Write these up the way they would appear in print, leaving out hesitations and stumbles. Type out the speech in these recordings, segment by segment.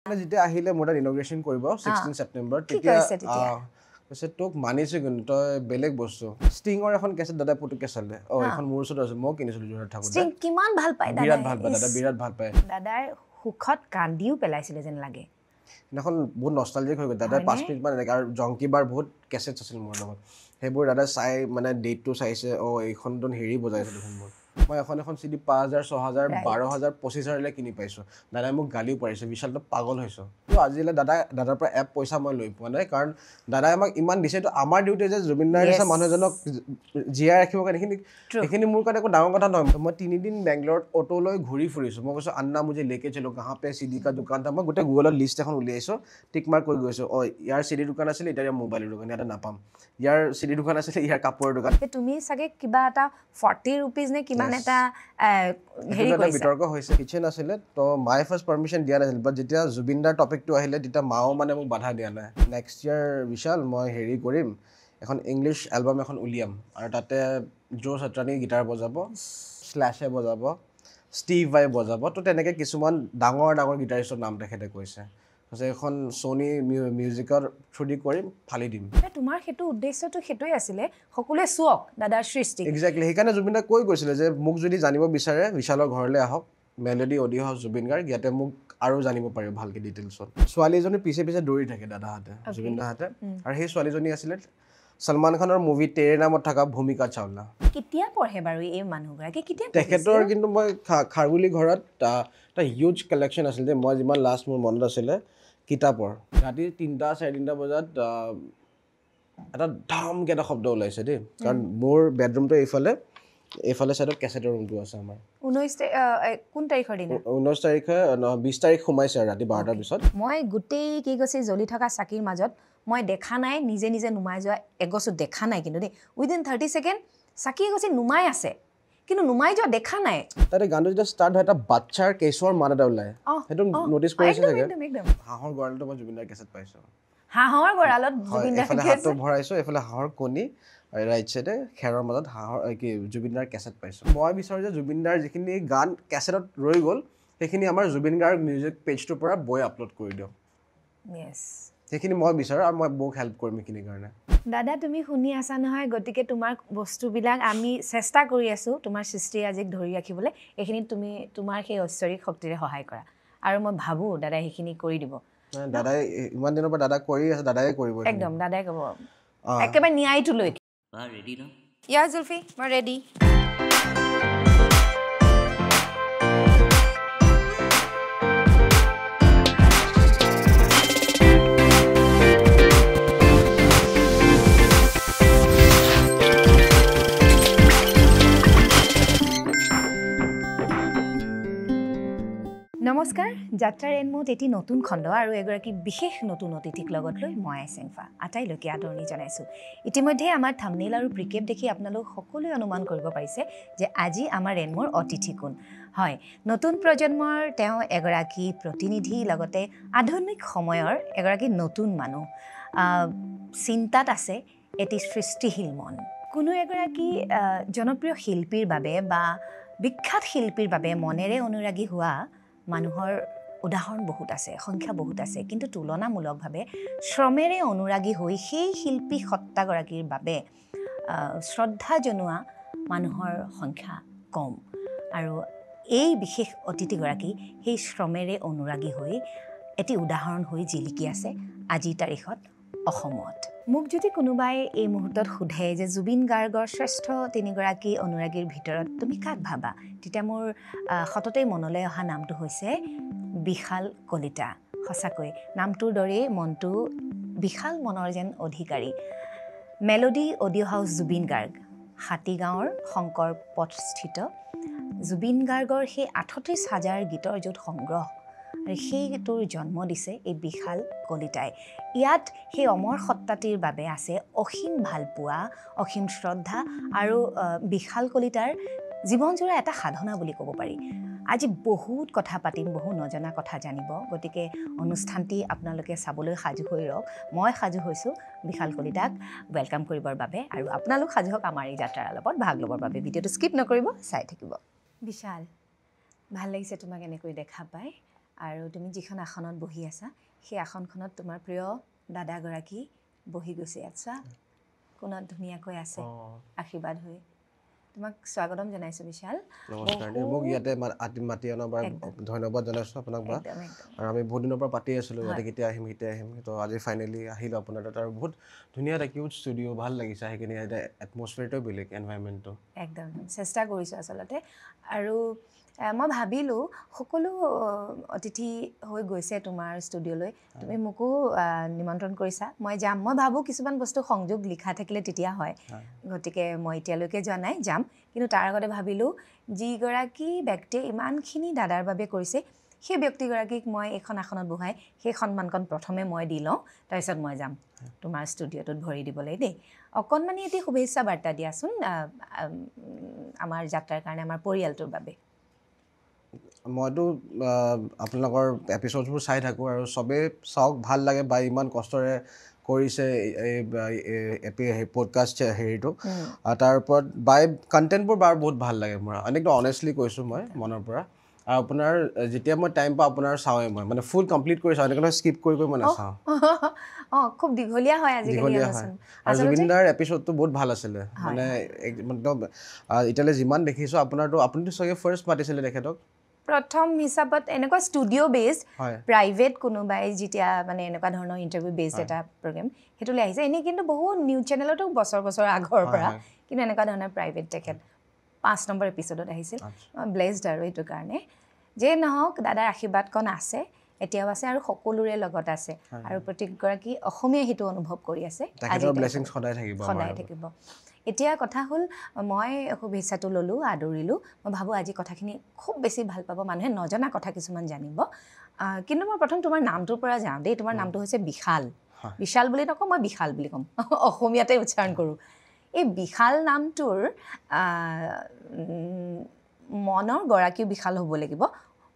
যেতিয়া আহিলে মোৰ ইনগ্ৰেশ্যন কৰিব 16 ছেপ্টেম্বৰ তেতিয়া কৈছে তোক মানিছো কিন্তু তই বেলেগ বস্তু ষ্টিঙৰ এখন কেছেট দাদাই পুতুকে চালে এখন মোৰ ওচৰত আছে মই কিনিছিলো যোৰহাট থাকোতে ষ্টিং কিমান ভাল পায় বিৰাট ভাল পায় দাদা বিৰাট ভাল পায় দাদাৰ সুখত কান্দিও পেলাইছিলে যেন লাগে এখন বহুত নষ্টালজিক হৈ গ'ল দাদাই 5 মিনিট মান এনেকৈ আৰু জংকিবাৰ বহুত কেছেট আছিল মোৰ লগত সেইবোৰ দাদাই চাই মানে ডেটটো চাইছে এইখনতো হেৰি বজাইছে দেখোন মোৰ মই এখন চিডি 5000 6000 12000 25000 কিনি পাইছো দাদাই মোক গালিও পাৰিছে বিশালটো পাগল হৈছো তো আজিলে দাদাৰ পৰা এপ পইচা মই লৈ পোৱা নাই কাৰণ দাদাই আমাক ইমান দিছে তো আমাৰ ডিউটি যে জুবিন দাৰ নিচিনা মানুহজনক জীয়াই ৰাখিব কাৰণে এইখিনি মোৰ কাৰণে একো ডাঙৰ কথা নহয় মই 3 দিন বেংগলোৰত অটো লৈ ঘূৰি ফুৰিছো মই কৈছো আন্না মুझे लेके चलो कहां पे सीडी का दुकान था মই গোটে গুগলত লিষ্ট এখন উলিয়াইছো টিক মাৰ্ক কৰি গৈছো ইয়াৰ সিডি দোকান আছিল এতিয়া মোবাইলৰ দোকান এটা নাপাম ইয়াৰ সিডি দোকান আছিল ইয়াৰ কাপোৰৰ দোকান তুমি সাগে কিবা এটা 40 रुपीस নে কিমান এটা হেৰি কৰিছে বিতৰ্ক হৈছে কিচেন আছিল তো মাই ফাৰ্স্ট পাৰমিশন দিয়া নাছিল বাট যেতিয়া জুবিনদাৰ টপিকটো আহিলে তেতিয়া মাও মানে মোক বাধা দিয়া নাই নেক্সট ইয়াৰ বিশাল মই হেৰি কৰিম এখন ইংলিছ এলবাম এখন উলিয়াম আৰু তাতে জো সত্ৰানী গিটাৰ বজাব স্ল্যাশে বজাব ষ্টিভ ভাই বজাব তো তেনেকৈ কিছুমান ডাঙৰ গিটাৰিষ্টৰ নাম তেখেতে কৈছে এখন সোনি মিউজিকৰ থ্ৰুদি কৰিম ফালি দিম তোমাৰ হেতু উদ্দেশ্যটো হেতুই আছিল সকলোৱে সুক দাদাৰ সৃষ্টি এক্স্যাক্টলি সেইকাৰণে জুবিনদা কৈ গৈছিল যে মোক যদি জানিব বিচাৰে বিশালৰ ঘৰলৈ আহক মেলোডি অডিও হাউস জুবিন গাৰ্গ ইয়াতে মোক আৰু জানিব পাৰিব ভালকে ডিটেইলছত ছোৱালীজনী পিছে দৌৰি থাকে দাদাহাতে জুবিনদাহাতে আৰু সেই ছোৱালীজনী আছিল সলমান খানৰ মুভি তেৰে নামত থকা ভূমিকা চাওলা কেতিয়া পঢ়ে বাৰু এই মানুহগৰাকী কেতিয়া তেখেতৰ কিন্তু মই খাৰগুলি ঘৰত এটা হিউজ কালেকশ্যন আছিল যে মই যিমান লাষ্ট মোৰ মনত আছিলে কিতাপৰ ৰাতি 3টা 3:30 বজাত এটা ধামকে এটা শব্দ ওলাইছে দেই কাৰণ মোৰ বেডৰুমটো এইফালে সাইডত কেছেটৰ ৰুমটো আছে আমাৰ 19 কোন তাৰিখৰ দিনা 19 তাৰিখে 20 তাৰিখ সোমাইছে ৰাতি 12টাৰ পিছত মই গুটেই কি কৈছে জ্বলি থকা চাকিৰ মাজত মই দেখা নাই নিজে নুমাই যোৱা এগছু দেখা নাই কিন্তু দেই উইদিন 30 সেকেন্ড চাকি এগছি নুমাই আছে কিন্তু নুমাই যোৱা দেখা নাই তাতে গানটো যেতিয়া ষ্টাৰ্ট হয় এটা বাচ্চাৰ কেছৰ মান এটা ওলাই সেইটো নোটিস কৰিছে চাগে হাঁহৰ গড়ালটো মই জুবিনদাৰ কেছেট পাইছো হাঁহৰ গড়ালত জুবিনদাৰ এফালে হাতটো ভৰাইছো এফালে হাঁহৰ কণী আৰু ৰাইট সাইডে খেৰৰ মাজত হাঁহৰ কি জুবিনদাৰ কেছেট পাইছো মই বিচাৰো যে জুবিনদাৰ যিখিনি গান কেছেটত ৰৈ গ'ল সেইখিনি আমাৰ জুবিন গাৰ্গ মিউজিক পেজটোৰ পৰা বই আপলোড কৰি দিওঁ ইয়েস সেইখিনি মই বিচাৰো আৰু মই বহুত হেল্প কৰিম এইখিনি কাৰণে দাদা তুমি শুনি আছা নহয় গতিকে তোমাৰ বস্তুবিলাক আমি চেষ্টা কৰি আছো তোমাৰ সৃষ্টি আজিক ধৰি ৰাখিবলৈ এইখিনি তুমি তোমাৰ সেই ঐশ্বৰিক শক্তিৰে সহায় কৰা আৰু মই ভাবো দাদা সেইখিনি কৰি দিব দাদাই ইমান দিনৰ পৰা দাদা কৰি আছে দাদাই কৰিব একদম দাদাই ক'ব একেবাৰে ন্যায়টো লৈ ৰেডি ন ইয়া জুলফি মই ৰেডি নমস্কাৰ যাত্ৰাৰ এনমত এটি নতুন খণ্ড আৰু এগৰাকী বিশেষ নতুন অতিথিক লগত লৈ মই আইছেংফা আটাইলৈকে আদৰণি জনাইছোঁ ইতিমধ্যে আমাৰ থাম্বনেইল আৰু প্ৰিকেপ দেখি আপোনালোক সকলোৱে অনুমান কৰিব পাৰিছে যে আজি আমাৰ এনমৰ অতিথি কোন হয় নতুন প্ৰজন্মৰ তেওঁ এগৰাকী প্ৰতিনিধি লগতে আধুনিক সময়ৰ এগৰাকী নতুন মানুহ চিন্তাত আছে এটি সৃষ্টিশীল মন কোনো এগৰাকী জনপ্ৰিয় শিল্পীৰ বাবে বা বিখ্যাত শিল্পীৰ বাবে মনেৰে অনুৰাগী হোৱা মানুহৰ উদাহৰণ বহুত আছে সংখ্যা বহুত আছে কিন্তু তুলনামূলকভাৱে শ্ৰমেৰে অনুৰাগী হৈ সেই শিল্পী সত্তাগৰাকীৰ বাবে শ্ৰদ্ধা জনোৱা মানুহৰ সংখ্যা কম আৰু এই বিশেষ অতিথিগৰাকী সেই শ্ৰমেৰে অনুৰাগী হৈ এটি উদাহৰণ হৈ জিলিকি আছে আজিৰ তাৰিখত অসমত মোক যদি কোনোবাই এই মুহূৰ্তত সোধে যে জুবিন গাৰ্গৰ শ্ৰেষ্ঠ তিনিগৰাকী অনুৰাগীৰ ভিতৰত তুমি কাক ভাবা তেতিয়া মোৰ সততেই মনলৈ অহা নামটো হৈছে বিশাল কলিতা সঁচাকৈ নামটোৰ দৰেই মনটো বিশাল মনৰ যেন অধিকাৰী মেলোডি অডিও হাউস জুবিন গাৰ্গ হাতীগাঁৱৰ শংকৰ পথস্থিত জুবিন গাৰ্গৰ সেই ৩৮,০০০ গীতৰ য'ত সংগ্ৰহ আৰু সেইটোৰ জন্ম দিছে এই বিশাল কলিতাই ইয়াত সেই অমৰ সত্তাটিৰ বাবে আছে অসীম ভালপোৱা অসীম শ্ৰদ্ধা আৰু বিশাল কলিতাৰ জীৱনজোৰা এটা সাধনা বুলি ক'ব পাৰি আজি বহুত কথা পাতিম বহু নজনা কথা জানিব গতিকে অনুষ্ঠানটি আপোনালোকে চাবলৈ সাজু হৈ ৰওক মই সাজু হৈছোঁ বিশাল কলিতাক ৱেলকাম কৰিবৰ বাবে আৰু আপোনালোক সাজু হওক আমাৰ এই যাত্ৰাৰ আলাপত ভাগ ল'বৰ বাবে ভিডিঅ'টো স্কিপ নকৰিব চাই থাকিব বিশাল ভাল লাগিছে তোমাক এনেকৈ দেখা পাই আৰু তুমি যিখন আসনত বহি আছা সেই আসনখনত তোমাৰ প্ৰিয় দাদাগৰাকী বহি গৈছে আচ্ছা কোনত ধুনীয়াকৈ আছে আশীৰ্বাদ হৈ তোমাক স্বাগতম জনাইছোঁ বিশাল নমস্কাৰ মোক ইয়াতে মাতি অনাৰ ধন্যবাদ জনাইছোঁ আপোনাক বা আৰু আমি বহুত দিনৰ পৰা পাতি আছিলোঁ ইয়াতে কেতিয়া আহিম তো আজি ফাইনেলি আহিলোঁ আপোনাৰ তাত আৰু বহুত ধুনীয়া এটা কিউট ষ্টুডিঅ' ভাল লাগিছে আহি কিনে ইয়াতে এটমছফিয়াৰটোও বেলেগ এনভাইৰনমেণ্টটো একদম চেষ্টা কৰিছোঁ আচলতে আৰু মই ভাবিলোঁ সকলো অতিথি হৈ গৈছে তোমাৰ ষ্টুডিঅ'লৈ তুমি মোকো নিমন্ত্ৰণ কৰিছা মই যাম মই ভাবোঁ কিছুমান বস্তু সংযোগ লিখা থাকিলে তেতিয়া হয় গতিকে মই এতিয়ালৈকে যোৱা নাই যাম কিন্তু তাৰ আগতে ভাবিলোঁ যিগৰাকী ব্যক্তিয়ে ইমানখিনি দাদাৰ বাবে কৰিছে সেই ব্যক্তিগৰাকীক মই এইখন আসনত বহাই সেই সন্মানকণ প্ৰথমে মই দি লওঁ তাৰপিছত মই যাম তোমাৰ ষ্টুডিঅ'টোত ভৰি দিবলৈ দেই অকণমানি এটি শুভেচ্ছা বাৰ্তা দিয়াচোন আমাৰ যাত্ৰাৰ কাৰণে আমাৰ পৰিয়ালটোৰ বাবে মইতো আপোনালোকৰ এপিছ'ডবোৰ চাই থাকোঁ আৰু চবেই চাওক ভাল লাগে বা ইমান কষ্টৰে কৰিছে এই পডকাষ্ট হেৰিটো তাৰ ওপৰত বাই কণ্টেণ্টবোৰ বাৰু বহুত ভাল লাগে মোৰ এনেকৈ অনেষ্টলি কৈছোঁ মই মনৰ পৰা আৰু আপোনাৰ যেতিয়া মই টাইম পাওঁ আপোনাৰ চাওঁৱেই মই মানে ফুল কমপ্লিট কৰি চাওঁ এনেকৈ স্কিপ কৰি মই নাচাওঁ অঁ খুব দীঘলীয়া হয় আজিকালি আৰু জুবিনদাৰ এপিছ'ডটো বহুত ভাল আছিলে মানে একদম এতিয়ালৈ যিমান দেখিছোঁ আপুনিতো চাগে ফাৰ্ষ্ট মাতিছিলে তেখেতক প্ৰথম হিচাপত এনেকুৱা ষ্টুডিঅ' বেছড প্ৰাইভেট কোনোবাই যেতিয়া মানে এনেকুৱা ধৰণৰ ইণ্টাৰভিউ বেছড এটা প্ৰগ্ৰেম সেইটোলৈ আহিছে এনেই কিন্তু বহুত নিউজ চেনেলতো বছৰ আগৰ পৰা কিন্তু এনেকুৱা ধৰণৰ প্ৰাইভেট তেখেত 5 নম্বৰ এপিছ'ডত আহিছিল ব্লেছড আৰু এইটো কাৰণে যে নহওক দাদাৰ আশীৰ্বাদকণ আছে এতিয়াও আছে আৰু সকলোৰে লগত আছে আৰু প্ৰত্যেকগৰাকী অসমীয়াই সেইটো অনুভৱ কৰি আছে সদায় থাকিব এতিয়া কথা হ'ল মই শুভেচ্ছাটো ল'লোঁ আদৰিলোঁ মই ভাবোঁ আজি কথাখিনি খুব বেছি ভাল পাব মানুহে নজনা কথা কিছুমান জানিব কিন্তু মই প্ৰথম তোমাৰ নামটোৰ পৰা যাওঁ দেই তোমাৰ নামটো হৈছে বিশাল বিশাল বুলি নকওঁ মই বিশাল বুলি ক'ম অসমীয়াতে উচ্চাৰণ কৰোঁ এই বিশাল নামটোৰ মনৰ গৰাকীও বিশাল হ'ব লাগিব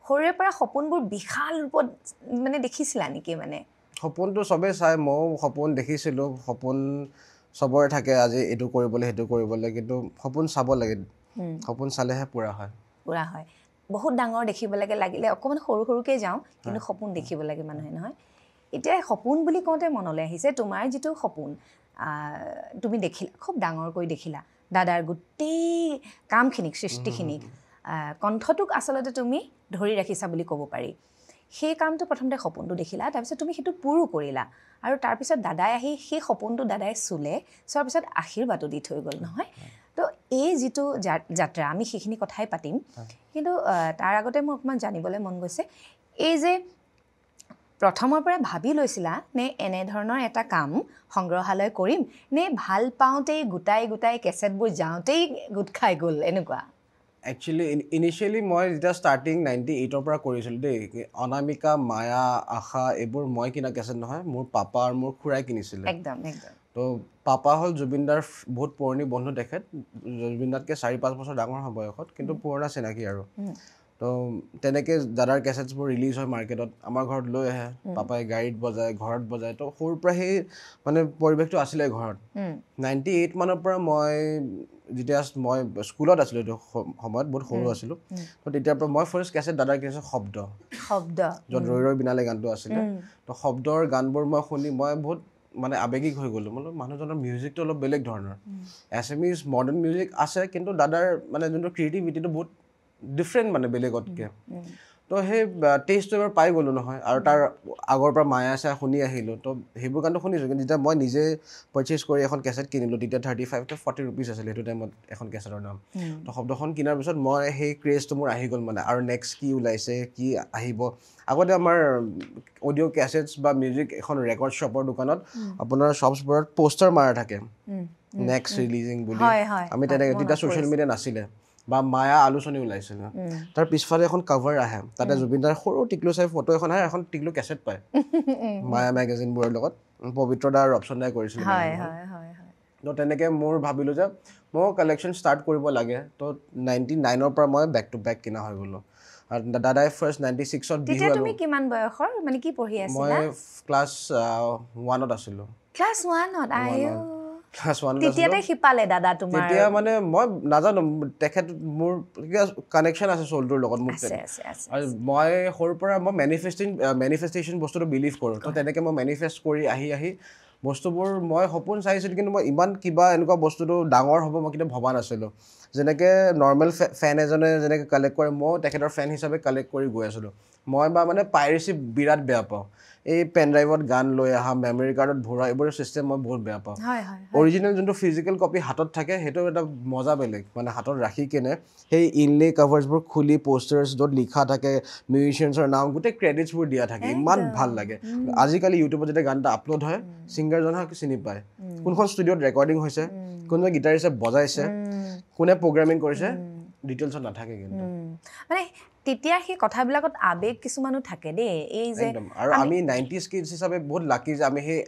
সৰুৰে পৰা সপোনবোৰ বিশাল ৰূপত মানে দেখিছিলা নেকি মানে সপোনটো চবেই চাই ময়ো সপোন দেখিছিলোঁ সপোন চবৰে থাকে আজি এইটো কৰিবলৈ সেইটো কৰিবলৈ কিন্তু সপোন চাব লাগে সপোন চালেহে পুৰা হয় বহুত ডাঙৰ দেখিব লাগে লাগিলে অকণমান সৰুকৈ যাওঁ কিন্তু সপোন দেখিব লাগে মানুহে নহয় এতিয়া সপোন বুলি কওঁতে মনলৈ আহিছে তোমাৰ যিটো সপোন তুমি দেখিলা খুব ডাঙৰকৈ দেখিলা দাদাৰ গোটেই কামখিনিক সৃষ্টিখিনিক কণ্ঠটোক আচলতে তুমি ধৰি ৰাখিছা বুলি ক'ব পাৰি সেই কামটো প্ৰথমতে সপোনটো দেখিলা তাৰপিছত তুমি সেইটো পুৰো কৰিলা আৰু তাৰপিছত দাদাই আহি সেই সপোনটো দাদাই চোৱাৰ পিছত আশীৰ্বাদো দি থৈ গ'ল নহয় তো এই যিটো যাত্ৰা আমি সেইখিনি কথাই পাতিম কিন্তু তাৰ আগতে মোৰ অকণমান জানিবলৈ মন গৈছে এই যে প্ৰথমৰ পৰা ভাবি লৈছিলা নে এনেধৰণৰ এটা কাম সংগ্ৰহালয় কৰিম নে ভাল পাওঁতেই গোটাই কেছেটবোৰ যাওঁতেই গোট খাই গ'ল এনেকুৱা একচুৱেলি ইনিচিয়েলি মই যেতিয়া ষ্টাৰ্টিং 98ৰ পৰা কৰিছিলোঁ দেই অনামিকা মায়া আশা এইবোৰ মই কিনা কেছেট নহয় মোৰ পাপা আৰু মোৰ খুৰাই কিনিছিলে একদম তো পাপা হ'ল জুবিনদাৰ বহুত পুৰণি বন্ধু তেখেত জুবিনদাতকৈ 4-5 বছৰ ডাঙৰ হয় বয়সত কিন্তু পুৰণা চিনাকি আৰু তো তেনেকৈ দাদাৰ কেছেটছবোৰ ৰিলিজ হয় মাৰ্কেটত আমাৰ ঘৰত লৈ আহে পাপাই গাড়ীত বজায় ঘৰত বজায় তো সৰুৰ পৰা সেই মানে পৰিৱেশটো আছিলে ঘৰত 98 মানৰ পৰা মই যেতিয়া মই স্কুলত আছিলোঁ এইটো সময়ত বহুত সৰু আছিলোঁ তো তেতিয়াৰ পৰা মই ফাৰ্ষ্ট কেছেট দাদাৰ কিনিছোঁ শব্দ য'ত ৰৈ ৰৈ বিনালে গানটো আছিলে তো শব্দৰ গানবোৰ মই শুনি মই বহুত মানে আৱেগিক হৈ গ'লোঁ মানে মানুহজনৰ মিউজিকটো অলপ বেলেগ ধৰণৰ এছামিজ মডাৰ্ণ মিউজিক আছে কিন্তু দাদাৰ মানে যোনটো ক্ৰিয়েটিভিটিটো বহুত ডিফাৰেণ্ট মানে বেলেগতকৈ তো সেই টেষ্টটো এবাৰ পাই গ'লোঁ নহয় আৰু তাৰ আগৰ পৰা মায়া চায়া শুনি আহিলোঁ তো সেইবোৰ গানটো শুনিছোঁ কিন্তু যেতিয়া মই নিজে পাৰ্চেছ কৰি এখন কেছেট কিনিলোঁ তেতিয়া 35 to 40 rupees আছিলে সেইটো টাইমত এখন কেছেটৰ দাম তো শব্দখন কিনাৰ পিছত মই সেই ক্ৰেজটো মোৰ আহি গ'ল মানে আৰু নেক্সট কি ওলাইছে কি আহিব আগতে আমাৰ অডিঅ' কেছেটছ বা মিউজিক এখন ৰেকৰ্ড শ্বপৰ দোকানত আপোনাৰ শ্বপছবোৰত পোষ্টাৰ মাৰা থাকে নেক্সট ৰিলিজিং বুলি আমি তেনেকৈ তেতিয়া ছ'চিয়েল মিডিয়া নাছিলে বা মায়া আলোচনী ওলাইছিলে তাৰ পিছফালে এখন কভাৰ আহে তাতে জুবিনদাৰ সৰু টিকলু চাই ফটো এখন আহে এখন টিকলু কেছেট পায় মায়া মেগাজিনবোৰৰ লগত পবিত্ৰ দা আৰু ৰপচন দাই কৰিছিলে তো তেনেকৈ মোৰ ভাবিলোঁ যে মই কালেকশ্যন ষ্টাৰ্ট কৰিব লাগে তো 99ৰ পৰা মই বেক টু বেক কিনা হৈ গ'লোঁ আৰু দাদাই ফাৰ্ষ্ট 96ত তেতিয়া তুমি কিমান বয়সৰ মানে কি পঢ়ি আছিলা মই ক্লাছ 1ত আছিলোঁ ক্লাছ 1ত ক্লাছ 1 তেতিয়াতে শিপালে দাদা তোমাৰ তেতিয়া মানে মই নাজানো তেখেত মোৰ কানেকশ্যন আছে চলটোৰ লগত মোক আছে আছে আছে আৰু মই সৰুৰ পৰা মই মেনিফেষ্টেশ্যন বস্তুটো বিলিভ কৰোঁ তো তেনেকৈ মই মেনিফেষ্ট কৰি আহি বস্তুবোৰ মই সপোন চাইছিলোঁ কিন্তু মই ইমান কিবা এনেকুৱা বস্তুটো ডাঙৰ হ'ব মই কেতিয়াও ভবা নাছিলোঁ যেনেকৈ নৰ্মেল ফেন এজনে যেনেকৈ কালেক্ট কৰে মই তেখেতৰ ফেন হিচাপে কালেক্ট কৰি গৈ আছিলোঁ মই বা মানে পাইৰেচি বিৰাট বেয়া পাওঁ এই পেন ড্ৰাইভত গান লৈ অহা মেমৰি কাৰ্ডত ভৰোৱা এইবোৰ চিষ্টেম মই বহুত বেয়া পাওঁ অৰিজিনেল যোনটো ফিজিকেল কপি হাতত থাকে সেইটো এটা মজা বেলেগ মানে হাতত ৰাখি কেনে সেই ইনলে কাভাৰ্ছবোৰ খুলি পোষ্টাৰ্ছ য'ত লিখা থাকে মিউজিচিয়ানছৰ নাম গোটেই ক্ৰেডিটছবোৰ দিয়া থাকে ইমান ভাল লাগে আজিকালি ইউটিউবত যেতিয়া গান এটা আপলোড হয় ছিংগাৰজনক চিনি পায় কোনখন ষ্টুডিঅ'ত ৰেকৰ্ডিং হৈছে কোনোবা গীটাৰিষ্টে বজাইছে কোনে প্ৰগ্ৰামিং কৰিছে ডিটেইলছত নাথাকে কিন্তু মানে তেতিয়া সেই কথাবিলাকত আবেগ কিছুমানো থাকে দেই এই যে আৰু আমি 90s কিডছ হিচাপে বহুত লাকি যে আমি সেই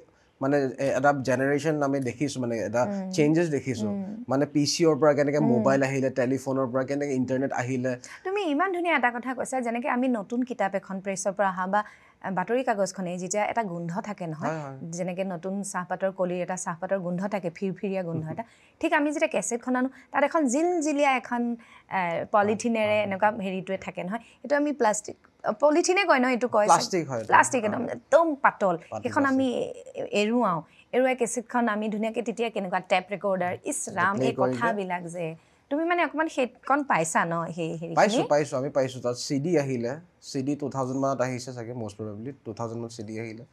মানে এটা জেনেৰেশ্যন আমি দেখিছোঁ মানে এটা চেঞ্জেছ দেখিছোঁ মানে পিচিঅ'ৰ পৰা কেনেকৈ মোবাইল আহিলে টেলিফোনৰ পৰা কেনেকৈ ইণ্টাৰনেট আহিলে তুমি ইমান ধুনীয়া এটা কথা কৈছা যেনেকৈ আমি নতুন কিতাপ এখন প্ৰেছৰ পৰা অহা বা বাতৰি কাগজখনে যেতিয়া এটা গোন্ধ থাকে নহয় যেনেকৈ নতুন চাহপাতৰ কলিৰ এটা চাহপাতৰ গোন্ধ থাকে ফিৰফিৰীয়া গোন্ধ এটা ঠিক আমি যেতিয়া কেছেটখন আনো তাত এখন জিলজিলীয়া এখন পলিথিনেৰে এনেকুৱা হেৰিটোৱে থাকে নহয় এইটো আমি প্লাষ্টিক পলিথিনে কয় ন এইটো কয় প্লাষ্টিক একদম পাতল সেইখন আমি এৰুৱাই কেছেটখন আমি ধুনীয়াকৈ তেতিয়া কেনেকুৱা টেপ ৰেকৰ্ডাৰ ইছ ৰাম এই কথাবিলাক যে তুমি মানে অকণমান সেইখন পাইছা ন সেই হেৰি পাইছোঁ আমি পাইছোঁ তাত CD আহিলে CD 2000 মানত আহিছে চাগে মষ্ট প্ৰবেবলি 2000 মানত CD আহিলে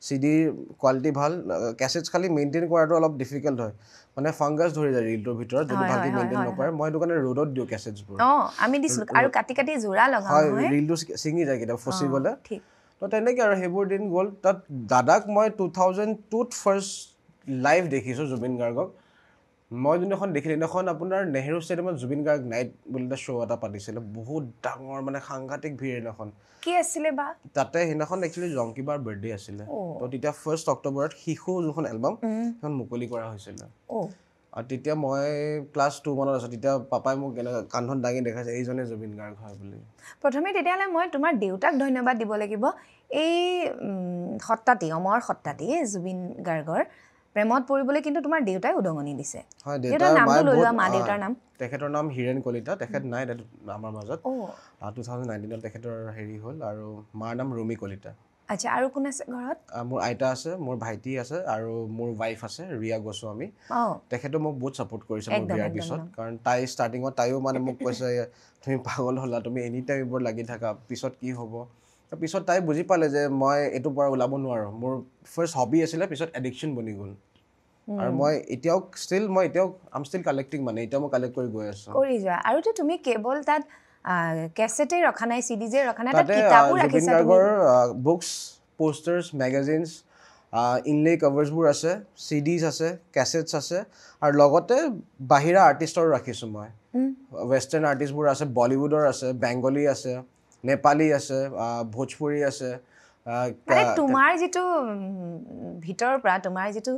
CDৰ কোৱালিটি ভাল কেছেটছ খালি মেইনটেইন কৰাটো অলপ ডিফিকাল্ট হয় মানে ফাংগাছ ধৰি যায় ৰিলটোৰ ভিতৰত যদি ভালকৈ মেইনটেইন নকৰে মই সেইটো কাৰণে ৰ'দত দিওঁ কেছেটছবোৰ আমি দিছিলোঁ আৰু কাটি কাটি জোৰা লগাওঁ হয় ৰিলটো ছিঙি যায় কেতিয়াবা ফচি গ'লে তো তেনেকৈ আৰু সেইবোৰ দিন গ'ল তাত দাদাক মই 2002ত ফাৰ্ষ্ট লাইভ দেখিছোঁ জুবিন গাৰ্গক মই যোনখন দেখিলোঁ সেইদিনাখন আপোনাৰ নেহেৰু ষ্টেডিয়ামত জুবিন গাৰ্গ নাইট বুলি এটা শ্ব' এটা পাতিছিলে বহুত ডাঙৰ মানে সাংঘাতিক ভিৰ সেইদিনাখন কি আছিলে বা তাতে সেইদিনাখন একচুৱেলি জংকিবাৰ বাৰ্থডে আছিলে তো তেতিয়া 1 অক্টোবৰত শিশু যোনখন এলবাম সেইখন মুকলি কৰা হৈছিলে আৰু তেতিয়া মই ক্লাছ 2 মানত আছোঁ তেতিয়া পাপাই মোক এনেকৈ কান্ধত দাঙি দেখাইছে এইজনে জুবিন গাৰ্গ হয় বুলি প্ৰথমে তেতিয়াহ'লে মই তোমাৰ দেউতাক ধন্যবাদ দিব লাগিব এই সত্তাতি অমৰ সত্তাতি জুবিন গাৰ্গৰ প্ৰেমত পৰিবলৈ কিন্তু তোমাৰ দেউতাই উদঙনি দিছে হয় দেউতাৰ নামটো লৈ লোৱা মা দেউতাৰ নাম তেখেতৰ নাম হীৰেণ কলিতা তেখেত নাই আমাৰ মাজত 2019ত তেখেতৰ হেৰি হ'ল আৰু মাৰ নাম ৰুমি কলিতা আচ্ছা আৰু কোন আছে ঘৰত মোৰ আইতা আছে মোৰ ভাইটি আছে আৰু মোৰ ৱাইফ আছে ৰিয়া গোস্বামী তেখেতে মোক বহুত ছাপোৰ্ট কৰিছে মোৰ বিয়াৰ পিছত কাৰণ তাই ষ্টাৰ্টিঙত তাইও মানে মোক কৈছে তুমি পাগল হ'লা তুমি এনি টাইম এইবোৰ লাগি থাকা পিছত কি হ'ব পিছত তাই বুজি পালে যে মই এইটোৰ পৰা ওলাব নোৱাৰোঁ মোৰ ফাৰ্ষ্ট হবি আছিলে পিছত এডিকশ্যন বনি গ'ল আৰু মই এতিয়াও আম ষ্টিল কালেক্টিং মানে এতিয়াও মই কালেক্ট কৰি গৈ আছোঁ কৰি যোৱা আৰুতো তুমি কেৱল তাত কেছেটেই ৰখা নাই চিডিজে ৰখা নাই তাত কিতাপো ৰাখিছা তুমি বুকছ পোষ্টাৰ্ছ মেগাজিনছ ইনলে কভাৰ্ছবোৰ আছে চিডিজ আছে কেছেটছ আছে আৰু লগতে বাহিৰা আৰ্টিষ্টৰো ৰাখিছোঁ মই ৱেষ্টাৰ্ণ আৰ্টিষ্টবোৰ আছে বলিউডৰ আছে বেংগলী আছে নেপালী আছে ভোজপুৰী আছে তোমাৰ যিটো ভিতৰৰ পৰা তোমাৰ যিটো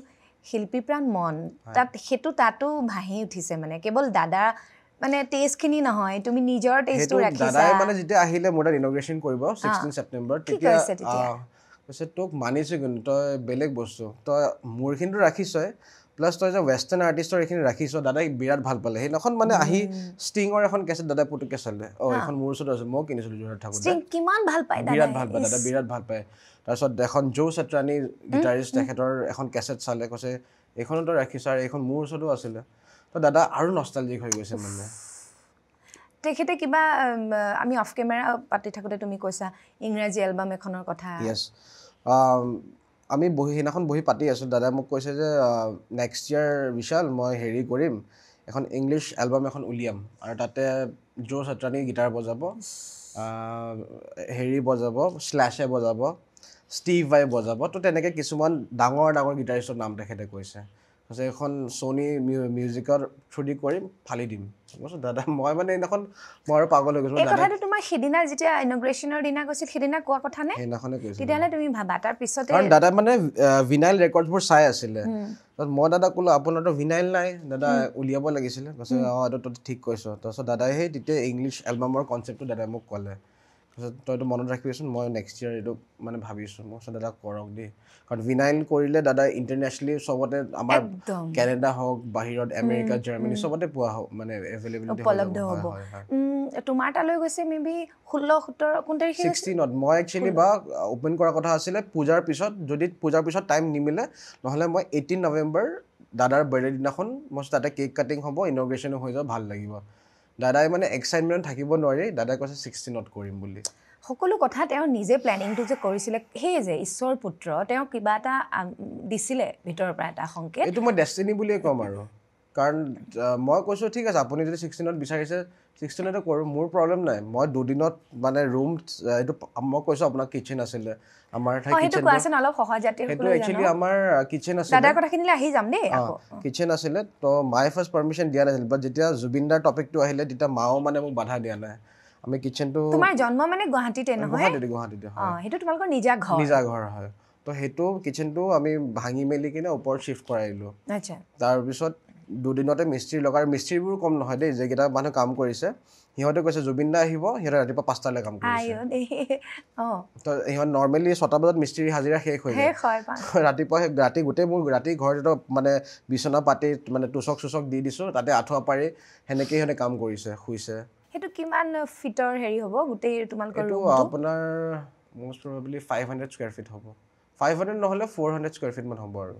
শিল্পীপ্ৰাণ মন তাতো ভাহি উঠিছে মানে কেৱল দাদা মানে টেষ্টখিনি নহয় তুমি নিজৰ টেষ্টটো ৰাখিছা দাদাই মানে যেতিয়া আহিলে মোৰ তাত ইনগ্ৰেশ্যন কৰিব 16 ছেপ্টেম্বৰ তেতিয়া কৈছে তোক মানিছোঁ কিন্তু তই বেলেগ বস্তু তই মোৰখিনিতো ৰাখিছই প্লাছ তই যে ৱেষ্টাৰ্ণ আৰ্টিষ্টৰ এইখিনি ৰাখিছ দাদাই বিৰাট ভাল পালে সেইদিনাখন মানে আহি ষ্টিঙৰ এখন কেছেট দাদাই পুতুককৈ চালে এইখন মোৰ ওচৰত আছে মই কিনিছিলোঁ যোৰহাট থাকোঁতে কিমান ভাল পায় বিৰাট ভাল পায় দাদা বিৰাট ভাল পায় তাৰপিছত এখন জো চেট্ৰানী গিটাৰিষ্ট তেখেতৰ এখন কেছেট চালে কৈছে এইখনো তই ৰাখিছ আৰু এইখন মোৰ ওচৰতো আছিলে তো দাদা আৰু নষ্টালজিক হৈ গৈছে মানে তেখেতে কিবা আমি অফ কেমেৰা পাতি থাকোঁতে তুমি কৈছা ইংৰাজী এলবাম এখনৰ কথা য়েছ আমি সেইদিনাখন বহি পাতি আছোঁ দাদাই মোক কৈছে যে নেক্সট ইয়াৰ বিশাল মই হেৰি কৰিম এখন ইংলিছ এলবাম এখন উলিয়াম আৰু তাতে জো চেট্ৰানী গিটাৰ বজাব হেৰি বজাব শ্লেছে বজাব ষ্টিভ ভাই বজাব তো তেনেকৈ কিছুমান ডাঙৰ ডাঙৰ গিটাৰিষ্টৰ নাম তেখেতে কৈছে এখন ছনী মিউজিকৰ থ্ৰুদি কৰিম ফালি দিম দাদা মই মানে সেইদিনাখন মই আৰু পাগল হৈ গৈছোঁ কথাটো তোমাৰ সেইদিনা যেতিয়া ইনগ্ৰেশ্যনৰ দিনা কৈছিল সেইদিনা কোৱা কথা নে সেইদিনাখনে কৈছোঁ তেতিয়াহ'লে তুমি ভাবা তাৰ পিছতে কাৰণ দাদা মানে ভিনাইল ৰেকৰ্ডছবোৰ চাই আছিলে মই দাদাক ক'লোঁ আপোনাৰতো ভিনাইল নাই দাদা উলিয়াব লাগিছিলে কৈছে এইটো তই ঠিক কৈছ তাৰপিছত দাদাই সেই তেতিয়া ইংলিছ এলবামৰ কনচেপ্টটো দাদাই মোক ক'লে তইতো মনত ৰাখিবিচোন মই নেক্সট ইয়াৰ এইটো মানে ভাবিছোঁ মই দাদা কৰক দেই কাৰণ ভিনাইল কৰিলে দাদা ইণ্টাৰনেশ্যনেলি চবতে আমাৰ কেনেডা হওক বাহিৰত আমেৰিকা জাৰ্মানী চবতে পোৱা হওক মানে এভেইলেবিলিটি উপলব্ধ হ'ব তোমাৰ তালৈ গৈছে মেবি 16-17 কোন তাৰিখে 16ত মই একচুৱেলি বা অপেন কৰাৰ কথা আছিলে পূজাৰ পিছত যদি পূজাৰ পিছত টাইম নিমিলে নহ'লে মই 18 নৱেম্বৰ দাদাৰ বাৰ্থডে দিনাখন মই তাতে কেক কাটিং হ'ব ইনগ্ৰেশ্যনো হৈ যাব ভাল লাগিব দাদাই মানে এক্সাইটমেণ্ট থাকিব নোৱাৰি দাদাই কৈছে 16ত কৰিম বুলি সকলো কথা তেওঁ নিজে প্লেনিংটো যে কৰিছিলে সেই যে ঈশ্বৰ পুত্ৰ তেওঁ কিবা এটা দিছিলে ভিতৰৰ পৰা এটা সংকেত এইটো মই ডেষ্টিনি বুলিয়ে ক'ম আৰু কাৰণ মই কৈছোঁ ঠিক আছে আপুনি যদি 16ত বিচাৰিছে 16তে কৰোঁ মোৰ প্ৰব্লেম নাই মই দুদিনত মানে ৰুম এইটো মই কৈছোঁ আপোনাক কিটচেন আছিলে আমাৰ সেইটো একচুৱেলি আমাৰ কিটচেন আছিলে কিটচেন আছিলে তো মায়ে ফাৰ্ষ্ট পাৰ্মিশ্যন দিয়া নাছিল বাট যেতিয়া জুবিনদাৰ টপিকটো আহিলে তেতিয়া মাও মানে মোক বাধা দিয়া নাই আমি কিটচেনটো তোমাৰ জন্ম মানে গুৱাহাটীতে নহয় গুৱাহাটীতে সেইটো তোমালোকৰ নিজা ঘৰ হয় তো সেইটো কিটচেনটো আমি ভাঙি মেলি কিনে ওপৰত শ্বিফ্ট কৰাইলোঁ আচ্ছা তাৰপিছত দুদিনতে মিস্ত্ৰী লগাৰ মিস্ত্ৰীবোৰ কম নহয় দেই যেইকেইটা মানুহে কাম কৰিছে সিহঁতে কৈছে জুবিন দা আহিব সিহঁতে ৰাতিপুৱা 5টালৈ কাম কৰিছে তো সিহঁত নৰ্মেলি 6টা বজাত মিস্ত্ৰী হাজিৰা শেষ হৈ যায় ৰাতিপুৱা ৰাতি গোটেই মোৰ ৰাতি ঘৰত মানে বিচনা পাতি মানে টুচক দি দিছোঁ তাতে আঁঠুৱা পাৰি সেনেকৈ সিহঁতে কাম কৰিছে শুইছে সেইটো কিমান ফিটৰ হেৰি হ'ব গোটেই তোমালোকৰ এইটো আপোনাৰ মোষ্ট প্ৰবাবলি 500 স্কুৱেৰ ফিট হ'ব 500 নহ'লে 400 স্কুৱেৰ ফিট মান হ'ব আৰু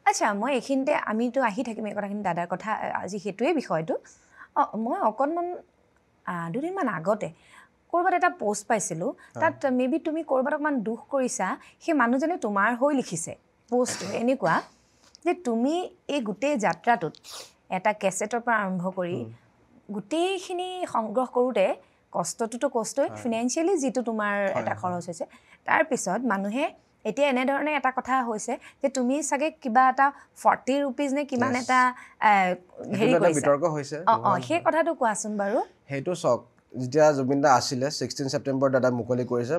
আচ্ছা মই এইখিনিতে আমিতো আহি থাকিম এই কথাখিনি দাদাৰ কথা আজি সেইটোৱে বিষয়টো মই অকণমান দুদিনমান আগতে ক'ৰবাত এটা পোষ্ট পাইছিলোঁ তাত মেবি তুমি ক'ৰবাত অকণমান দুখ কৰিছা সেই মানুহজনে তোমাৰ হৈ লিখিছে পোষ্টটো এনেকুৱা যে তুমি এই গোটেই যাত্ৰাটোত এটা কেছেটৰ পৰা আৰম্ভ কৰি গোটেইখিনি সংগ্ৰহ কৰোঁতে কষ্টটোতো কষ্টই ফিনেন্সিয়েলি যিটো তোমাৰ এটা খৰচ হৈছে তাৰপিছত মানুহে এতিয়া এনেধৰণে এটা কথা হৈছে যে তুমি চাগে কিবা এটা 40 rupees নে কিমান এটা হেৰি কৰিছে সেই কথাটো কোৱাচোন বাৰু সেইটো চক যেতিয়া জুবিন দা আছিলে 16 ছেপ্টেম্বৰ দাদা মুকলি কৰিছে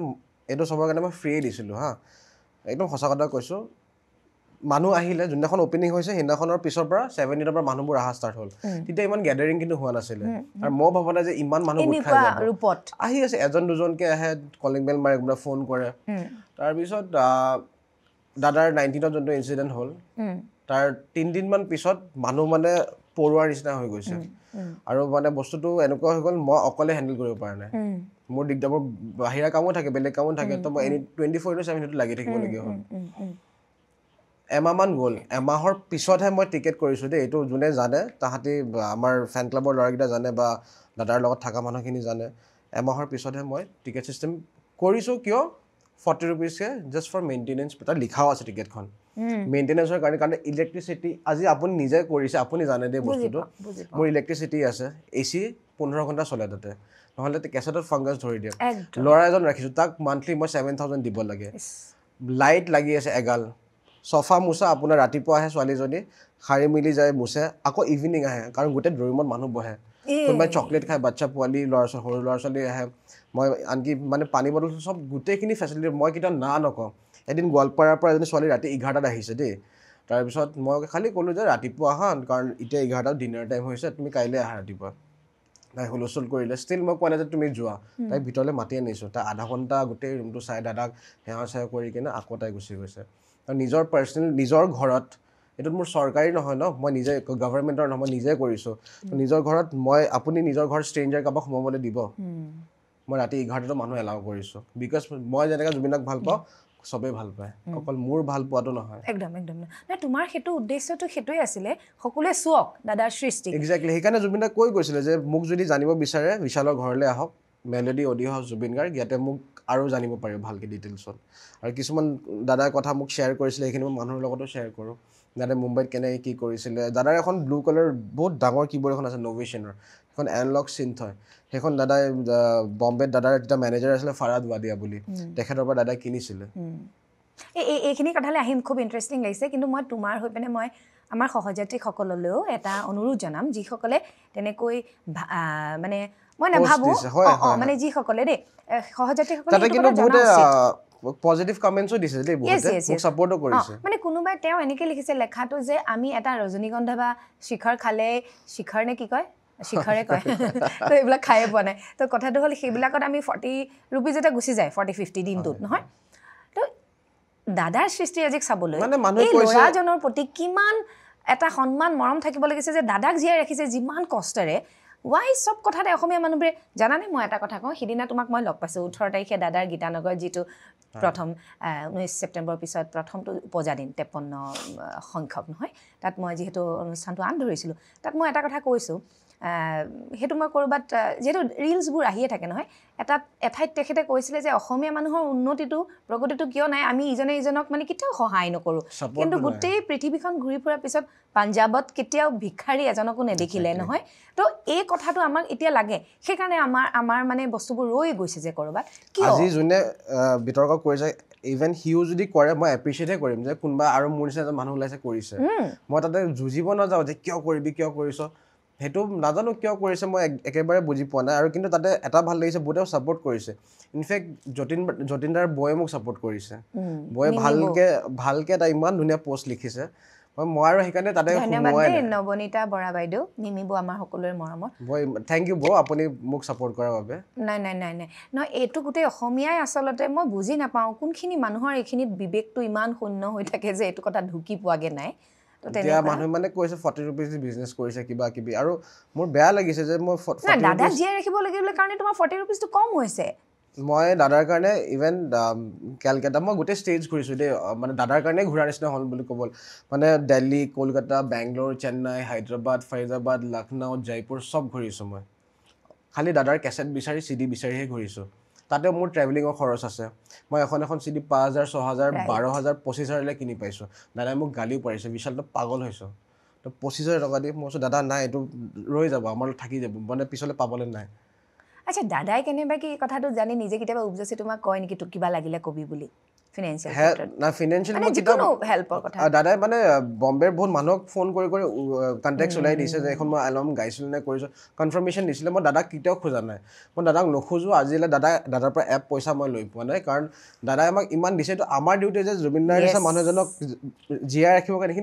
এইটো চবৰ কাৰণে মই ফ্ৰী দিছিলোঁ হা একদম সঁচা কথা কৈছোঁ মানুহ আহিলে যোনদিনাখন অপেনিং হৈছে সেইদিনাখনৰ পিছৰ পৰা 7 পৰা মানুহবোৰ অহা ষ্টাৰ্ট হ'ল তেতিয়া ইমান গেডাৰিং কিন্তু হোৱা নাছিলে আৰু মই ভবা নাই যে ইমান মানুহ গোট খাই যাব আহি আছে এজন দুজনকৈ আহে কলিং বেল মাৰে কোনোবা ফোন কৰে তাৰপিছত দাদাৰ 19ত যোনটো ইনচিডেণ্ট হ'ল তাৰ 3 দিনমান পিছত মানুহ মানে পৰুৱাৰ নিচিনা হৈ গৈছে আৰু মানে বস্তুটো এনেকুৱা হৈ গ'ল মই অকলে হেণ্ডেল কৰিব পৰা নাই মোৰ দিগদাৰ মোৰ বাহিৰা কামো থাকে বেলেগ কামো থাকে তো মই এনি 24/7 লাগি থাকিবলগীয়া হ'ল এমাহমান গ'ল এমাহৰ পিছতহে মই টিকেট কৰিছোঁ দেই এইটো যোনে জানে তাহাঁতি আমাৰ ফেন ক্লাবৰ ল'ৰাকেইটা জানে বা দাদাৰ লগত থকা মানুহখিনি জানে এমাহৰ পিছতহে মই টিকেট চিষ্টেম কৰিছোঁ কিয় 40 rupeesকে জাষ্ট ফৰ মেইনটেনেঞ্চ তাত লিখাও আছে টিকেটখন মেইনটেনেঞ্চৰ কাৰণে ইলেক্ট্ৰিচিটি আজি আপুনি নিজে কৰিছে আপুনি জানে দেই বস্তুটো মোৰ ইলেক্ট্ৰিচিটি আছে AC 15 ঘণ্টা চলে তাতে নহ'লে কেছেটত ফাংগাছ ধৰি দিয়ে ল'ৰা এজন ৰাখিছোঁ তাক মান্থলি মই 7,000 দিব লাগে লাইট লাগি আছে এগাল চফা মোচা আপোনাৰ ৰাতিপুৱা আহে ছোৱালীজনী শাৰী মিলি যায় মোচে আকৌ ইভিনিং আহে কাৰণ গোটেই ৰুমত মানুহ বহে কোনোবাই চকলেট খায় বাচ্ছা পোৱালি সৰু ল'ৰা ছোৱালী আহে মই আনকি মানে পানী বটল চব গোটেইখিনি ফেচিলিটি মই কেতিয়াও না নকওঁ এদিন গোৱালপাৰাৰ পৰা এজনী ছোৱালী ৰাতি 11টাত আহিছে দেই তাৰপিছত মই খালি ক'লোঁ যে ৰাতিপুৱা আহা কাৰণ এতিয়া 11টাত ডিনাৰ টাইম হৈছে তুমি কাইলৈ আহা ৰাতিপুৱা তাই হুলস্থুল কৰিলে ষ্টিল মই কোৱা নাই যে তুমি যোৱা তাইক ভিতৰলৈ মাতি আনিছোঁ তাই আধা ঘণ্টা গোটেই ৰুমটো চাই দাদাক সেৱা চেৱা কৰি কিনে আকৌ তাই গুচি গৈছে আৰু নিজৰ পাৰ্চনেল নিজৰ ঘৰত এইটোত মোৰ চৰকাৰী নহয় ন মই নিজে গভৰ্ণমেণ্টৰ নহয় মই নিজে কৰিছোঁ নিজৰ ঘৰত মই আপুনি নিজৰ ঘৰত ষ্ট্ৰেঞ্জাৰ কাৰোবাক সোমাবলৈ দিব মই ৰাতি 11টাতো মানুহ এলাউ কৰিছোঁ বিকজ মই যেনেকৈ জুবিনক ভাল পাওঁ চবেই ভাল পায় অকল মোৰ ভাল পোৱাটো নহয় একদম নাই তোমাৰ সেইটো উদ্দেশ্যটো সেইটোৱে আছিলে সকলোৱে চোৱক দাদাৰ সৃষ্টি এক্সেক্টলি সেইকাৰণে জুবিনে কৈ গৈছিলে যে মোক যদি জানিব বিচাৰে বিশালৰ ঘৰলৈ আহক melody audio' house Zubeen Garg ইয়াতে মোক আৰু জানিব পাৰিব ভালকৈ ডিটেইলছত আৰু কিছুমান দাদাৰ কথা মোক শ্বেয়াৰ কৰিছিলে সেইখিনি মই মানুহৰ লগতো শ্বেয়াৰ কৰোঁ দাদাই মুম্বাইত কেনেকৈ কি কৰিছিলে দাদাৰ এখন ব্লু কালাৰ বহুত ডাঙৰ কীবৰ্ড এখন আছে ন'ভেশ্যনৰ সেইখন এনলগ চিন্থ হয় সেইখন দাদাই বম্বেত দাদাৰ এটা মেনেজাৰ আছিলে ফাৰাদ ৱাদিয়া বুলি তেখেতৰ পৰা দাদাই কিনিছিলে এইখিনি কথালৈ আহিম খুব ইণ্টাৰেষ্টিং লাগিছে কিন্তু মই তোমাৰ হৈ পিনে মই আমাৰ সহযাত্ৰীসকললৈও এটা অনুৰোধ জনাম যিসকলে তেনেকৈ মানে মই নাভাবোঁ মানে যিসকলে দেই সহযাত্ৰীসকলে পজিটিভ কমেণ্টছো দিছে দেই বহুতে মোক সাপোৰ্টও কৰিছে মানে কোনোবাই তেওঁ এনেকৈ লিখিছে লেখাটো যে আমি এটা ৰজনীগন্ধা বা শিখৰ খালে শিখৰ নে কি কয় শিখৰে কয় তো এইবিলাক খায়ে পোৱা নাই তো কথাটো হ'ল সেইবিলাকত আমি 40 rupees এটা গুচি যায় 40-50 দিনটোত নহয় তো দাদাৰ সৃষ্টিৰাজিক চাবলৈ এই ল'ৰাজনৰ প্ৰতি কিমান এটা সন্মান মৰম থাকিব লাগিছে যে দাদাক জীয়াই ৰাখিছে যিমান কষ্টেৰে Why সব কথাতে অসমীয়া মানুহবোৰে জানানে মই এটা কথা কওঁ সিদিনা তোমাক মই লগ পাইছোঁ 18 তাৰিখে দাদাৰ গীতানগৰ যিটো প্ৰথম 19 ছেপ্টেম্বৰ পিছত প্ৰথমটো উপজা দিন 53 সংখ্যক নহয় তাত মই যিহেতু অনুষ্ঠানটো আন ধৰিছিলোঁ তাত মই এটা কথা কৈছোঁ হেতু মই কৰবাত যেটো ৰিলছবোৰ আহিয়ে থাকে নহয় এঠাইত তেখেতে কৈছিলে যে অসমীয়া মানুহৰ উন্নতিটো প্ৰগতিটো কিয় নাই আমি ইজনে ইজনক মানে কেতিয়াও সহায় নকৰো কিন্তু গোটেই পৃথিৱীখন ঘূৰি ফুৰাৰ পিছত পাঞ্জাবত কেতিয়াও ভিক্ষাৰী এজনকো নেদেখিলে নহয় তো এই কথাটো আমাক এতিয়া লাগে সেইকাৰণে আমাৰ মানে বস্তুবোৰ ৰৈ গৈছে যে কৰবাত কিয় আজি যোনে বিতৰ্ক কৰিছে ইভেন হিউ যদি কৰে মই এপ্ৰিচিয়েটে কৰিম যে কোনবা আৰু মোৰ নিচিনা মানুহ ওলাইছে কৰিছে মই তাতে যুজিব নাযাওঁ যে কিয় কৰিবি কিয় কৰিছ হেতু নাজানো কিয় কৰিছে মই একেবাৰে বুজি পোৱা নাই আৰু কিন্তু তাতে এটা ভাল লাগিছে বহুতেও সাপোৰ্ট কৰিছে ইনফেক্ট জতিনদাৰ বয়ে মোক সাপোৰ্ট কৰিছে বয়ে ভালকে এটা ইমান ধুনীয়া পোষ্ট লিখিছে মই আৰু সেইকাৰণে তাতে ধন্যবাদ দেই নবনীতা বৰা বাইদেউ নিমিব আমাৰ সকলোৰে মৰমৰ বই থ্যাংক ইউ বো আপুনি মোক সাপোৰ্ট কৰাৰ বাবে নাই এইটো গোটেই অসমীয়াই আচলতে মই বুজি নাপাওঁ কোনখিনি মানুহৰ এইখিনিত বিবেকটো ইমান শূন্য হৈ থাকে যে এইটো কথা ঢুকি পোৱাগে নাই এতিয়া মানুহ মানে কৈছে 40 rupees বিজনেস কৰিছে কিবা কিবি আৰু মোৰ বেয়া লাগিছে যে মই দাদা জীয়াই ৰাখিব লাগিলে কাৰণে তোমাৰ 40 rupees টো কম হৈছে মই দাদাৰ কাৰণে ইভেন কেলকাতা মই গোটেই ষ্টেজ ঘূৰিছোঁ দেই মানে দাদাৰ কাৰণে ঘূৰাৰ নিচিনা হ'ল বুলি ক'ব মানে দিল্লী কলকাতা বেংগলোৰ চেন্নাই হায়দৰাবাদ ফৰিদাবাদ লক্ষ্ণৌ জয়পুৰ চব ঘূৰিছোঁ মই খালি দাদাৰ কেছেট বিচাৰি চিডি বিচাৰিহে ঘূৰিছোঁ তাতে মোৰ ট্ৰেভেলিঙৰ খৰচ আছে মই এখন চিডি 5000 6000 12000 25000 লে কিনি পাইছোঁ দাদাই মোক গালিও পাৰিছে বিশালটো পাগল হৈছোঁ তো 25000 টকা দি মই কৈছোঁ দাদা নাই এইটো ৰৈ যাব আমাৰ থাকি যাব মানে পিছলৈ পাবলৈ নাই আচ্ছা দাদাই কেনেবা কি কথাটো জানি নিজে কেতিয়াবা উপজছি তোমাক কয় নেকি তো কিবা লাগিলে কবি বুলি ফাইনান্সিয়াল না ফাইনান্সিয়াল মানে যিকোনো হেল্পৰ কথা দাদাই মানে বম্বেৰ বহুত মানুহক ফোন কৰি কন্টেক্ট চলাই দিছে যে এখন মই এলবাম গাইছিলোঁ নে কৰিছোঁ কনফাৰ্মেশ্যন দিছিলে মই দাদাক কেতিয়াও খোজা নাই মই দাদাক নোখোজো আজিলৈ দাদাৰ পৰা এপ পইচা মই লৈ পোৱা নাই কাৰণ দাদাই আমাক ইমান দিছে তো আমাৰ ডিউটি যে জুবিন দাৰ নিচিনা মানুহ এজনক জীয়াই ৰাখিব কাৰণে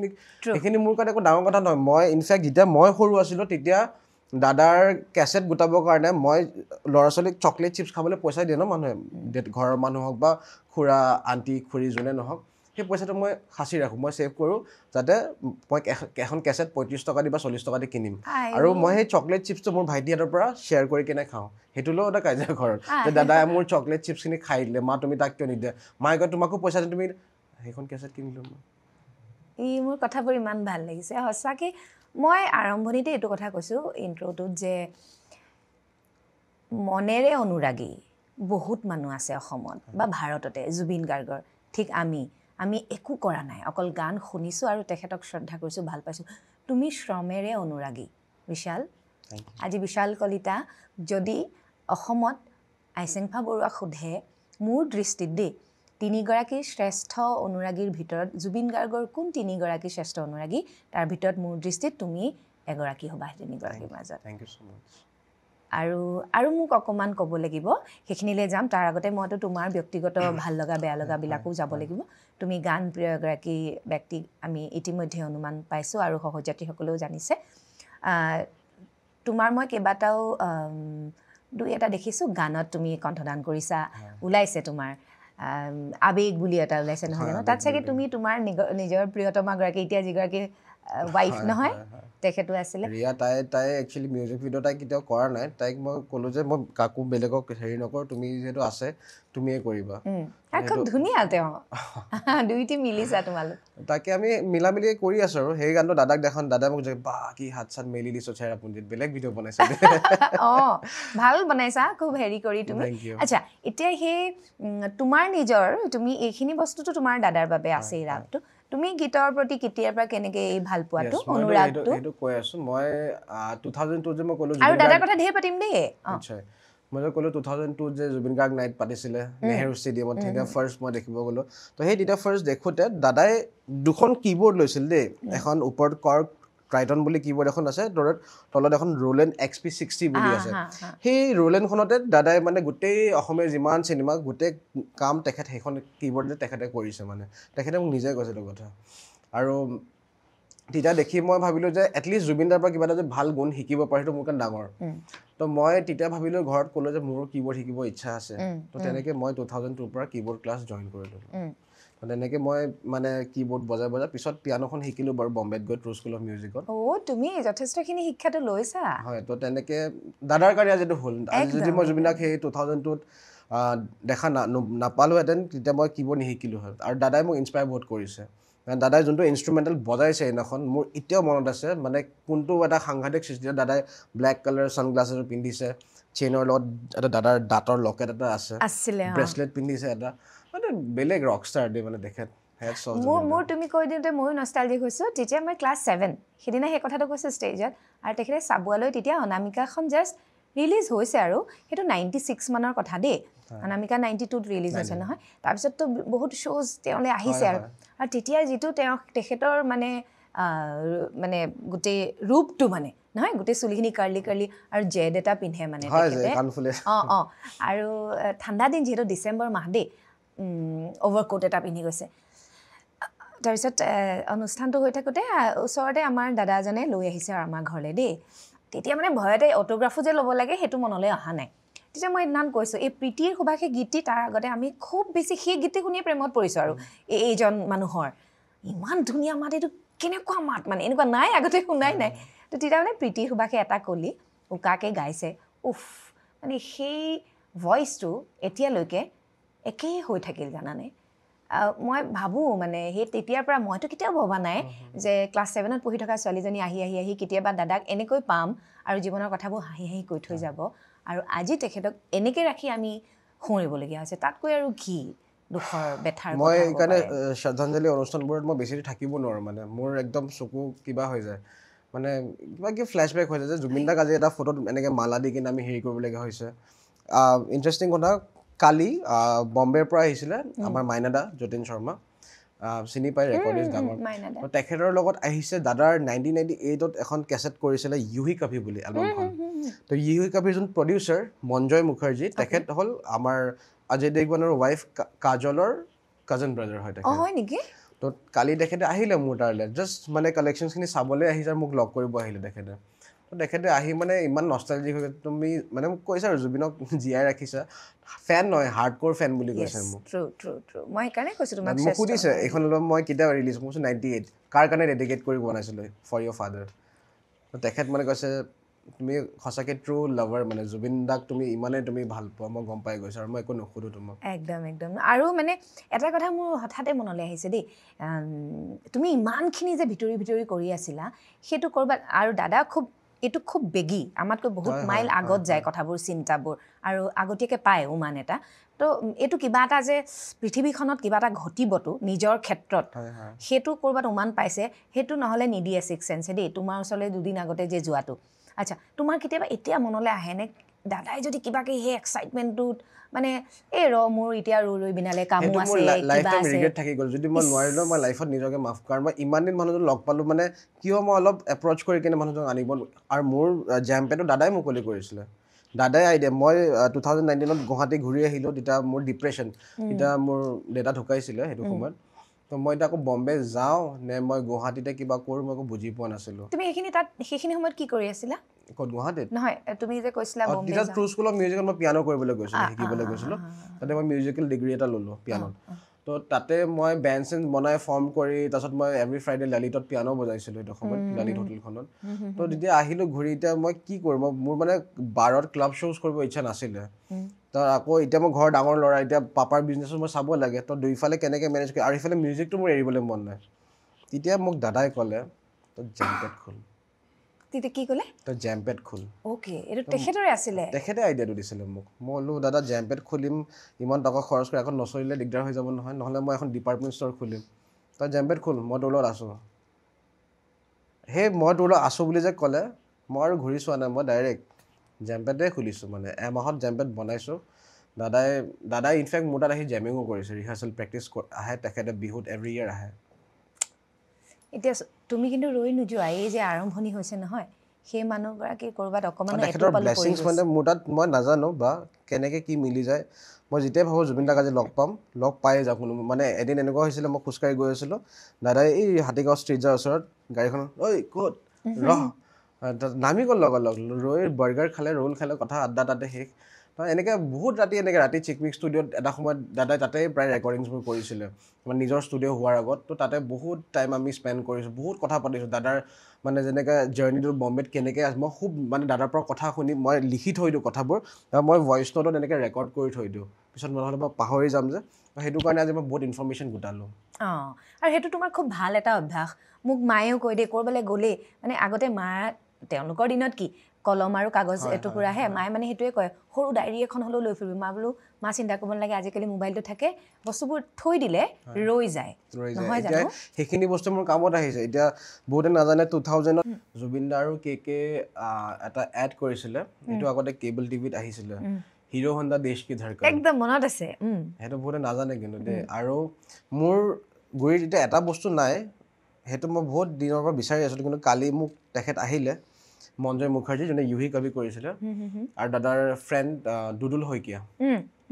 এইখিনি মোৰ কাৰণে একো ডাঙৰ কথা নহয় মই ইনফেক্ট যেতিয়া মই সৰু আছিলোঁ তেতিয়া দাদাৰ কেছেট গোটাবৰ কাৰণে মই ল'ৰা ছোৱালীক চকলেট চিপছ খাবলৈ পইচা দিয়ে ন মানুহে ঘৰৰ মানুহ হওক বা খুৰা আণ্টি খুৰী যোনে নহওক সেই পইচাটো মই সাঁচি ৰাখোঁ মই ছেভ কৰোঁ যাতে মই এখন কেছেট 35 টকা দি বা 40 টকা দি কিনিম আৰু মই সেই চকলেট চিপছটো মোৰ ভাইটিহঁতৰ পৰা শ্বেয়াৰ কৰি কিনে খাওঁ সেইটোলৈও এটা কাজিয়া ঘৰত যে দাদাই মোৰ চকলেট চিপছখিনি খাই দিলে মা তুমি তাক কিয় নিদিয়া মায়ে কয় তোমাকো পইচা দিম তুমি সেইখন কেছেট কিনিলোঁ মই মোৰ কথাবোৰ ইমান ভাল লাগিছে সঁচাকৈ মই আৰম্ভণিতে এইটো কথা কৈছোঁ ইন্ট্ৰ'টোত যে মনেৰে অনুৰাগী বহুত মানুহ আছে অসমত বা ভাৰততে জুবিন গাৰ্গৰ ঠিক আমি একো কৰা নাই অকল গান শুনিছোঁ আৰু তেখেতক শ্ৰদ্ধা কৰিছোঁ ভাল পাইছোঁ তুমি শ্ৰমেৰে অনুৰাগী বিশাল আজি বিশাল কলিতা যদি অসমত আইচেংফা বৰুৱাক সোধে মোৰ দৃষ্টিত দেই 3গৰাকী শ্ৰেষ্ঠ অনুৰাগীৰ ভিতৰত জুবিন গাৰ্গৰ কোন 3গৰাকী শ্ৰেষ্ঠ অনুৰাগী তাৰ ভিতৰত মোৰ দৃষ্টিত তুমি এগৰাকী হ'বা 3গৰাকীৰ মাজত থ্যাংক ইউ সো মাচ আৰু মোক অকমান ক'ব লাগিব সেইখিনিলৈ যাম তাৰ আগতে মইতো তোমাৰ ব্যক্তিগত ভাল লগা বেয়া লগাবিলাকো যাব লাগিব তুমি গান প্ৰিয় এগৰাকী ব্যক্তি আমি ইতিমধ্যে অনুমান পাইছোঁ আৰু সহযাত্ৰীসকলেও জানিছে তোমাৰ মই কেইবাটাও দুই এটা দেখিছোঁ গানত তুমি কণ্ঠদান কৰিছা ওলাইছে তোমাৰ আবেগ বুলি এটা ওলাইছে নহয় জানো তাত চাগে তুমি তোমাৰ নিজৰ প্ৰিয়তমাগৰাকী এতিয়া যিগৰাকী ৱাইফ নহয় তেখেতো আছিলে ৰিয়া তাই একচুৱেলি মিউজিক ভিডিঅ' তাই কেতিয়াও কৰা নাই তাইক মই ক'লো যে মই কাকো বেলেগক হেৰি নকৰোঁ তুমি যিহেতু আছে তুমিয়ে কৰিবা খুব ধুনীয়া তেওঁ দুইটি মিলিছা তোমালোক তাকে আমি মিলা মিলি কৰি আছো আৰু সেই গানটো দাদাক দেখান দাদাই মোক যে বা কি হাত চাত মেলি দিছো চেৰাপুঞ্জিত বেলেগ ভিডিঅ' বনাইছা ভাল বনাইছা খুব হেৰি কৰি তুমি আচ্ছা এতিয়া সেই তোমাৰ নিজৰ তুমি এইখিনি বস্তুটো তোমাৰ দাদাৰ বাবে আছে এই ৰাগটো তুমি গীতৰ প্ৰতি কেতিয়াৰ পৰা কেনেকৈ এই ভাল পোৱাটো অনুৰাগটো এইটো কৈ আছো মই 2002 যে মই ক'লো আৰু দাদাৰ কথা ধেৰ পাতিম দেই নিশ্চয় মই যে ক'লো 2002 যে জুবিন গাৰ্গ নাইট পাতিছিলে নেহেৰু ষ্টেডিয়ামত তেতিয়া ফাৰ্ষ্ট মই দেখিব গ'লো তো সেই তেতিয়া ফাৰ্ষ্ট দেখোঁতে দাদাই দুখন কীবৰ্ড লৈছিল দেই এখন ওপৰত কৰ্ক ট্ৰাইটন বুলি কীবৰ্ড এখন আছে তলত এখন ৰোলেণ্ড XP60 বুলি আছে সেই ৰোলেণ্ডখনতে দাদাই মানে গোটেই অসমীয়া যিমান চিনেমা গোটেই কাম তেখেত সেইখন কীবৰ্ডতে তেখেতে কৰিছে মানে তেখেতে মোক নিজে কৈছে এইটো কথা আৰু তেতিয়া দেখি মই ভাবিলোঁ যে এটলিষ্ট জুবিন দাৰ পৰা কিবা এটা যে ভাল গুণ শিকিব পাৰে সেইটো মোৰ কাৰণে ডাঙৰ তো মই তেতিয়া ভাবিলোঁ ঘৰত ক'লোঁ যে মোৰো কীবৰ্ড শিকিব ইচ্ছা আছে তো তেনেকৈ মই 2002ৰ পৰা কীবৰ্ড ক্লাছ জইন কৰিলোঁ তো তেনেকৈ মই মানে কীবৰ্ড বজাই পিছত পিয়ানোখন শিকিলোঁ বাৰু বম্বেত গৈ ট্ৰু স্কুল অফ মিউজিকত তুমি যথেষ্টখিনি শিক্ষাটো লৈছা হয় তো তেনেকৈ দাদাৰ কাৰণে যিটো হ'ল আজি যদি মই জুবিন দাক সেই 2002ত দেখা নাপালোহেঁতেন তেতিয়া মই কীবৰ্ড নিশিকিলোঁ হয় আৰু দাদাই মোক ইনস্পায়াৰ বহুত কৰিছে দাদাই যোনটো ইনষ্ট্ৰুমেণ্টেল বজাইছে সেইদিনাখন মোৰ এতিয়াও মনত আছে মানে কোনটো এটা সাংঘাতিক সৃষ্টি দাদাই ব্লেক কালাৰ ছানগ্লাছেছ পিন্ধিছে চেইনৰ লগত এটা দাদাৰ দাঁতৰ লকেট এটা আছে ব্ৰেচলেট পিন্ধিছে এটা মানে বেলেগ ৰকষ্টাৰ দেই মানে তেখেত মোৰ তুমি কৈ দিওঁতে ময়ো নষ্টালজিক হৈছোঁ তেতিয়া মই ক্লাছ 7 সেইদিনা সেই কথাটো কৈছোঁ ষ্টেজত আৰু তেখেতে চাবুৱালৈ তেতিয়া অনামিকাখন জাষ্ট ৰিলিজ হৈছে আৰু সেইটো 96 মানৰ কথা দেই অনামিকা 92ত ৰিলিজ হৈছে নহয় তাৰপিছততো বহুত শ্ব'জ তেওঁলৈ আহিছে আৰু তেতিয়া যিটো তেখেতৰ মানে গোটেই ৰূপটো মানে নহয় গোটেই চুলিখিনি কাৰ্লি আৰু জেড এটা পিন্ধে মানে আৰু ঠাণ্ডা দিন যিহেতু ডিচেম্বৰ মাহ দেই অভাৰকোট এটা পিন্ধি গৈছে তাৰপিছত অনুষ্ঠানটো হৈ থাকোঁতে ওচৰতে আমাৰ দাদা এজনে লৈ আহিছে আৰু আমাৰ ঘৰলৈ দেই তেতিয়া মানে ভয়তে অটোগ্ৰাফো যে ল'ব লাগে সেইটো মনলৈ অহা নাই তেতিয়া মই ইমান কৈছোঁ এই প্ৰীতিৰ সুবাসে গীতটি তাৰ আগতে আমি খুব বেছি সেই গীতটি শুনিয়ে প্ৰেমত পৰিছোঁ আৰু এইজন মানুহৰ ইমান ধুনীয়া মাত এইটো কেনেকুৱা মাত মানে এনেকুৱা নাই আগতে শুনাই নাই তো তেতিয়া মানে প্ৰীতিৰ সুবাসে এটা কলি উকাকৈ গাইছে উফ মানে সেই ভইচটো এতিয়ালৈকে একেই হৈ থাকিল জানানে মই ভাবোঁ মানে সেই তেতিয়াৰ পৰা মইতো কেতিয়াও ভবা নাই যে ক্লাছ 7ত পঢ়ি থকা ছোৱালীজনী আহি কেতিয়াবা দাদাক এনেকৈ পাম আৰু জীৱনৰ কথাবোৰ হাঁহি কৈ থৈ যাব আৰু আজি তেখেতক এনেকৈ ৰাখি আমি সোঁৱৰিবলগীয়া হৈছে তাতকৈ আৰু কি দুখৰ বেথাৰ মই সেইকাৰণে শ্ৰদ্ধাঞ্জলি অনুষ্ঠানবোৰত মই বেছি থাকিব নোৱাৰোঁ মানে মোৰ একদম চকু কিবা হৈ যায় মানে কিবা ফ্লেশ্ববেক হৈ যায় যে জুবিন দাক আজি এটা ফটোত এনেকৈ মালা দি কিনে আমি হেৰি কৰিবলগীয়া হৈছে ইণ্টাৰেষ্টিং কথা কালি বম্বেৰ পৰা আহিছিলে আমাৰ মাইনাদা যতীন শৰ্মা চিনি পাই ৰেকৰ্ডিষ্ট ডাঙৰ তেখেতৰ লগত আহিছে দাদাৰ 1998ত এখন কেছেট কৰিছিলে ইউহি কভি বুলি এলবামখন তো ইউহি কভিৰ যোন প্ৰডিউচাৰ মঞ্জয় মুখাৰ্জী তেখেত হ'ল আমাৰ অজয় দেৱগনৰ ৱাইফ কাজলৰ কাজন ব্ৰাদাৰ হয় তেখেত হয় নেকি তো কালি তেখেতে আহিলে মোৰ তালৈ জাষ্ট মানে কালেকশ্যনখিনি চাবলৈ আহিছে আৰু মোক লগ কৰিব আহিলে তেখেতে তো তেখেতে আহি মানে ইমান নষ্টালজিক হৈ তুমি মানে মোক কৈছা আৰু জুবিনক জীয়াই ৰাখিছা ফেন নহয় হাৰ্ডক'ৰ ফেন বুলি কৈছে মোক মই সেইকাৰণে কৈছোঁ তোমাক মোক সুধিছে এইখন এলবাম মই কেতিয়া ৰিলিজ কৰিছোঁ 98 কাৰ কাৰণে ডেডিকেট কৰি বনাইছিলোঁ ফৰ ইয়ৰ ফাদাৰ তো তেখেত মানে কৈছে তুমি সঁচাকৈ ট্ৰু লাভাৰ মানে জুবিন দাক তুমি ইমানেই তুমি ভাল পোৱা মই গম পাই গৈছোঁ আৰু মই একো নুসুধোঁ তোমাক একদম আৰু মানে এটা কথা মোৰ হঠাতে মনলৈ আহিছে দেই তুমি ইমানখিনি যে ভিতৰি কৰি আছিলা সেইটো ক'ৰবাত আৰু দাদা এইটো খুব বেগী আমাতকৈ বহুত মাইল আগত যায় কথাবোৰ চিন্তাবোৰ আৰু আগতীয়াকৈ পায় উমান এটা তো এইটো কিবা এটা যে পৃথিৱীখনত কিবা এটা ঘটিবতো নিজৰ ক্ষেত্ৰত সেইটো ক'ৰবাত উমান পাইছে সেইটো নহ'লে নিদিয়ে ছিক্স চেন্সে দেই তোমাৰ ওচৰলৈ দুদিন আগতে যে যোৱাটো আচ্ছা তোমাৰ কেতিয়াবা এতিয়া মনলৈ আহেনে দাদাই যদি কিবাকৈ সেই এক্সাইটমেণ্টটোত মানে এই মোৰ এতিয়া ৰৈ বিনালে কামো আছে কিবা আছে ৰিগ্ৰেট থাকি গ'ল যদি মই নোৱাৰিলোঁ মই লাইফত নিজকে মাফ কাৰণ মই ইমান দিন মানুহজন লগ পালোঁ মানে কিয় মই অলপ এপ্ৰ'চ কৰি কিনে মানুহজন আনিব আৰু মোৰ জেম্পেটো দাদাই মুকলি কৰিছিলে দাদাই আইডিয়া মই 2019ত গুৱাহাটী ঘূৰি আহিলোঁ তেতিয়া মোৰ ডিপ্ৰেশ্যন তেতিয়া মোৰ দেউতা ঢুকাইছিলে সেইটো সময়ত তো মই এতিয়া আকৌ বম্বে যাওঁ নে মই গুৱাহাটীতে কিবা কৰোঁ মই একো বুজি পোৱা নাছিলোঁ তুমি সেইখিনি সময়ত কি কৰি আছিলা ক'ত গুৱাহাটীত নহয় তুমি যে কৈছিলা বম্বে তেতিয়া ট্ৰু স্কুল অফ মিউজিকত মই পিয়ানো কৰিবলৈ গৈছিলোঁ শিকিবলৈ গৈছিলোঁ তাতে মই মিউজিকেল ডিগ্ৰী এটা ল'লোঁ পিয়ানোত তো তাতে মই বেণ্ড চেণ্ড বনাই ফৰ্ম কৰি তাৰপিছত মই এভৰি ফ্ৰাইডে ললিতত পিয়ানো বজাইছিলোঁ সেইটো সময়ত ললিত হোটেলখনত তো যেতিয়া আহিলোঁ ঘূৰি এতিয়া মই কি কৰিম মোৰ মানে বাৰত ক্লাব শ্ব'জ কৰিব ইচ্ছা নাছিলে তো আকৌ এতিয়া মই ঘৰৰ ডাঙৰ ল'ৰা এতিয়া পাপাৰ বিজনেছো মই চাব লাগে তো দুইফালে কেনেকৈ মেনেজ কৰি আৰু ইফালে মিউজিকটো মোৰ এৰিবলৈ মন নাই তেতিয়া মোক দাদাই ক'লে তই জেম্পেট খোল তেতিয়া কি ক'লে তই জেম্পেট খোল অ'কে এইটো তেখেতৰে আছিলে তেখেতে আইডিয়াটো দিছিলে মোক মই বোলো দাদা জেম্পেট খুলিম ইমান টকা খৰচ কৰি আকৌ নচলিলে দিগদাৰ হৈ যাব নহয় নহ'লে মই এখন ডিপাৰ্টমেণ্ট ষ্ট'ৰ খুলিম তই জেম্পেট খোল মই তোৰ লগত আছোঁ সেই মই তোৰ লগত আছোঁ বুলি যে ক'লে মই আৰু ঘূৰি চোৱা নাই মই ডাইৰেক্ট জেম্পেটে খুলিছোঁ মানে এমাহত জেম্পেট বনাইছোঁ দাদাই ইনফেক্ট মোৰ তাত আহি জেমিঙো কৰিছে ৰিহাৰ্চেল প্ৰেক্টিচ আহে তেখেতে বিহুত এভৰি ইয়েৰ আহে এতিয়া তুমি কিন্তু ৰৈ নোযোৱা এই যে আৰম্ভণি হৈছে নহয় সেই মানুহগৰাকী ক'ৰবাত অকণমান তেখেতৰ ব্লেছিংছ মানে মোৰ তাত মই নাজানো বা কেনেকৈ কি মিলি যায় মই যেতিয়াই ভাবোঁ জুবিন দাক আজি লগ পাম লগ পায়ে যাওঁ কোনো মানে এদিন এনেকুৱা হৈছিলে মই খোজকাঢ়ি গৈ আছিলোঁ দাদাই এই হাতীগাঁও ষ্ট্ৰীটৰ ওচৰত গাড়ীখন ঐ ক'ত ৰহ নামি গ'ল লগৰ লগ ৰৈ বাৰ্গাৰ খালে ৰোল খালে কথা আড্ডা তাতে শেষ এনেকৈ বহুত ৰাতি চিকমিক ষ্টুডিঅ'ত এটা সময়ত দাদাই তাতেই প্ৰায় ৰেকৰ্ডিংছবোৰ কৰিছিলে মানে নিজৰ ষ্টুডিঅ' হোৱাৰ আগত তো তাতে বহুত টাইম আমি স্পেণ্ড কৰিছোঁ বহুত কথা পাতিছোঁ দাদাৰ মানে যেনেকৈ জাৰ্ণিটো বম্বেত কেনেকৈ আছে মই খুব মানে দাদাৰ পৰা কথা শুনি মই লিখি থৈ দিওঁ কথাবোৰ মই ভইচ নোটত এনেকৈ ৰেকৰ্ড কৰি থৈ দিওঁ পিছত নহ'লে মই পাহৰি যাম যে সেইটো কাৰণে আজি মই বহুত ইনফৰ্মেশ্যন গোটালোঁ আৰু সেইটো তোমাৰ খুব ভাল এটা অভ্যাস মোক মায়েও কৈ দিয়ে ক'ৰবালৈ গ'লেই মানে আগতে মা তেওঁলোকৰ দিনত কি কলম আৰু কাগজ এটুকুৰাহে মায়ে মানে সেইটোৱে কয় সৰু ডায়েৰী এখন হ'লেও লৈ ফুৰিবি মা বোলো মা চিন্তা কৰিব নালাগে আজিকালি মোবাইলটো থাকে বস্তুবোৰ থৈ দিলে ৰৈ যায় নহয় জানো সেইখিনি বস্তু মোৰ কামত আহিছে এতিয়া বহুতে নাজানে 2000ত জুবিন দা আৰু কে এটা এড কৰিছিলে সেইটো আগতে কেবল টিভিত আহিছিলে হিৰো হণ্ডা দেশ কি ধৰকন একদম মনত আছে সেইটো বহুতে নাজানে কিন্তু দেই আৰু মোৰ গুৰিত এতিয়া এটা বস্তু নাই সেইটো মই বহুত দিনৰ পৰা বিচাৰি আছিলোঁ কিন্তু কালি মোক তেখেত আহিলে মঞ্জয় মুখাৰ্জী যোনে ইউহি কবি কৰিছিলে আৰু দাদাৰ ফ্ৰেণ্ড দুদুল শইকীয়া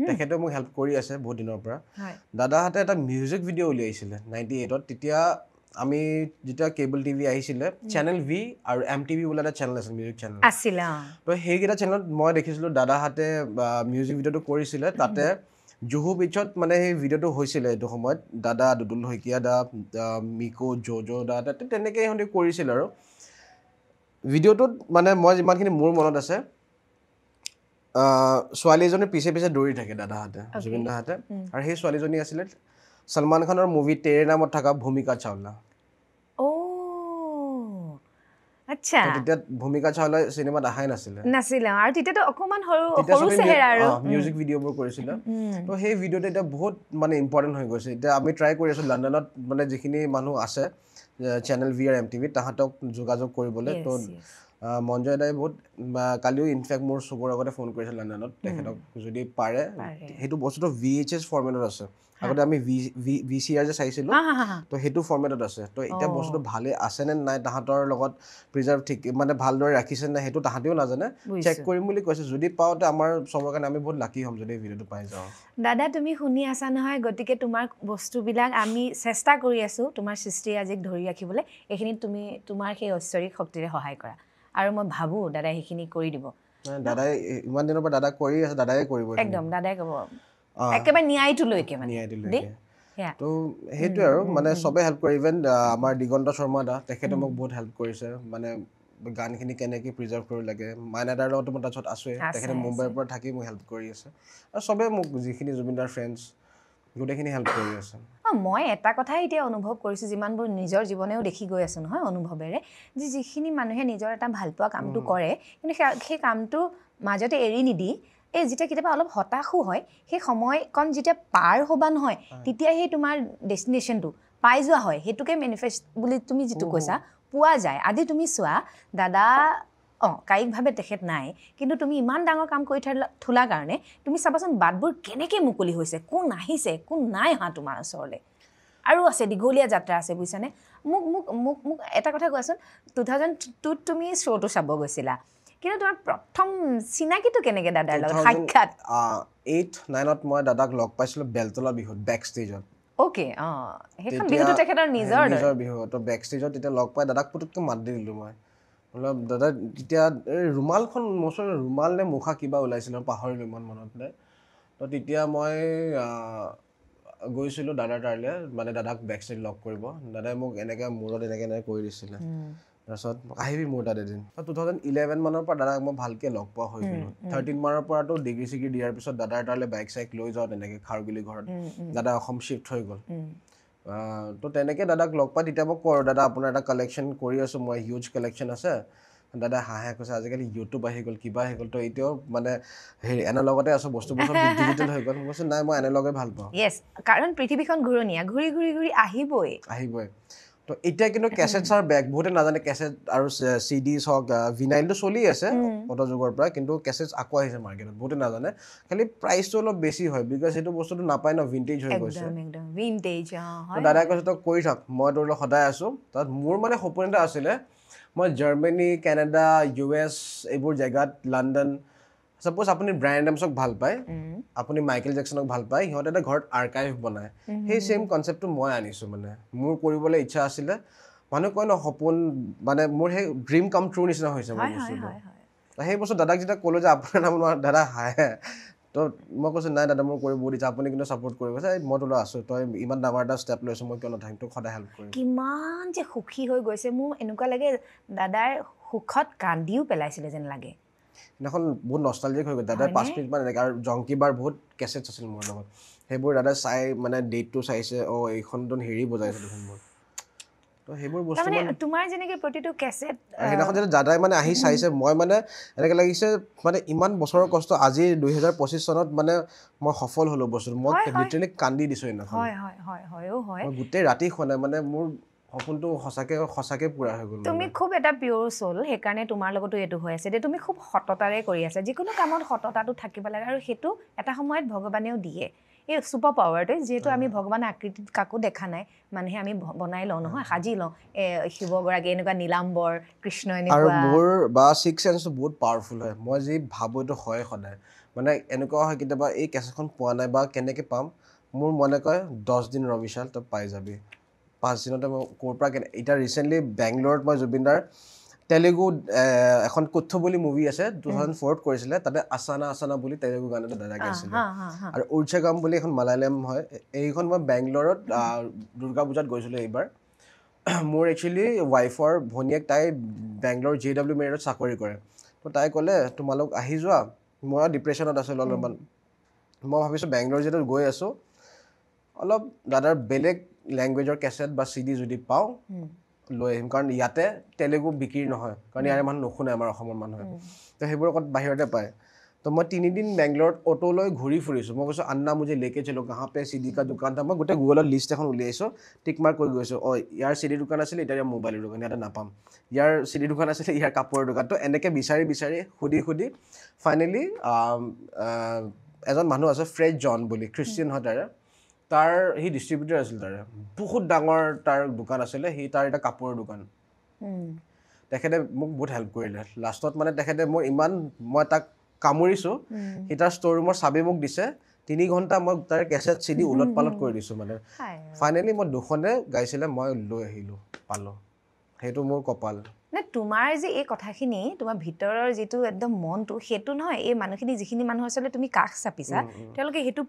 তেখেতেও মোক হেল্প কৰি আছে বহুত দিনৰ পৰা দাদাহঁতে এটা মিউজিক ভিডিঅ' উলিয়াইছিলে 98ত তেতিয়া আমি যেতিয়া কেবল টিভি আহিছিলে চেনেল ভি আৰু MTV বোলা এটা চেনেল আছিল মিউজিক চেনেল আছিল তো সেইকেইটা চেনেলত মই দেখিছিলোঁ দাদাহঁতে মিউজিক ভিডিঅ'টো কৰিছিলে তাতে জুহু বিচত মানে সেই ভিডিঅ'টো হৈছিলে এইটো সময়ত দাদা দুদুল শইকীয়া দা মিকো জ'জ' দা তেনেকৈ সিহঁতে কৰিছিল আৰু ভিডিঅ'টোত মানে মই যিমানখিনি মোৰ মনত আছে ছোৱালী এজনীৰ পিছে পিছে দৌৰি থাকে দাদাহঁতে জুবিন দাহঁতে আৰু সেই ছোৱালীজনী আছিলে সলমান খানৰ মুভি তেৰে নামত থকা ভূমিকা চাওলা আচ্ছা তেতিয়া ভূমিকা চাওলা চিনেমাত আহাই নাছিলে আৰু তেতিয়াতো অকণমান সৰু চেহেৰা আৰু মিউজিক ভিডিঅ'বোৰ কৰিছিলে তো সেই ভিডিঅ'টো এতিয়া বহুত মানে ইম্পৰ্টেণ্ট হৈ গৈছে এতিয়া আমি ট্ৰাই কৰি আছোঁ লণ্ডনত মানে যিখিনি মানুহ আছে চেনেল ভি আৰু MTV তাহাঁতক যোগাযোগ কৰিবলৈ তো মঞ্জয় দাই বহুত কালিও ইনফেক্ট মোৰ চকুৰ আগতে ফোন কৰিছিল লণ্ডনত তেখেতক যদি পাৰে সেইটো বস্তুটো VHS ফৰ্মেটত আছে আগতে আমি VCR যে চাইছিলোঁ তো সেইটো ফৰ্মেটত আছে তো এতিয়া বস্তুটো ভালে আছে নে নাই তাহাঁতৰ লগত প্ৰিজাৰ্ভ ঠিক মানে ভালদৰে ৰাখিছে নে সেইটো তাহাঁতেও নাজানে চেক কৰিম বুলি কৈছে যদি পাওঁতে আমাৰ চবৰ কাৰণে আমি বহুত লাকি হ'ম যদি ভিডিঅ'টো পাই যাওঁ দাদা তুমি শুনি আছা নহয় গতিকে তোমাৰ বস্তুবিলাক আমি চেষ্টা কৰি আছোঁ তোমাৰ সৃষ্টিৰাজিক ধৰি ৰাখিবলৈ এইখিনিত তুমি তোমাৰ সেই ঐশ্বৰিক শক্তিৰে সহায় কৰা আৰু মই ভাবোঁ দাদাই সেইখিনি কৰি দিব দাদাই ইমান দিনৰ পৰা দাদা কৰি আছে দাদাই কৰিব একদম দাদাই ক'ব একেবাৰে ন্যায়টোলৈকে তো সেইটোৱে আৰু মানে চবে হেল্প কৰে ইভেন আমাৰ দিগন্ত শৰ্মা দা তেখেতে মোক বহুত হেল্প কৰিছে মানে গানখিনি কেনেকৈ প্ৰিজাৰ্ভ কৰিব লাগে মাইনা দাৰ লগতো মই তাৰপিছত আছোঁৱে তেখেতে মুম্বাইৰ পৰা থাকি মোক হেল্প কৰি আছে আৰু চবেই মোক যিখিনি জুবিন দাৰ ফ্ৰেণ্ডছ গোটেইখিনি হেল্প কৰি আছে মই এটা কথাই এতিয়া অনুভৱ কৰিছোঁ যিমানবোৰ নিজৰ জীৱনেও দেখি গৈ আছোঁ নহয় অনুভৱেৰে যে যিখিনি মানুহে নিজৰ এটা ভালপোৱা কামটো কৰে কিন্তু সেই কামটো মাজতে এৰি নিদি এই যেতিয়া কেতিয়াবা অলপ হতাশো হয় সেই সময়কণ যেতিয়া পাৰ হ'বা নহয় তেতিয়া সেই তোমাৰ ডেষ্টিনেশ্যনটো পাই যোৱা হয় সেইটোকে মেনিফেষ্ট বুলি তুমি যিটো কৈছা পোৱা যায় আজি তুমি চোৱা দাদা কায়িকভাৱে তেখেত নাই কিন্তু তুমি ইমান ডাঙৰ কাম কৰি থোলা কাৰণে তুমি চাবাচোন বাটবোৰ কেনেকৈ মুকলি হৈছে কোন আহিছে কোন নাই অহা তোমাৰ ওচৰলৈ আৰু আছে দীঘলীয়া যাত্ৰা আছে বুজিছানে মোক মোক মোক মোক এটা কথা কোৱাচোন 2002ত তুমি শ্ব'টো চাব গৈছিলা কিন্তু তোমাৰ প্ৰথম চিনাকিটো কেনেকৈ দাদাৰ লগত সাক্ষাৎ 8-9ত মই দাদাক লগ পাইছিলোঁ বেলতলা বিহুত বেক ষ্টেজত অ'কে সেইখন বিহুটো তেখেতৰ নিজৰ বিহু তো বেক ষ্টেজত তেতিয়া লগ পাই দাদাক পুতুককৈ মাত দি দিলোঁ মই অলপ দাদা তেতিয়া এই ৰুমালখন মোৰ ওচৰত ৰুমাল নে মুখা কিবা ওলাইছিলে পাহৰিলোঁ ইমান মনত নাই তো তেতিয়া মই গৈছিলোঁ দাদাৰ তালৈ মানে দাদাক বেক ষ্টেজ লগ কৰিব দাদাই মোক এনেকৈ মূৰত এনেকৈ কৰি দিছিলে তাৰপিছত আহিবি মোৰ তাত এদিন 2011 মানৰ পৰা দাদাক মই ভালকৈ লগ পোৱা হৈ গ'লোঁ 13 মানৰ পৰাতো ডিগ্ৰী চিগ্ৰী দিয়াৰ পিছত দাদাৰ তালৈ বাইক চাইক লৈ যাওঁ তেনেকৈ খাৰগুলি ঘৰত দাদা অসম শ্বিফ্ট হৈ গ'ল তো তেনেকৈ দাদাক লগ পাই তেতিয়া মই কওঁ দাদা আপোনাৰ এটা কালেকশ্যন কৰি আছোঁ মই হিউজ কালেকশ্যন আছে দাদা হাঁহে কৈছে আজিকালি ইউটিউব আহি গ'ল কিবা আহি গ'ল তো এতিয়াও মানে হেৰি এনালগতে আছোঁ বস্তুবোৰ চব ডিজিটেল হৈ গ'ল মই কৈছোঁ নাই মই এনালগে ভাল পাওঁ কাৰণ পৃথিৱীখন ঘূৰণীয়া ঘূৰি ঘূৰি ঘূৰি আহিবই তো এতিয়া কিন্তু কেছেটছৰ বেগ বহুতে নাজানে কেছেট আৰু CDs হওক ভিনাইলটো চলি আছে কত যুগৰ পৰা কিন্তু কেছেটছ আকৌ আহিছে মাৰ্কেটত বহুতে নাজানে খালি প্ৰাইচটো অলপ বেছি হয় বিকজ সেইটো বস্তুটো নাপায় ন ভিণ্টেজ হৈ গৈছে দাদাই কৈছে তই কৰি থাক মই তোৰ লগত সদায় আছোঁ তাত মোৰ মানে সপোন এটা আছিলে মই জাৰ্মানী কানাডা US এইবোৰ জেগাত লণ্ডন সাপোজ আপুনি ব্ৰায়ান এডামছক ভাল পায় আপুনি মাইকেল জেকসনক ভাল পায় সিহঁতে এটা ঘৰত আৰ্কাইভ বনায় সেই সেম কনচেপ্টটো মই আনিছোঁ মানে মোৰ কৰিবলৈ ইচ্ছা আছিলে মানুহ কয় ন সপোন মানে মোৰ সেই ড্ৰিম কাম ট্ৰু নিচিনা হৈছে মোৰ বস্তুটো সেই বস্তু দাদাক যেতিয়া ক'লো যে আপোনাৰ নাম দাদা হাঁহে তো মই কৈছোঁ নাই দাদা মোৰ কৰিব বহুত ইচ্ছা আপুনি কিন্তু ছাপোৰ্ট কৰিব কৈছে মই তোলৈ আছোঁ তই ইমান ডাঙৰ এটা ষ্টেপ লৈছোঁ মই কিয় নাথাকিম তোক সদায় হেল্প কৰিম কিমান যে সুখী হৈ গৈছে মোৰ এনেকুৱা লাগে দাদাৰ সুখত কান্দিও পেলাইছিলে যেন লাগে সেইদিনাখন বহুত নষ্টালজিক হৈ গ'ল দাদাই 5 মিনিটমান এনেকৈ আৰু জংকি বাৰ বহুত কেছেটছ আছিল মোৰ লগত সেইবোৰ দাদাই চাই মানে ডেটটো চাইছে এইখনতো হেৰি বজাইছে দেখোন মোৰ তো সেইবোৰ বস্তু মানে তোমাৰ যেনেকৈ প্ৰতিটো কেছেট সেইদিনাখন যেতিয়া দাদাই মানে আহি চাইছে মই মানে এনেকৈ লাগিছে মানে ইমান বছৰৰ কষ্ট আজি 2025 চনত মানে মই সফল হ'লো বস্তুটো মই লিটাৰেলি কান্দি দিছোঁ সেইদিনাখন মই গোটেই ৰাতি খোৱা নাই মানে মোৰ সপোনটো সঁচাকে পুৰা হৈ গ'ল তুমি খুব এটা পিয়ৰ সোল সেইকাৰণে তোমাৰ লগতো এইটো হৈ আছে যে তুমি খুব সততাৰে কৰি আছা যিকোনো কামত সততাটো থাকিব লাগে আৰু সেইটো এটা সময়ত ভগৱানেও দিয়ে এই ছুপাৰ পাৱাৰটো যিহেতু আমি ভগৱানৰ আকৃতিত কাকো দেখা নাই মানুহে আমি বনাই লওঁ নহয় সাজি লওঁ শিৱগৰাকী এনেকুৱা নীলাম্বৰ কৃষ্ণ আৰু এনেকুৱা মোৰ বা ছিক্স চেন্সটো বহুত পাৱাৰফুল হয় মই যি ভাবোঁ এইটো হয় সদায় মানে এনেকুৱা হয় কেতিয়াবা এই কেছেটখন পোৱা নাই বা কেনেকৈ পাম মোৰ মনে কয় 10 দিন ৰ বিশাল তই পাই যাবি 5 দিনতে মই ক'ৰ পৰা এতিয়া ৰিচেণ্টলি বেংগলোৰত মই জুবিনদাৰ তেলেগু এখন কুথু বুলি মুভি আছে 2004ত কৰিছিলে তাতে আসানা বুলি তেলেগু গান এটা দাদা গাইছিলে আৰু উৰ্চাগাম বুলি এখন মালায়ালাম হয় এইখন মই বেংগলোৰত দুৰ্গা পূজাত গৈছিলোঁ এইবাৰ মোৰ একচুৱেলি ৱাইফৰ ভনীয়েক তাই বেংগলোৰ JW মেৰিটত চাকৰি কৰে তো তাই ক'লে তোমালোক আহি যোৱা মই ডিপ্ৰেশ্যনত আছিলোঁ অলপমান মই ভাবিছোঁ বেংগলোৰ যিহেতু গৈ আছোঁ অলপ দাদাৰ বেলেগ লেংগুৱেজৰ কেছেট বা CD যদি পাওঁ লৈ আহিম কাৰণ ইয়াতে তেলেগু বিক্ৰী নহয় কাৰণ ইয়াৰে মানুহ নুশুনে আমাৰ অসমৰ মানুহে তো সেইবোৰ অকল বাহিৰতে পায় তো মই 3 দিন বেংগলোৰত অটো লৈ ঘূৰি ফুৰিছোঁ মই কৈছোঁ আন্না মুঝে লেকে চলো কাহাঁ পে CD কা দোকান था মই গোটেই গুগলত লিষ্ট এখন উলিয়াইছোঁ টিক মাৰ্ক কৰি গৈছোঁ ইয়াৰ CD দোকান আছিলে এতিয়া ইয়াৰ মোবাইলৰ দোকান ইয়াতে নাপাম ইয়াৰ CD দোকান আছিলে ইয়াৰ কাপোৰৰ দোকান তো এনেকৈ বিচাৰি সুধি ফাইনেলি এজন মানুহ আছে ফ্ৰেড জন বুলি খ্ৰীষ্টিয়ান হয় তাৰ সি ডিষ্ট্ৰিবিউটৰ আছিল তাৰে বহুত ডাঙৰ তাৰ দোকান আছিলে সি তাৰ এটা কাপোৰৰ দোকান তেখেতে মোক বহুত হেল্প কৰিলে লাষ্টত মানে তেখেতে মই তাক কামুৰিছোঁ সি তাৰ ষ্ট'ৰ ৰুমৰ চাবি মোক দিছে 3 ঘণ্টা মই তাৰ কেছেট CD উলট পালট কৰি দিছোঁ মানে ফাইনেলি মই দুখনে গাইছিলে মই লৈ আহিলোঁ পালোঁ সেইটো মোৰ কপাল নে তোমাৰ যে এই কথাখিনি তোমাৰ ভিতৰৰ যিটো একদম মনটো সেইটো নহয় এই মানুহখিনি যিখিনি মানুহ আচলতে তুমি কাষ চাপিছা তেওঁলোকে সেইটো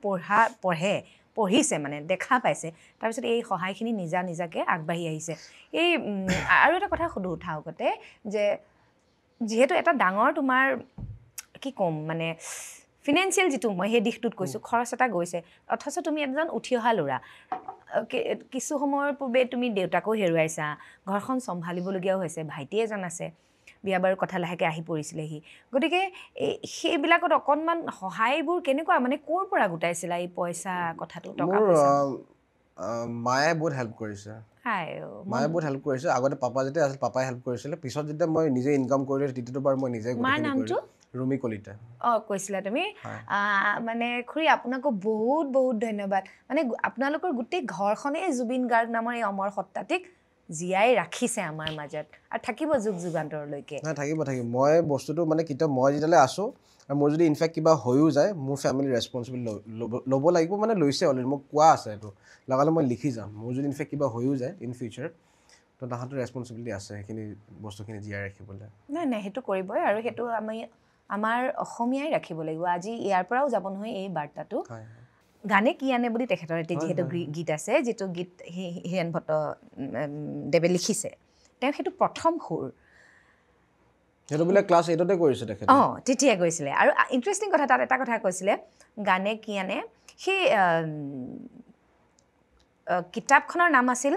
পঢ়িছে মানে দেখা পাইছে তাৰপিছত এই সহায়খিনি নিজাকে আগবাঢ়ি আহিছে এই আৰু এটা কথা সুধো উঠা আগতে যে যিহেতু এটা ডাঙৰ তোমাৰ কি ক'ম মানে ফিনেন্সিয়েল যিটো মই সেই দিশটোত কৈছোঁ খৰচ এটা গৈছে অথচ তুমি এজন উঠি অহা ল'ৰা কিছু সময়ৰ পূৰ্বে তুমি দেউতাকো হেৰুৱাইছা ঘৰখন চম্ভালিবলগীয়াও হৈছে ভাইটি এজন আছে বিয়া বাৰু কথা লাহেকৈ আহি পৰিছিলেহি গতিকে সেইবিলাকত অকণমান সহায়বোৰ কেনেকুৱা মানে ক'ৰ পৰা গোটাইছিলা এই পইচা কথাটো টকা পইচা মায়ে বহুত হেল্প কৰিছে আগতে পাপা যেতিয়া আছিল পাপাই হেল্প কৰিছিলে পিছত যেতিয়া মই নিজে ইনকাম কৰিলোঁ তেতিয়াতো বাৰু মই নিজে ৰুমি কলিতা কৈছিলা তুমি মানে খুৰী আপোনাকো বহুত বহুত ধন্যবাদ মানে আপোনালোকৰ গোটেই ঘৰখনেই জুবিন গাৰ্গ নামৰ এই অমৰ সত্তাটিক জীয়াই ৰাখিছে আমাৰ মাজত আৰু থাকিব যুগ যুগান্তৰলৈকে থাকিব মই বস্তুটো মানে কেতিয়াও মই যেতিয়ালৈ আছোঁ আৰু মোৰ যদি ইনফেক্ট কিবা হৈও যায় মোৰ ফেমিলি ৰেছপনচিবিলিটি ল'ব লাগিব মানে লৈছে অলৰেডি মোক কোৱা আছে এইটো লগালে মই লিখি যাম মোৰ যদি ইনফেক্ট কিবা হৈও যায় ইন ফিউচাৰ তো তাহাঁতৰ ৰেছপনচিবিলিটি আছে সেইখিনি বস্তুখিনি জীয়াই ৰাখিবলৈ নাই সেইটো কৰিবই আৰু সেইটো আমাৰ অসমীয়াই ৰাখিব লাগিব আজি ইয়াৰ পৰাও যাব নহয় এই বাৰ্তাটো গানে কি আনে বুলি তেখেতৰ এটি যিহেতু গীত আছে যিটো গীত হীৰেণ ভট্ট দেৱে লিখিছে তেওঁ সেইটো প্ৰথম সুৰ সেইটো বোলে ক্লাছ 8তে কৰিছে তেখেতে তেতিয়া কৈছিলে আৰু ইণ্টাৰেষ্টিং কথা তাত এটা কথা কৈছিলে গানে কি আনে সেই কিতাপখনৰ নাম আছিল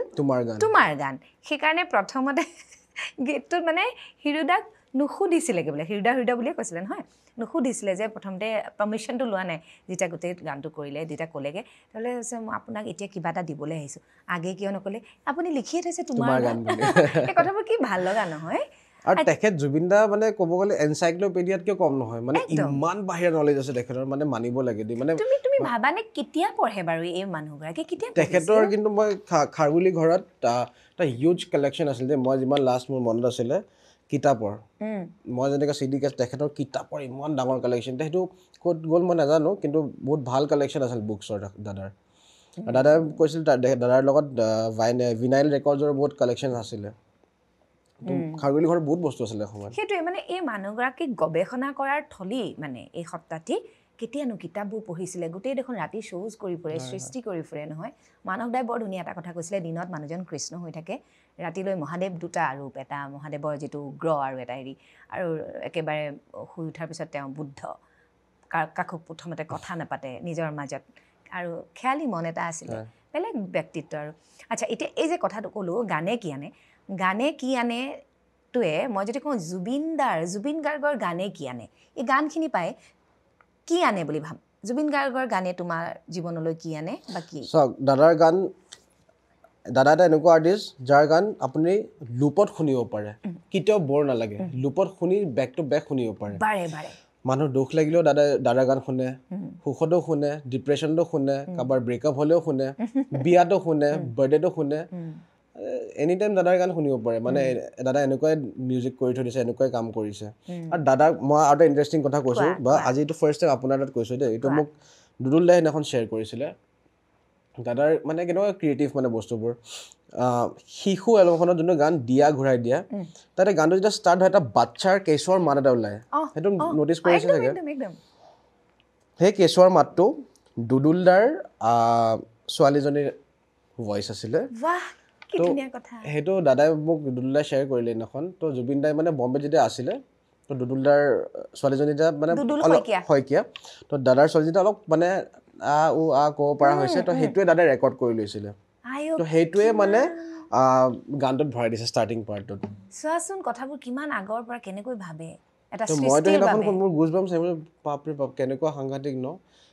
তোমাৰ গান সেইকাৰণে প্ৰথমতে গীতটোত মানে হিৰুদাক নুসুধিছিলেগৈ বোলে হৃদা বুলিয়ে কৈছিলে নহয় নুসুধিছিলে যে প্ৰথমতে পাৰ্মিশ্যনটো লোৱা নাই যেতিয়া গোটেই গানটো কৰিলে যেতিয়া ক'লেগৈ তাহলে মই আপোনাক এতিয়া কিবা এটা দিবলৈ আহিছোঁ আগে কিয় নক'লে আপুনি লিখিয়ে থৈছে তোমাৰ গান এই কথাবোৰ কি ভাল লগা নহয় আৰু তেখেত জুবিন দা মানে ক'ব গ'লে এনচাইক্লোপিডিয়াতকৈ কম নহয় মানে ইমান বাহিৰা নলেজ আছে তেখেতৰ মানে মানিব লাগে দেই মানে তুমি ভাবানে কেতিয়া পঢ়ে বাৰু এই মানুহগৰাকী কেতিয়া তেখেতৰ কিন্তু মই খাৰগুলি ঘৰত এটা হিউজ কালেকশ্যন আছিল যে মই যিমান লাষ্ট মোৰ মনত আছিলে কিতাপৰ মই যেনেকৈ CD কেছ তেখেতৰ কিতাপৰ ইমান ডাঙৰ কালেকশ্যন সেইটো ক'ত গ'ল মই নাজানো কিন্তু বহুত ভাল কালেকশ্যন আছিল বুকছৰ দাদাৰ দাদাই কৈছিল দাদাৰ লগত ভিনাইল ৰেকৰ্ডৰ বহুত কালেকশ্যন আছিলে খাৰগুলি ঘৰত বহুত বস্তু আছিলে সময়ত সেইটোৱে মানে এই মানুহগৰাকীক গৱেষণা কৰাৰ থলী মানে এই সপ্তাহটি কেতিয়ানো কিতাপবোৰ পঢ়িছিলে গোটেই দেখোন ৰাতি শ্ব'জ কৰি ফুৰে সৃষ্টি কৰি ফুৰে নহয় মানৱদাই বৰ ধুনীয়া এটা কথা কৈছিলে দিনত মানুহজন কৃষ্ণ হৈ থাকে ৰাতিলৈ মহাদেৱ দুটা ৰূপ এটা মহাদেৱৰ যিটো উগ্ৰ আৰু এটা হেৰি আৰু একেবাৰে শুই উঠাৰ পিছত তেওঁ বুদ্ধ কাকো প্ৰথমতে কথা নাপাতে নিজৰ মাজত আৰু খেয়ালি মন এটা আছিলে বেলেগ ব্যক্তিত্ব আৰু আচ্ছা এতিয়া এই যে কথাটো ক'লোঁ গানে কি আনে টোৱে মই যদি কওঁ জুবিন গাৰ্গৰ গানে কি আনে এই গানখিনি পাই কি আনে বুলি ভাব জুবিন গাৰ্গৰ গানে তোমাৰ জীৱনলৈ কি আনে বা কি চাওক দাদাৰ গান দাদা এটা এনেকুৱা আৰ্টিষ্ট যাৰ গান আপুনি লুপত শুনিব পাৰে কেতিয়াও বৰ নালাগে লুপত শুনি বেক টু বেক শুনিব পাৰে বাৰে মানুহ দুখ লাগিলেও দাদাৰ গান শুনে সুখতো শুনে ডিপ্ৰেশ্যনতো শুনে কাৰোবাৰ ব্ৰেকআপ হ'লেও শুনে বিয়াতো শুনে বাৰ্থডেটো শুনে এনি টাইম দাদাৰ গান শুনিব পাৰে মানে দাদা এনেকুৱাই মিউজিক কৰি থৈ দিছে এনেকুৱাই কাম কৰিছে আৰু দাদাক মই আৰু এটা ইণ্টাৰেষ্টিং কথা কৈছোঁ বা আজি এইটো ফাৰ্ষ্ট টাইম আপোনাৰ তাত কৈছোঁ দেই এইটো মোক দুদুল দাই সেইদিনাখন শ্বেয়াৰ কৰিছিলে দাদাৰ মানে কেনেকুৱা ক্ৰিয়েটিভ মানে বস্তুবোৰ শিশু এলবামখনত যোনটো গান দিয়া ঘূৰাই দিয়া তাতে গানটো যেতিয়া ষ্টাৰ্ট হয় এটা বাচ্ছাৰ কেঁচুৱাৰ মাত এটা ওলায় সেইটো ন'টিচ কৰিছে চাগে সেই কেঁচুৱাৰ মাতটো দুদুল দাৰ ছোৱালীজনীৰ ভইচ আছিলে সেইটো দাদাই মোক দুদুল দাই শ্বেয়াৰ কৰিলে সেইদিনাখন তো জুবিন দাই মানে বম্বে যেতিয়া আছিলে তো দুদুল দাৰ ছোৱালীজনী যেতিয়া মানে অলপ শইকীয়া তো দাদাৰ ছোৱালীজনী অলপ মানে ক'ব পৰা হৈছে তো সেইটোৱে দাদাই ৰেকৰ্ড কৰি লৈছিলে তো সেইটোৱে মানে গানটোত ভৰাই দিছে ষ্টাৰ্টিং পাৰ্টটোত চোৱাচোন কথাবোৰ কিমান আগৰ পৰা কেনেকৈ ভাবে এটা তো মইতো সেইদিনাখন মোৰ গুজ বাম্পছ আহিব বাপৰে বাপ কেনেকুৱা সাংঘাতিক ন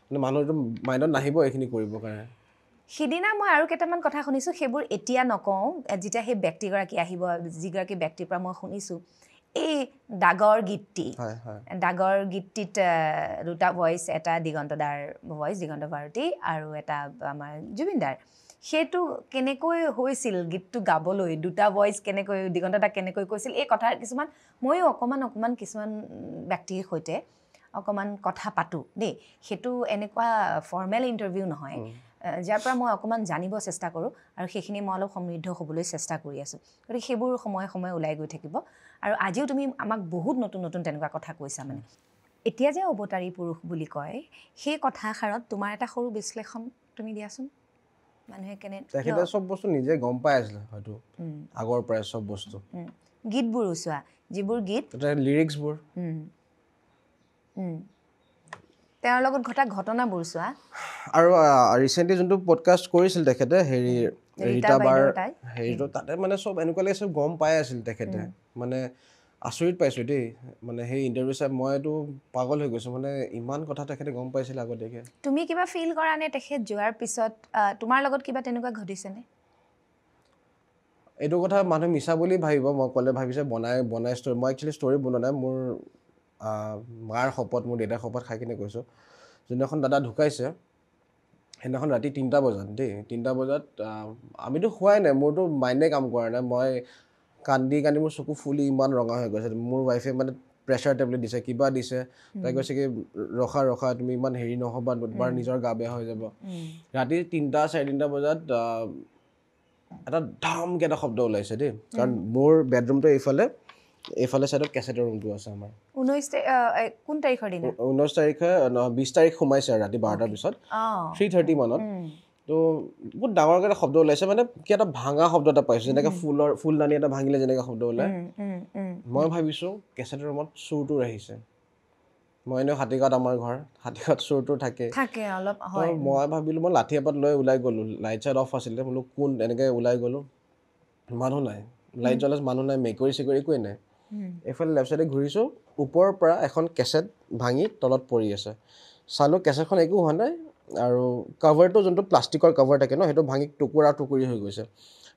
মানে মানুহটো মাইণ্ডত নাহিব এইখিনি কৰিবৰ কাৰণে সিদিনা মই আৰু কেইটামান কথা শুনিছোঁ সেইবোৰ এতিয়া নকওঁ যেতিয়া সেই ব্যক্তিগৰাকী আহিব যিগৰাকী ব্যক্তিৰ পৰা মই শুনিছোঁ এই ডাগৰ গীতটিত দুটা ভইচ এটা দিগন্ত দাৰ ভইচ দিগন্ত ভাৰতী আৰু এটা আমাৰ জুবিন দাৰ সেইটো কেনেকৈ হৈছিল গীতটো গাবলৈ দুটা ভইচ কেনেকৈ দিগন্ত দাক কেনেকৈ কৈছিল এই কথা কিছুমান ময়ো অকণমান কিছুমান ব্যক্তিৰ সৈতে অকণমান কথা পাতোঁ দেই সেইটো এনেকুৱা ফৰ্মেল ইণ্টাৰভিউ নহয় যাৰ পৰা মই অকণমান জানিব চেষ্টা কৰোঁ আৰু সেইখিনি মই অলপ সমৃদ্ধ হ'বলৈ চেষ্টা কৰি আছোঁ গতিকে সেইবোৰ সময়ে ওলাই গৈ থাকিব আৰু আজিও তুমি আমাক বহুত নতুন তেনেকুৱা কথা কৈছা মানে এতিয়া যে অৱতাৰী পুৰুষ বুলি কয় সেই কথাষাৰত তোমাৰ এটা সৰু বিশ্লেষণ তুমি দিয়াচোন মানুহে তেখেতে চব বস্তু নিজে গম পাই আছিলে হয়তো আগৰ পৰাই চব বস্তু গীতবোৰো চোৱা যিবোৰ গীত লিৰিক্সবোৰ তেওঁৰ লগত ঘটা ঘটনাবোৰ চোৱা আৰু ৰিচেণ্টলি যোনটো পডকাষ্ট কৰিছিল তেখেতে হেৰি ৰীতা বাৰ হেৰিটো তাতে মানে চব এনেকুৱা লাগিছে চব গম পাই আছিল তেখেতে মানে আচৰিত পাইছোঁ দেই মানে সেই ইণ্টাৰভিউ চাই মইতো পাগল হৈ গৈছোঁ মানে ইমান কথা তেখেতে গম পাইছিল আগতীয়াকৈ তুমি কিবা ফিল কৰা নে তেখেত যোৱাৰ পিছত তোমাৰ লগত কিবা তেনেকুৱা ঘটিছেনে এইটো কথা মানুহে মিছা বুলি ভাবিব মই ক'লে ভাবিছে বনাই ষ্টৰি মই একচুৱেলি ষ্টৰি বনোৱা নাই মোৰ মাৰ শপত মোৰ দেউতাৰ শপত খাই কিনে কৈছোঁ যোনদিনাখন দাদা ঢুকাইছে সেইদিনাখন ৰাতি 3টা বজাত দেই 3টা বজাত আমিতো খোৱাই নাই মোৰতো মাইণ্ডে কাম কৰা নাই মই কান্দি মোৰ চকু ফুলি ইমান ৰঙা হৈ গৈছে মোৰ ৱাইফে মানে প্ৰেছাৰ টেবলেট দিছে কিবা দিছে তাই কৈছে কি ৰখা তুমি ইমান হেৰি নহ'বা তোমাৰ নিজৰ গা বেয়া হৈ যাব ৰাতি 3টা 3:30 বজাত এটা ধামকৈ এটা শব্দ ওলাইছে দেই কাৰণ মোৰ বেডৰুমটো এইফালে ছাইডত কেছেটৰ ৰুমটো আছে আমাৰ 19 তাৰিখৰ দিনা 19 তাৰিখে 20 তাৰিখ সোমাইছে আৰু ৰাতি 12টাৰ পিছত 3:30 মানত তো বহুত ডাঙৰকৈ এটা শব্দ ওলাইছে মানে কি এটা ভাঙা শব্দ এটা পাইছোঁ যেনেকৈ ফুলদানি এটা ভাঙিলে যেনেকৈ শব্দ ওলায় মই ভাবিছোঁ কেছেটৰ ৰুমত চোৰটোৰ আহিছে মই এনেও হাতীগাঁৱত আমাৰ ঘৰ হাতীগাঁৱত চোৰটোৰ থাকে অলপ মই ভাবিলোঁ মই লাঠি এপাত লৈ ওলাই গ'লোঁ লাইট চাইট অফ আছিলে বোলো কোন এনেকৈ ওলাই গ'লোঁ মানুহ নাই লাইট জ্বলাইছে মানুহ নাই মেকুৰী চেকুৰী একোৱেই নাই এইফালে লেফ্ট চাইডে ঘূৰিছোঁ ওপৰৰ পৰা এখন কেছেট ভাঙি তলত পৰি আছে চালোঁ কেছেটখন একো হোৱা নাই আৰু কভাৰটো যোনটো প্লাষ্টিকৰ কভাৰ থাকে ন সেইটো ভাঙি টুকুৰি হৈ গৈছে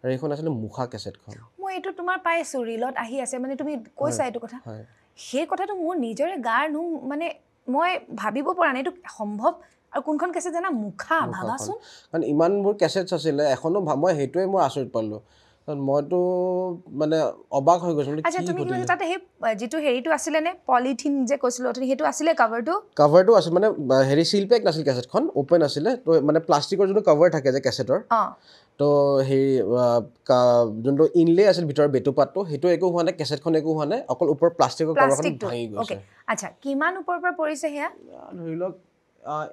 আৰু এইখন আছিলে মুখা কেছেটখন মই এইটো তোমাৰ পাইছোঁ ৰিলত আহি আছে মানে তুমি কৈছা এইটো কথা সেই কথাটো মোৰ নিজৰে গাৰ মানে মই ভাবিব পৰা নাই এইটো সম্ভৱ আৰু কোনখন কেছেট জানা মুখা ভাবাচোন কাৰণ ইমানবোৰ কেছেটছ আছিলে এখনো মই সেইটোৱে মই আচৰিত পালোঁ মইতো মানে অবাক হৈ গৈছোঁ আচ্ছা তুমি কি কৈছা তাতে সেই যিটো হেৰিটো আছিলে নে পলিথিন যে কৈছিলোঁ অথনি সেইটো আছিলে কাভাৰটো আছিল মানে হেৰি চিল পেক নাছিল কেছেটখন অ'পেন আছিলে তো মানে প্লাষ্টিকৰ যোনটো কাভাৰ থাকে যে কেছেটৰ তো হেৰি যোনটো ইনলে আছিল ভিতৰৰ বেটুপাতটো সেইটো একো হোৱা নাই কেছেটখন একো হোৱা নাই অকল ওপৰৰ প্লাষ্টিকৰ কাভাৰখন ভাঙি গৈছে আচ্ছা কিমান ওপৰৰ পৰা পৰিছে সেয়া ধৰি লওক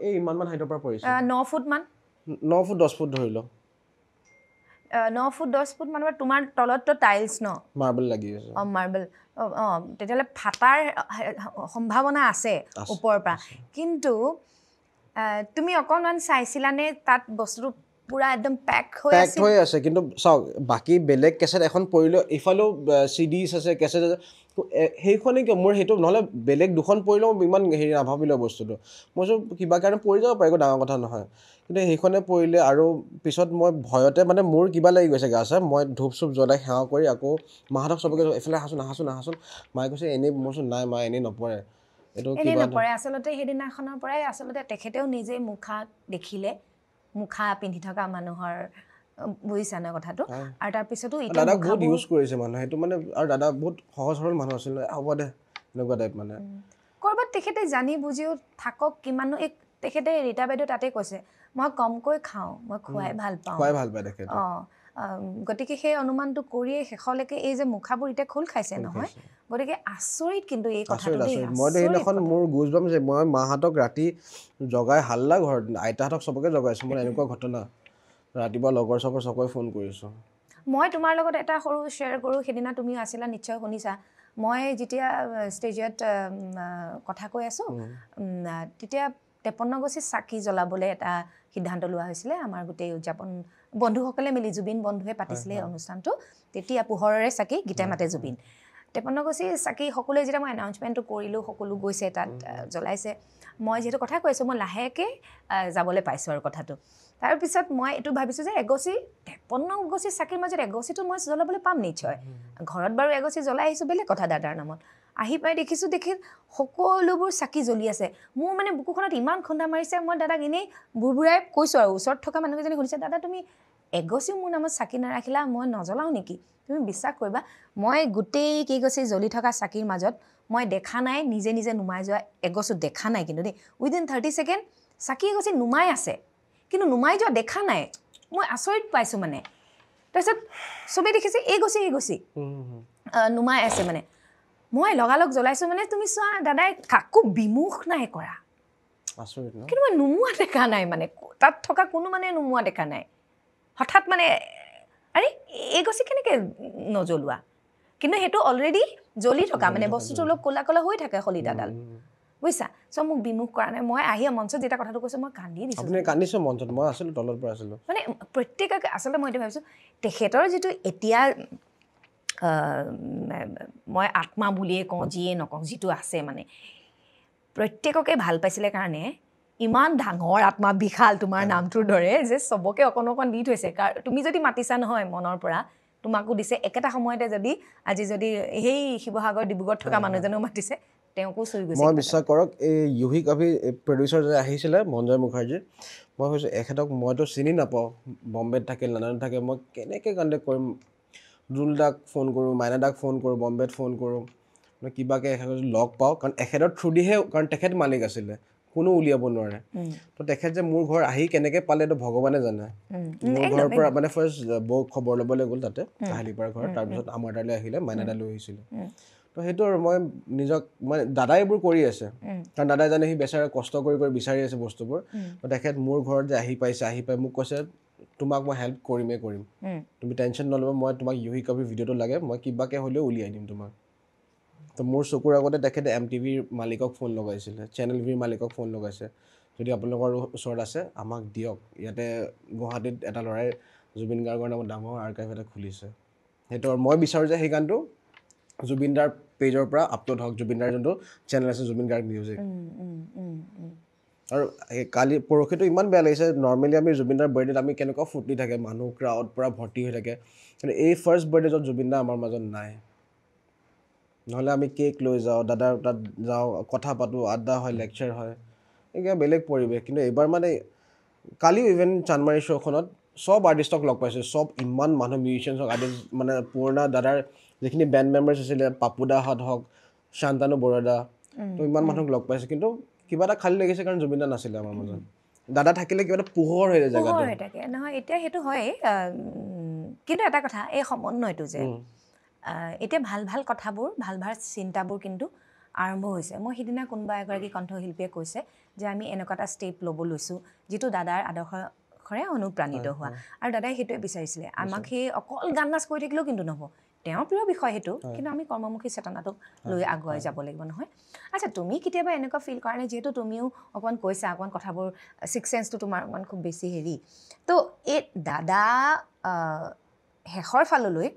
এই ইমানমান হাইটৰ পৰা পৰিছে 9 ফুট মান 9 ফুট 10 ফুট ধৰি লওক 9 ফুট 10 ফুট মানৰ তোমাৰ তলততো টাইলছ ন মাৰ্বল লাগি আছে মাৰ্বল তেতিয়াহ'লে ফাটাৰ সম্ভাৱনা আছে ওপৰৰ পৰা কিন্তু তুমি অকণমান চাইছিলানে তাত বস্তুটো পুৰা একদম পেক হৈ আছে কিন্তু চাওক বাকী বেলেগ কেছেট এখন পৰিলেও ইফালেও চিডিজ আছে কেছেট আছে সেইখনেই কিয় মোৰ সেইটো নহ'লে বেলেগ দুখন পৰিলেও ইমান হেৰি নাভাবিলোঁ বস্তুটো মই কিবা কাৰণে পৰি যাব পাৰে একো ডাঙৰ কথা নহয় কিন্তু সেইখনে পৰিলে আৰু পিছত মই ভয়তে মানে মোৰ কিবা লাগি গৈছে গা চা মই ধূপ চুপ জ্বলাই সেৱা কৰি আকৌ মাহঁতক চবকে এইফালে আহাচোন মায়ে কৈছে এনেই মোৰচোন নাই মা এনেই নপৰে এইটো কিবা নপৰে আচলতে সেইদিনাখনৰ পৰাই আচলতে তেখেতেও নিজে মুখা দেখিলে মুখা পিন্ধি থকা মানুহৰ বুজিছা ন কথাটো আৰু তাৰপিছতো দাদাক বহুত ইউজ কৰিছে মানুহে সেইটো মানে আৰু দাদা বহুত সহজ সৰল মানুহ আছিল হ'ব দে এনেকুৱা টাইপ মানে ক'ৰবাত তেখেতে জানি বুজিও থাকক কিমানো তেখেতে ৰীতা বাইদেউ তাতে কৈছে মই কমকৈ খাওঁ মই খুৱাই ভাল পায় তেখেতে গতিকে সেই অনুমানটো কৰিয়ে শেষলৈকে এই যে মুখাবোৰ এতিয়া খোল খাইছে নহয় গতিকে আচৰিত কিন্তু এই কথাটো মইতো সেইদিনাখন মোৰ গুজবাম যে মই মাহঁতক ৰাতি জগাই হাল্লা ঘৰত আইতাহঁতক চবকে জগাইছোঁ মোৰ এনেকুৱা ঘটনা ৰাতিপুৱা লগৰ চবকে ফোন কৰিছোঁ মই তোমাৰ লগত এটা সৰু শ্বেয়াৰ কৰোঁ সেইদিনা তুমিও আছিলা নিশ্চয় শুনিছা মই যেতিয়া ষ্টেজত কথা কৈ আছোঁ তেতিয়া 53 গছি চাকি জ্বলাবলৈ এটা সিদ্ধান্ত লোৱা হৈছিলে আমাৰ গোটেই উদযাপন বন্ধুসকলে মিলি জুবিন বন্ধুৱে পাতিছিলে এই অনুষ্ঠানটো তেতিয়া পোহৰৰে চাকি গীতে মাতে জুবিন 53 গছি চাকি সকলোৱে যেতিয়া মই এনাউন্সমেণ্টটো কৰিলোঁ সকলো গৈছে তাত জ্বলাইছে মই যিহেতু কথা কৈ আছোঁ মই লাহেকৈ যাবলৈ পাইছোঁ আৰু কথাটো তাৰপিছত মই এইটো ভাবিছোঁ যে 53 গছি চাকিৰ মাজত এগছিটো মই জ্বলাবলৈ পাম নিশ্চয় ঘৰত বাৰু এগছি জ্বলাই আহিছোঁ বেলেগ কথা দাদাৰ নামত আহি পাই দেখি সকলোবোৰ চাকি জ্বলি আছে মোৰ মানে বুকুখনত ইমান খুন্দা মাৰিছে মই দাদাক এনেই বুৰবুৰাই কৈছোঁ আৰু ওচৰত থকা মানুহকেইজনী শুনিছে দাদা তুমি এগছিও মোৰ নামত চাকি নাৰাখিলা মই নজ্বলাওঁ নেকি তুমি বিশ্বাস কৰিবা মই গোটেই কেইগছি জ্বলি থকা চাকিৰ মাজত মই দেখা নাই নিজে নিজে নুমাই যোৱা এগছো দেখা নাই কিন্তু দেই উইদিন 30 ছেকেণ্ড চাকি এগছি নুমাই আছে কিন্তু নুমাই যোৱা দেখা নাই মই আচৰিত পাইছোঁ মানে তাৰপিছত চবেই দেখিছে এই গছি নুমাই আছে মানে মই লগালগ জ্বলাইছোঁ মানে তুমি চোৱা দাদাই কাকো বিমুখ নাই কৰা কিন্তু মই নুমুৱা দেখা নাই মানে তাত থকা কোনো মানে নুমুৱা দেখা নাই হঠাৎ মানে আৰে এই গছি কেনেকৈ নজ্বলোৱা কিন্তু সেইটো অলৰেডি জ্বলি থকা মানে বস্তুটো অলপ ক'লা ক'লা হৈ থাকে শলিতাডাল বুজিছা চ' মোক বিমুখ কৰা নাই মই আহি মঞ্চত যেতিয়া কথাটো কৈছোঁ মই কান্দি দিছোঁ আপুনি কান্দিছে মঞ্চত মই আছিলোঁ তলৰ পৰা আছিলোঁ মানে প্ৰত্যেককে আচলতে মই এইটো ভাবিছোঁ তেখেতৰ যিটো এতিয়া মই আত্মা বুলিয়ে কওঁ যিয়ে নকওঁ যিটো আছে মানে প্ৰত্যেককে ভাল পাইছিলে কাৰণে ইমান ডাঙৰ আত্মা বিশাল তোমাৰ নামটোৰ দৰে যে চবকে অকণ দি থৈছে তুমি যদি মাতিছা নহয় মনৰ পৰা তোমাকো দিছে একেটা সময়তে যদি আজি যদি সেই শিৱসাগৰ ডিব্ৰুগড়ত থকা মানুহজনেও মাতিছে তেওঁকো চুই গৈছে মই বিশ্বাস কৰক এই ইউহি কভি প্ৰডিউচাৰ যে আহিছিলে মঞ্জয় মুখাৰ্জী মই ভাবিছোঁ এখেতক মইতো চিনি নাপাওঁ বম্বেত থাকে লণ্ডনত থাকে মই কেনেকৈ কণ্টেক্ট কৰিম দুলদাক ফোন কৰোঁ মাইনাদাক ফোন কৰোঁ বম্বেত ফোন কৰোঁ মই কিবাকৈ এখেতক লগ পাওঁ কাৰণ এখেতৰ থ্ৰুদিহে কাৰণ তেখেত মালিক আছিলে কোনো উলিয়াব নোৱাৰে তো তেখেত যে মোৰ ঘৰ আহি কেনেকৈ পালে এইটো ভগৱানে জানে মোৰ ঘৰৰ পৰা মানে ফাৰ্ষ্ট বৌক খবৰ ল'বলৈ গ'ল তাতে কাহিলীপাৰা ঘৰত তাৰপিছত আমাৰ তালৈ আহিলে মাইনাদা লৈ আহিছিলে তো সেইটো আৰু মই নিজক মানে দাদাই এইবোৰ কৰি আছে কাৰণ দাদাই জানে সি বেচাৰে কষ্ট কৰি বিচাৰি আছে বস্তুবোৰ তো তেখেত মোৰ ঘৰত যে আহি পাই মোক কৈছে তোমাক মই হেল্প কৰিম তুমি টেনশ্যন নল'বা মই তোমাক ইউহি কভি ভিডিঅ'টো লাগে মই কিবাকৈ হ'লেও উলিয়াই দিম তোমাক তো মোৰ চকুৰ আগতে তেখেতে MTVৰ মালিকক ফোন লগাইছিলে চেনেল ভিৰ মালিকক ফোন লগাইছে যদি আপোনালোকৰ ওচৰত আছে আমাক দিয়ক ইয়াতে গুৱাহাটীত এটা ল'ৰাই জুবিন গাৰ্গৰ নামত ডাঙৰ আৰ্কাইভ এটা খুলিছে সেইটো আৰু মই বিচাৰোঁ যে সেই গানটো জুবিনদাৰ পেজৰ পৰা আপলোড হওক জুবিনদাৰ যোনটো চেনেল আছে জুবিন গাৰ্গ মিউজিক আৰু কালি পৰহিটো ইমান বেয়া লাগিছে নৰ্মেলি আমি জুবিনদাৰ বাৰ্থডেত আমি কেনেকুৱা ফূৰ্তি থাকে মানুহ ক্ৰাউড পূৰা ভৰ্তি হৈ থাকে কিন্তু এই ফাৰ্ষ্ট বাৰ্থডে য'ত জুবিনদা আমাৰ মাজত নাই নহ'লে আমি কেক লৈ যাওঁ দাদাৰ তাত যাওঁ কথা পাতোঁ আড্ডা হয় লেকচাৰ হয় এইবিলাক বেলেগ পৰিৱেশ কিন্তু এইবাৰ মানে কালিও ইভেন চানমাৰী শ্ব'খনত চব আৰ্টিষ্টক লগ পাইছোঁ, চব ইমান মানুহ মিউজিচিয়ানছক আৰ্টিষ্ট মানে পুৰণা দাদাৰ যিখিনি বেণ্ড মেম্বাৰ্ছ আছিলে, পাপুদাহঁত হওক, শান্তানু বৰুৱা, তো ইমান মানুহক লগ পাইছোঁ, কিন্তু কিবা এটা খালী লাগিছে কাৰণ জুবিন দা নাছিলে আমাৰ মাজত। দাদা থাকিলে কিবা এটা পোহৰ হৈ যায় জেগাটো। হৈ থাকে নহয়, এতিয়া সেইটো হয়েই। কিন্তু এটা কথা, এই সমন্বয়টো যে এতিয়া ভাল ভাল কথাবোৰ, ভাল ভাল চিন্তাবোৰ কিন্তু আৰম্ভ হৈছে। মই সিদিনা কোনোবা এগৰাকী কণ্ঠশিল্পীয়ে কৈছে যে আমি এনেকুৱা এটা ষ্টেপ ল'ব লৈছোঁ যিটো দাদাৰ আদৰ্শৰে অনুপ্ৰাণিত হোৱা, আৰু দাদাই সেইটোৱে বিচাৰিছিলে। আমাক সেই অকল গান নাচ কৰি থাকিলেও কিন্তু নহ'ব, তেওঁৰ প্ৰিয় বিষয় সেইটো, কিন্তু আমি কৰ্মমুখী চেতনাটোক লৈ আগুৱাই যাব লাগিব নহয়। আচ্ছা, তুমি কেতিয়াবা এনেকুৱা ফিল কৰা নাই, যিহেতু তুমিও অকণমান কৈছা, অকণমান কথাবোৰ ছিক্স চেন্সটো তোমাৰ অকণমান খুব বেছি হেৰি, তো এই দাদা শেষৰ ফাললৈ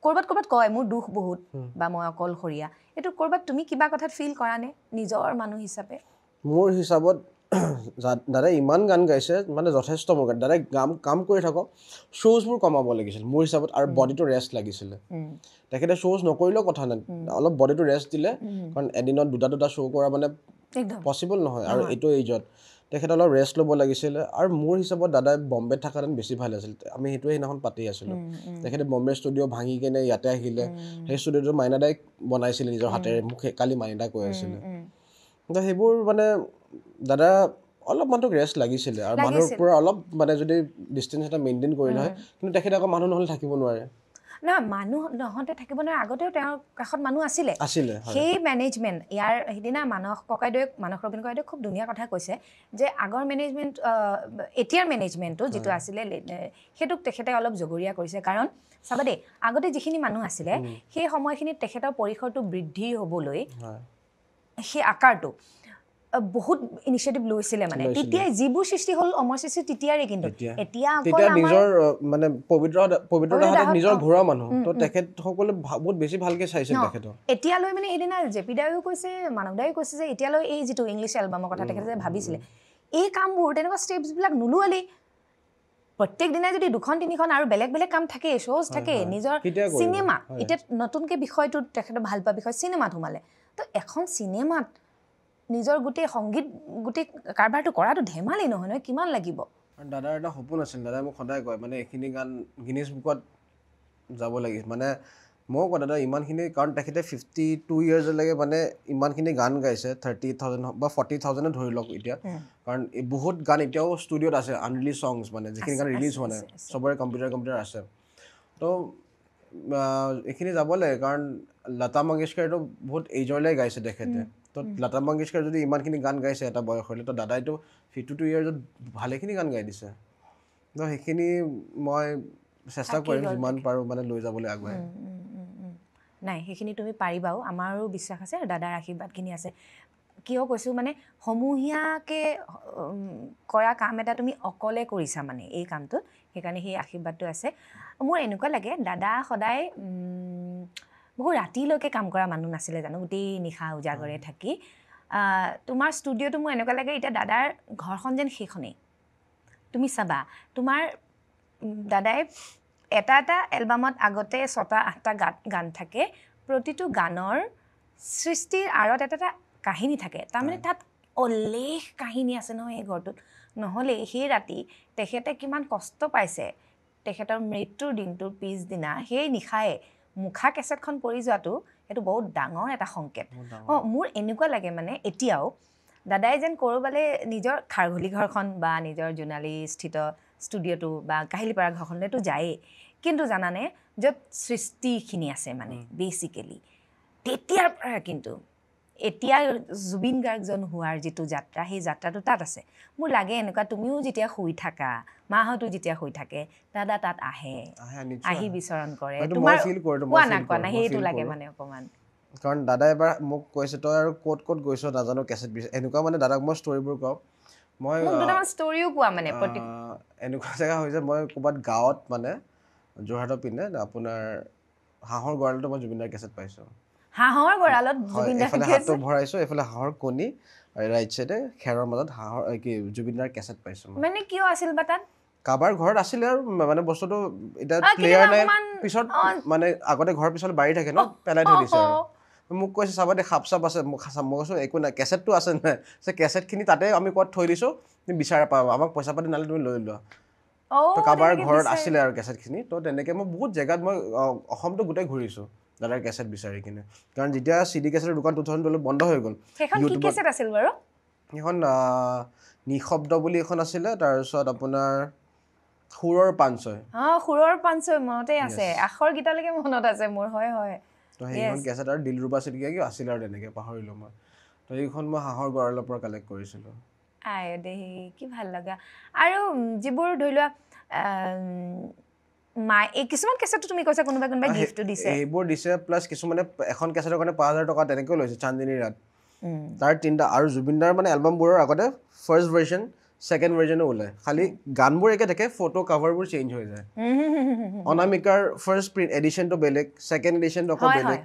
ক'ৰবাত ক'ৰবাত কয় মোৰ দুখ বহুত বা মই অকলশৰীয়া, এইটো ক'ৰবাত তুমি কিবা কথাত ফিল কৰা নে নিজৰ মানুহ হিচাপে? মোৰ হিচাপত দাদাই ইমান গান গাইছে, মানে যথেষ্ট মোৰ গান, দাদাই কাম কৰি থাকক, শ্ব'জবোৰ কমাব লাগিছিল মোৰ হিচাপত, আৰু বডিটো ৰেষ্ট লাগিছিলে। তেখেতে শ্ব'জ নকৰিলেও কথা নাই, অলপ বডিটো ৰেষ্ট দিলে, কাৰণ এদিনত দুটা শ্ব' কৰা মানে পচিবল নহয়, আৰু এইটো এইজত তেখেতে অলপ ৰেষ্ট ল'ব লাগিছিলে। আৰু মোৰ হিচাপত দাদাই বম্বেত থকাহেঁতেন বেছি ভাল আছিল, আমি সেইটোৱে সেইদিনাখন পাতি আছিলোঁ। তেখেতে বম্বে ষ্টুডিঅ' ভাঙি কেনে ইয়াতে আহিলে, সেই ষ্টুডিঅ'টো মাইনাদাই বনাইছিলে নিজৰ হাতেৰে, মোক কালি মাইনাদাই কৈ আছিলে। তো সেইবোৰ মানে দাদা অলপ মানুহক ৰেষ্ট লাগিছিলে, আৰু মানুহৰ পৰা অলপ মানে যদি ডিষ্টেঞ্চ এটা মেইনটেইন কৰিলে হয়, কিন্তু তেখেতে আকৌ মানুহ নহ'লে থাকিব নোৱাৰে। নহয়, মানুহ নহওঁতে থাকিব নোৱাৰে, আগতেও তেওঁৰ কাষত মানুহ আছিলে। সেই মেনেজমেণ্ট, ইয়াৰ সিদিনা মানস ৰবীন ককাইদেৱে খুব ধুনীয়া কথা কৈছে যে আগৰ মেনেজমেণ্ট, এতিয়াৰ মেনেজমেণ্টটো যিটো আছিলে সেইটোক তেখেতে অলপ জগৰীয়া কৰিছে। কাৰণ চাবা দেই, আগতে যিখিনি মানুহ আছিলে সেই সময়খিনিত তেখেতৰ পৰিসৰটো বৃদ্ধি হ'বলৈ সেই আকাৰটো বহুত ইনিচিয়েটিভ লৈছিলে, মানে তেতিয়াই যিবোৰ সৃষ্টি হ'ল অমৰ সৃষ্টি তেতিয়াৰে। কিন্তু এতিয়া নিজৰ মানে পবিত্ৰতাহঁতে নিজৰ ঘৰুৱা মানুহ, তো তেখেতসকলে বহুত বেছি ভালকে চাইছিল তেখেতক। এতিয়ালৈ মানে সেইদিনা জেপি দায়ো কৈছে, মানৱ দায়ো কৈছে যে এতিয়ালৈ এই যিটো ইংলিছ এলবামৰ কথা তেখেতে যে ভাবিছিলে, এই কামবোৰ তেনেকুৱা ষ্টেপছবিলাক নোলোৱালেই। প্ৰত্যেক দিনাই যদি 2-3খন আৰু বেলেগ বেলেগ কাম থাকে, শ্ব'জ থাকে, নিজৰ চিনেমা, এতিয়া নতুনকৈ বিষয়টো তেখেতে ভাল পোৱা বিষয় চিনেমাত সোমালে, তো এখন চিনেমাত নিজৰ গোটেই সংগীত গোটেই কাৰবাৰটো কৰাটো ধেমালি নহয় নহয়, কিমান লাগিব। দাদাৰ এটা সপোন আছিল, দাদাই মোক সদায় কয় মানে এইখিনি গান গিনিজ বুকত যাব লাগিছিল। মানে ময়ো কওঁ দাদা ইমানখিনি, কাৰণ তেখেতে 52 ইয়াৰ্ছলৈকে মানে ইমানখিনি গান গাইছে, 30,000 বা 40,000 ধৰি লওক এতিয়া, কাৰণ বহুত গান এতিয়াও ষ্টুডিঅ'ত আছে, আনৰিলিজ ছংছ, মানে যিখিনি গান ৰিলিজ হোৱা নাই, চবৰে কম্পিউটাৰ আছে। তো এইখিনি যাব লাগে, কাৰণ লতা মংগেশকাৰেতো বহুত এইজৰলৈ গাইছে তেখেতে, তো লতা মংগেশকাৰ যদি ইমানখিনি গান গাইছে এটা বয়সলৈ, তো দাদাইতো 52 ইয়াৰ্ছত ভালেখিনি গান গাই দিছে। তো সেইখিনি মই চেষ্টা কৰিম যিমান পাৰোঁ মানে লৈ যাবলৈ আগুৱাই। নাই, সেইখিনি তুমি পাৰিবাও, আমাৰো বিশ্বাস আছে, আৰু দাদাৰ আশীৰ্বাদখিনি আছে। কিয় কৈছোঁ মানে, সমূহীয়াকৈ কৰা কাম এটা তুমি অকলে কৰিছা মানে এই কামটোত, সেইকাৰণে সেই আশীৰ্বাদটো আছে। মোৰ এনেকুৱা লাগে দাদা সদায় বহুত ৰাতিলৈকে কাম কৰা মানুহ নাছিলে জানো, গোটেই নিশা উজাগৰে থাকি। তোমাৰ ষ্টুডিঅ'টো মোৰ এনেকুৱা লাগে এতিয়া দাদাৰ ঘৰখন যেন সেইখনেই। তুমি চাবা, তোমাৰ দাদাই এটা এলবামত আগতে 6-8টা গান থাকে, প্ৰতিটো গানৰ সৃষ্টিৰ আঁৰত এটা কাহিনী থাকে, তাৰমানে তাত অলেখ কাহিনী আছে নহয় এই ঘৰটোত। নহ'লে সেই ৰাতি তেখেতে কিমান কষ্ট পাইছে, তেখেতৰ মৃত্যুৰ দিনটোৰ পিছদিনা সেই নিশাই মুখা কেছেটখন পৰি যোৱাটো, সেইটো বহুত ডাঙৰ এটা সংকেত। মোৰ এনেকুৱা লাগে মানে এতিয়াও দাদাই যেন ক'ৰবালে নিজৰ খাৰঘুলি ঘৰখন বা নিজৰ জোনালীস্থিত ষ্টুডিঅ'টো বা কাহিলীপাৰা ঘৰখনলৈতো যায়েই, কিন্তু জানানে য'ত সৃষ্টিখিনি আছে মানে বেচিকেলি, তেতিয়াৰ পৰা কিন্তু এতিয়া জুবিন গাৰ্গজন হোৱাৰ যিটো যাত্ৰা, সেই যাত্ৰাটো তাত আছে। মোৰ লাগে এনেকুৱা, তুমিও যেতিয়া শুই থাকা, মাহঁতো যেতিয়া শুই থাকে, দাদা তাত আহি বিচৰণ কৰে, তোমাৰ কোৱা না সেইটো লাগে মানে অকণমান। কাৰণ দাদাই এবাৰ মোক কৈছে, তই আৰু ক'ত গৈছ নাজানো কেছেট বিচাৰি, এনেকুৱা মানে দাদাক মই ষ্টৰিবোৰ কওঁ। মই ষ্টৰিও কোৱা মানে এনেকুৱা জেগা হৈছে, মই ক'ৰবাত গাঁৱত মানে যোৰহাটৰ পিনে আপোনাৰ হাঁহৰ গঁৰালতো মই জুবিনদাৰ কেছেট পাইছোঁ। হাঁহৰ গঁৰালত এইফালে হাতটো ভৰাইছোঁ, এইফালে হাঁহৰ কণী, ৰাইট চাইডে খেৰৰ মাজত জুবিনদাৰ কেছেট পাইছোঁ। মানে কিয় আছিল বা তাত? কাৰোবাৰ ঘৰত আছিলে আৰু মানে বস্তুটো এতিয়া প্লেয়াৰ নাই, পিছত মানে আগতে ঘৰৰ পিছত বাৰী থাকে ন, পেলাই থৈ দিছে আৰু। মোক কৈছে চাবা দে সাপ চাপ আছে, মই কৈছোঁ একো নাই, কেছেটটো আছে নাই, কেছেটখিনি তাতে আমি ক'ত থৈ দিছোঁ, তুমি বিচাৰা পাবা, আমাক পইচা পাতি নালে তুমি লৈ লোৱা। তো কাৰোবাৰ ঘৰত আছিলে আৰু কেছেটখিনি তো তেনেকৈ মই বহুত জেগাত মই অসমটো গোটেই ঘূৰিছোঁ দাদাৰ কেছেট বিচাৰি কিনে কাৰণ যেতিয়া CD কেছেটৰ দোকান 2012 বন্ধ হৈ গ'ল সেইখন কি কেছেট আছিল বাৰু সেইখন নিশব্দ বুলি এখন আছিলে তাৰপিছত আপোনাৰ সুৰৰ পাঞ্চয় সুৰৰ পাঞ্চয় মনতে আছে আখৰ গীতালৈকে মনত আছে মোৰ হয় তো সেইখন কেছেট আৰু দিলৰুবা চিটিকিয়া কি আছিলে আৰু তেনেকৈ পাহৰিলোঁ মই তো এইখন মই হাঁহৰ গঁৰালৰ পৰা কালেক্ট কৰিছিলোঁ আই দেহি কি ভাল লগা আৰু যিবোৰ ধৰি লোৱা এই কিছুমান কেছেটটো তুমি কৈছা কোনোবাই গিফ্টটো দিছে এইবোৰ দিছে প্লাছ কিছুমানে এখন কেছেটৰ কাৰণে 5,000 টকা তেনেকৈ লৈছে চান্দিনী ৰাত তাৰ তিনিটা আৰু জুবিনদাৰ মানে এলবামবোৰৰ আগতে ফাৰ্ষ্ট ভাৰ্জন ছেকেণ্ড ভাৰ্জনো ওলায় খালি গানবোৰ একে থাকে ফটো কাভাৰবোৰ চেঞ্জ হৈ যায় অনামিকাৰ ফাৰ্ষ্ট প্ৰিণ্ট এডিশ্যনটো বেলেগ ছেকেণ্ড এডিশ্যনটো আকৌ বেলেগ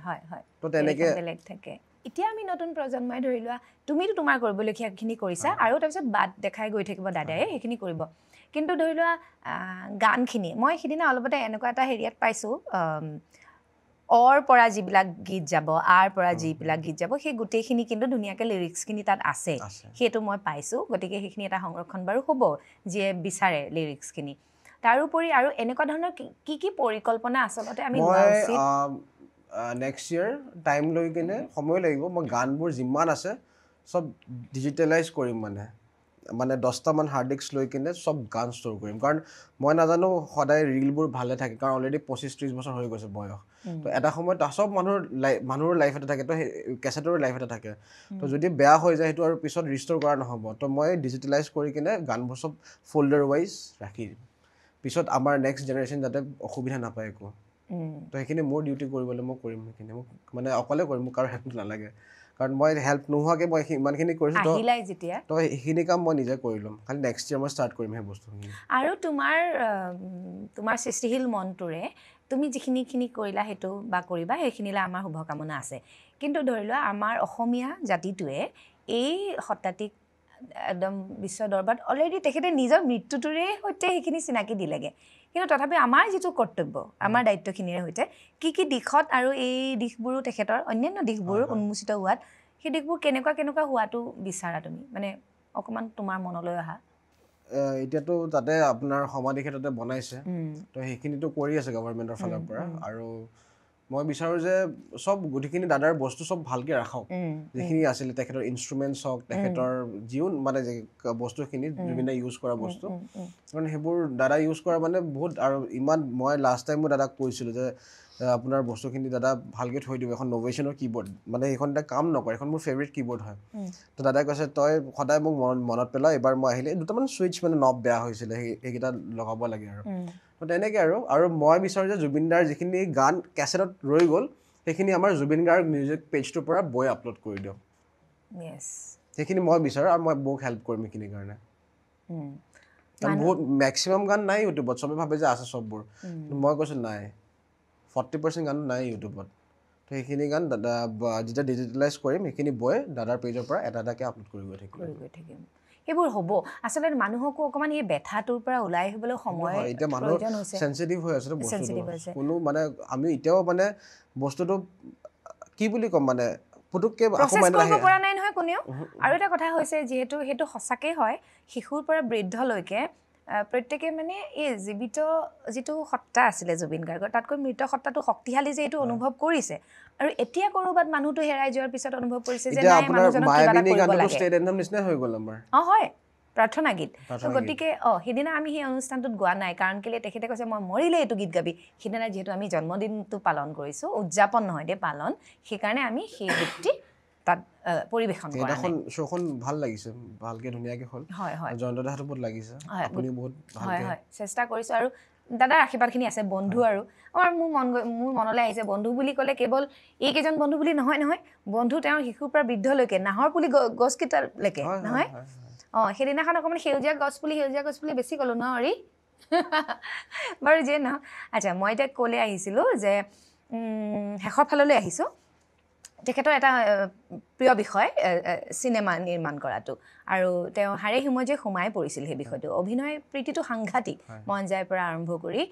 তো তেনেকৈ বেলেগ থাকে এতিয়া আমি নতুন প্ৰজন্মই ধৰি লোৱা তুমিতো তোমাৰ কৰিবলগীয়াখিনি কৰিছা আৰু তাৰপিছত বাট দেখাই গৈ থাকিব দাদাই সেইখিনি কৰিব কিন্তু ধৰি লোৱা গানখিনি মই সিদিনা অলপতে এনেকুৱা এটা হেৰিয়াত পাইছোঁ অৰ পৰা যিবিলাক গীত যাব আৰ পৰা যিবিলাক গীত যাব সেই গোটেইখিনি কিন্তু ধুনীয়াকৈ লিৰিক্সখিনি তাত আছে সেইটো মই পাইছোঁ গতিকে সেইখিনি এটা সংৰক্ষণ বাৰু হ'ব যিয়ে বিচাৰে লিৰিক্সখিনি তাৰোপৰি আৰু এনেকুৱা ধৰণৰ কি পৰিকল্পনা আচলতে আমি নেক্সট ইয়েৰ টাইম লৈ কিনে সময় লাগিব মই গানবোৰ যিমান আছে চব ডিজিটেলাইজ কৰিম মানে 10টামান হাৰ্ড ডিস্ক লৈ কিনে চব গান ষ্ট'ৰ কৰিম কাৰণ মই নাজানো সদায় ৰিলবোৰ ভালে থাকে কাৰণ অলৰেডি 25-30 বছৰ হৈ গৈছে বয়স তো এটা সময়ত চব মানুহৰ লাইফ এটা থাকে তো কেছেটৰ লাইফ এটা থাকে তো যদি বেয়া হৈ যায় সেইটো আৰু পিছত ৰিষ্ট'ৰ কৰা নহ'ব তো মই ডিজিটেলাইজ কৰি কিনে গানবোৰ চব ফল্ডাৰ ৱাইজ ৰাখি দিম পিছত আমাৰ নেক্সট জেনেৰেশ্যন যাতে অসুবিধা নাপায় একো তো সেইখিনি মোৰ ডিউটি কৰিবলৈ মই কৰিম সেইখিনি মোক মানে অকলে কৰিম মোক কাৰো হেল্প নালাগে কাৰণ মই হেল্প নোহোৱাকৈ মই ইমানখিনি কৰিছোঁ তো সেইখিনি কাম মই নিজে কৰি ল'ম খালি নেক্সট ইয়েৰ মই ষ্টাৰ্ট কৰিম সেই বস্তুখিনি আৰু তোমাৰ সৃষ্টিশীল মনটোৰে তুমি যিখিনিখিনি কৰিলা সেইটো বা কৰিবা সেইখিনিলৈ আমাৰ শুভকামনা আছে কিন্তু ধৰি লোৱা আমাৰ অসমীয়া জাতিটোৱে এই সত্তাটিক একদম বিশ্ব দৰবাৰত অলৰেডি তেখেতে নিজৰ মৃত্যুটোৰে সৈতে সেইখিনি চিনাকি দিলেগৈ কিন্তু তথাপি আমাৰ যিটো কৰ্তব্য আমাৰ দায়িত্বখিনিৰ সৈতে কি দিশত আৰু এই দিশবোৰো তেখেতৰ অন্যান্য দিশবোৰ উন্মোচিত হোৱাত সেই দিশবোৰ কেনেকুৱা হোৱাটো বিচাৰা তুমি মানে অকণমান তোমাৰ মনলৈ অহা এতিয়াতো তাতে আপোনাৰ সমাধি ক্ষেত্ৰতে বনাইছে তো সেইখিনিতো কৰি আছে গভৰ্ণমেণ্টৰ ফালৰ পৰা আৰু মই বিচাৰোঁ যে চব গোটেইখিনি দাদাৰ বস্তু চব ভালকৈ ৰাখক যিখিনি আছিলে তেখেতৰ ইনষ্ট্ৰুমেণ্টছ হওক তেখেতৰ যিও মানে বস্তুখিনি জুবিনে ইউজ কৰা বস্তু কাৰণ সেইবোৰ দাদা ইউজ কৰা মানে বহুত আৰু ইমান মই লাষ্ট টাইম মই দাদাক কৈছিলোঁ যে আপোনাৰ বস্তুখিনি দাদা ভালকৈ থৈ দিব এখন ন'ভেশ্যনৰ কীবৰ্ড মানে সেইখন এটা কাম নকৰে এখন মোৰ ফেভৰেট কীবৰ্ড হয় তো দাদাই কৈছে তই সদায় মোক মনত পেলাও এবাৰ মই আহিলে দুটামান ছুইচ মানে নব বেয়া হৈছিলে সেইকেইটা লগাব লাগে আৰু তো তেনেকৈ আৰু মই বিচাৰোঁ যে জুবিনদাৰ যিখিনি গান কেছেটত ৰৈ গ'ল সেইখিনি আমাৰ জুবিন গাৰ্গ মিউজিক পেজটোৰ পৰা বৈ আপলোড কৰি দিয়ক সেইখিনি মই বিচাৰোঁ আৰু মই বহুত হেল্প কৰিম সেইখিনিৰ কাৰণে কাৰণ বহুত মেক্সিমাম গান নাই ইউটিউবত চবে ভাবে যে আছে চববোৰ মই কৈছোঁ নাই 40% গান নাই ইউটিউবত তো সেইখিনি গান দাদা যেতিয়া ডিজিটেলাইজ কৰিম সেইখিনি বৈ দাদাৰ পেজৰ পৰা এটা এটাকৈ আপলোড কৰি গৈ থাকিম সেইবোৰ হ'ব আচলতে মানুহকো অকণমান এই বেথাটোৰ পৰা ওলাই আহিবলৈ সময় এতিয়া মানুহ চেঞ্চিটিভ হৈ আছে বস্তুটো কোনো মানে আমি এতিয়াও মানে বস্তুটো কি বুলি ক'ম মানে পুতুককৈ প্ৰচেছ কৰিব পৰা নাই নহয় কোনেও আৰু এটা কথা হৈছে যিহেতু সেইটো সঁচাকৈ হয় শিশুৰ পৰা বৃদ্ধলৈকে প্ৰত্যেকে মানে এই জীৱিত যিটো সত্তা আছিলে জুবিন গাৰ্গৰ তাতকৈ মৃত সত্তাটো শক্তিশালী যে এইটো অনুভৱ কৰিছে আৰু এতিয়া ক'ৰবাত মানুহটো হেৰাই যোৱাৰ পিছত অনুভৱ কৰিছে যে নাই মানুহজনক কিবা এটা কৰিব লাগে হয় প্ৰাৰ্থনা গীত গতিকে সেইদিনা আমি সেই অনুষ্ঠানটোত গোৱা নাই কাৰণ কেলৈ তেখেতে কৈছে মই মৰিলে এইটো গীত গাবি সেইদিনা যিহেতু আমি জন্মদিনটো পালন কৰিছোঁ উদযাপন নহয় দে পালন সেইকাৰণে আমি সেই গীতটি তাত পৰিৱেশন কৰা নাই শ্ব'খন ভাল লাগিছে ভালকৈ ধুনীয়াকৈ হ'ল হয় জয়ন্তদাহঁতো বহুত লাগিছে আপুনি বহুত হয় চেষ্টা কৰিছোঁ আৰু দাদাৰ আশীৰ্বাদখিনি আছে বন্ধু আৰু আমাৰ মোৰ মনলৈ আহিছে বন্ধু বুলি ক'লে কেৱল এইকেইজন বন্ধু বুলি নহয় বন্ধু তেওঁৰ শিশুৰ পৰা বৃদ্ধলৈকে নাহৰ পুলি গছকেইটালৈকে নহয় সেইদিনাখন অকণমান সেউজীয়া গছ পুলি বেছি ক'লোঁ ন অৰি বাৰু যিয়ে নহয় আচ্ছা মই এতিয়া ক'লৈ আহিছিলোঁ যে শেষৰ ফাললৈ আহিছোঁ তেখেতৰ এটা প্ৰিয় বিষয় চিনেমা নিৰ্মাণ কৰাটো আৰু তেওঁ হাড়ে হিমজে সোমাই পৰিছিল সেই বিষয়টো অভিনয় প্ৰীতিটো সাংঘাতিক মন যায় পৰা আৰম্ভ কৰি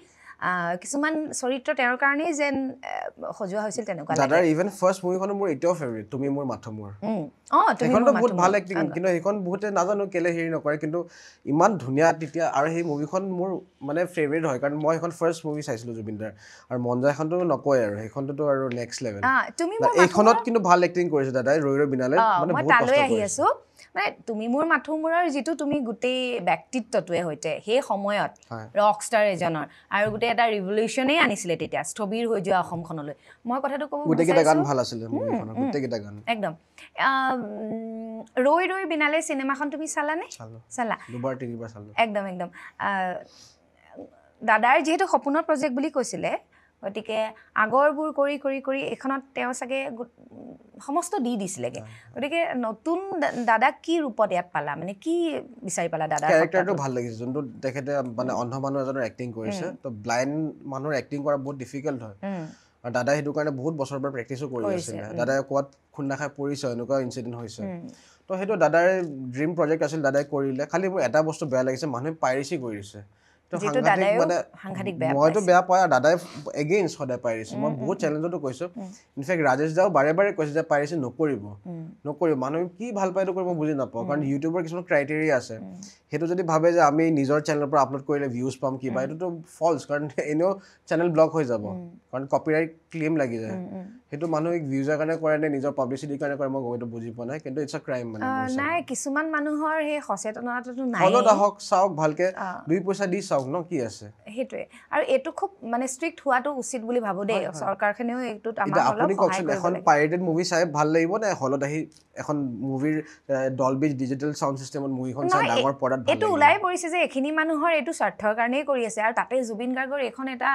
কিছুমান চৰিত্ৰ তেওঁৰ কাৰণেই যেন সজোৱা হৈছিল তেনেকুৱা লাগে দাদাৰ ইভেন ফাৰ্ষ্ট মুভিখন মোৰ এতিয়াও ফেভৰিট তুমি মোৰ মাথো মোৰ তুমি সেইখনতো বহুত ভাল এক্টিং কিন্তু সেইখন বহুতে নাজানো কেলে হেৰি নকৰে কিন্তু ইমান ধুনীয়া তেতিয়া আৰু সেই মুভিখন মোৰ মানে ফেভৰিট হয় কাৰণ মই সেইখন ফাৰ্ষ্ট মুভি চাইছিলোঁ জুবিনদাৰ আৰু মন যায়খনতো নকয় আৰু সেইখনতো আৰু নেক্সট লেভেল এইখনত কিন্তু ভাল এক্টিং কৰিছে দাদাই ৰৈ ৰৈ বিনালে মানে মই বহুত তালৈ কষ্ট আহি কৰিছে আছো মানে তুমি মোৰ মাথো মোৰৰ যিটো তুমি গোটেই ব্যক্তিত্বটোৱে হৈতে সেই সময়ত ৰক ষ্টাৰ এজনৰ আৰু গোটেই এটা ৰিভলিউচনেই আনিছিলে তেতিয়া স্থবিৰ হৈ যোৱা অসমখনলৈ মই কথাটো ক'ব গোটেইকেইটা গান ভাল আছিলে মুভিখনৰ গোটেইকেইটা গান একদম ৰৈ ৰৈ বিনালে চিনেমাখন তুমি চালানে চালা দুবাৰ তিনিবাৰ চালো একদম একদম দাদাৰ যিহেতু সপোনৰ প্ৰজেক্ট বুলি কৈছিলে গতিকে আগৰবোৰ কৰি কৰি কৰি এইখনত তেওঁ চাগে সমস্ত দি দিছিলেগে গতিকে নতুন দাদাক কি ৰূপত ইয়াত পালা মানে কি বিচাৰি পালা দাদাৰ ক্যাৰেক্টাৰটো ভাল লাগিছে যোনটো তেখেতে মানে অন্ধ মানুহ এজনৰ এক্টিং কৰিছে তো ব্লাইণ্ড মানুহৰ এক্টিং কৰা বহুত ডিফিকাল্ট হয় আৰু দাদাই সেইটো কাৰণে বহুত বছৰৰ পৰা প্ৰেক্টিছো কৰি আছিলে দাদাই কোৱাত খুন্দা খাই পৰিছে এনেকুৱা ইনচিডেণ্ট হৈছে তো সেইটো দাদাৰ ড্ৰিম প্ৰজেক্ট আছিল দাদাই কৰিলে খালি মোৰ এটা বস্তু বেয়া লাগিছে মানুহে পাইৰেচি কৰিছে মইতো বেয়া পাই আৰু দাদাই এগেইনষ্ট সদায় পাইৰেচি মই বহুত চেলেঞ্জতো কৈছো ইনফেক্ট ৰাজেশ দাও বাৰে বাৰে কৈছে যে পাইৰেচি নকৰিব মানুহে কি ভাল পায় কৰিব বুজি নাপাওঁ কাৰণ ইউটিউবৰ কিছুমান ক্ৰাইটেৰিয়া আছে সেইটো যদি ভাবে যে আমি নিজৰ চেনেলৰ পৰা আপলোড কৰিলে ভিউজ পাম কিবা এইটোতো ফল্ছ কাৰণ এনেও চেনেল ব্লক হৈ যাব কাৰণ কপিৰাইট ক্লেইম লাগি যায় সেইটো মানুহে ভিউজৰ কাৰণে কৰে নে নিজৰ পাব্লিচিটিৰ কাৰণে কৰে মই এইটো বুজি পোৱা নাই কিন্তু ইটছ আ ক্ৰাইম মানে নাই কিছুমান মানুহৰ সেই সচেতনতাটো নাই হলত আহক চাওক ভালকে 2 পইচা দি চাওক ন কি আছে সেইটোৱে আৰু এইটো খুব মানে ষ্ট্ৰিক্ট হোৱাটো উচিত বুলি ভাবো দেই চৰকাৰখনেও এইটোত আমাক অলপ সহায় কৰিব এখন পাইৰেটেড মুভি চাই ভাল লাগিব নে হলত আহি এখন মুভিৰ ডলবি ডিজিটেল সাউন্ড সিস্টেমত মুভিখন চাই ডাঙৰ পৰ্দাত ভাল এইটো ওলাই পৰিছে যে এখিনি মানুহৰ এইটো স্বাৰ্থৰ কাৰণেই কৰি আছে আৰু তাতে জুবিন গাৰ্গৰ এখন এটা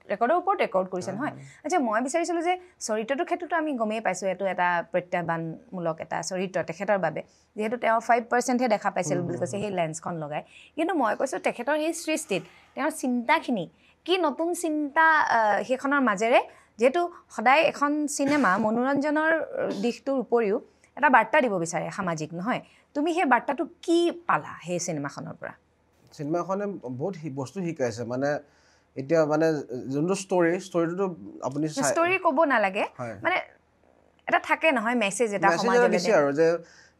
ৰেকৰ্ডৰ ওপৰত ৰেকৰ্ড কৰিছে নহয় আচ্ছা মই বিচাৰিছিলোঁ যে চৰিত্ৰটোৰ ক্ষেত্ৰতো আমি গমেই পাইছোঁ এইটো এটা প্ৰত্যাহ্বানমূলক এটা চৰিত্ৰ তেখেতৰ বাবে যিহেতু তেওঁ 5%হে দেখা পাইছিল বুলি কৈছে সেই লেন্সখন লগাই কিন্তু মই কৈছোঁ তেখেতৰ সেই সৃষ্টিত তেওঁৰ চিন্তাখিনি কি নতুন চিন্তা সেইখনৰ মাজেৰে যিহেতু সদায় এখন চিনেমা মনোৰঞ্জনৰ দিশটোৰ উপৰিও এটা বাৰ্তা দিব বিচাৰে সামাজিক নহয় তুমি সেই বাৰ্তাটো কি পালা সেই চিনেমাখনৰ পৰা চিনেমাখনে বহুত বস্তু শিকাইছে মানে এতিয়া মানে যোনটো ষ্টৰীটো আপুনি ষ্টৰী ক'ব নালাগে মানে এটা থাকে নহয় মেছেজ এটা সমাজলৈ দিছে আৰু যে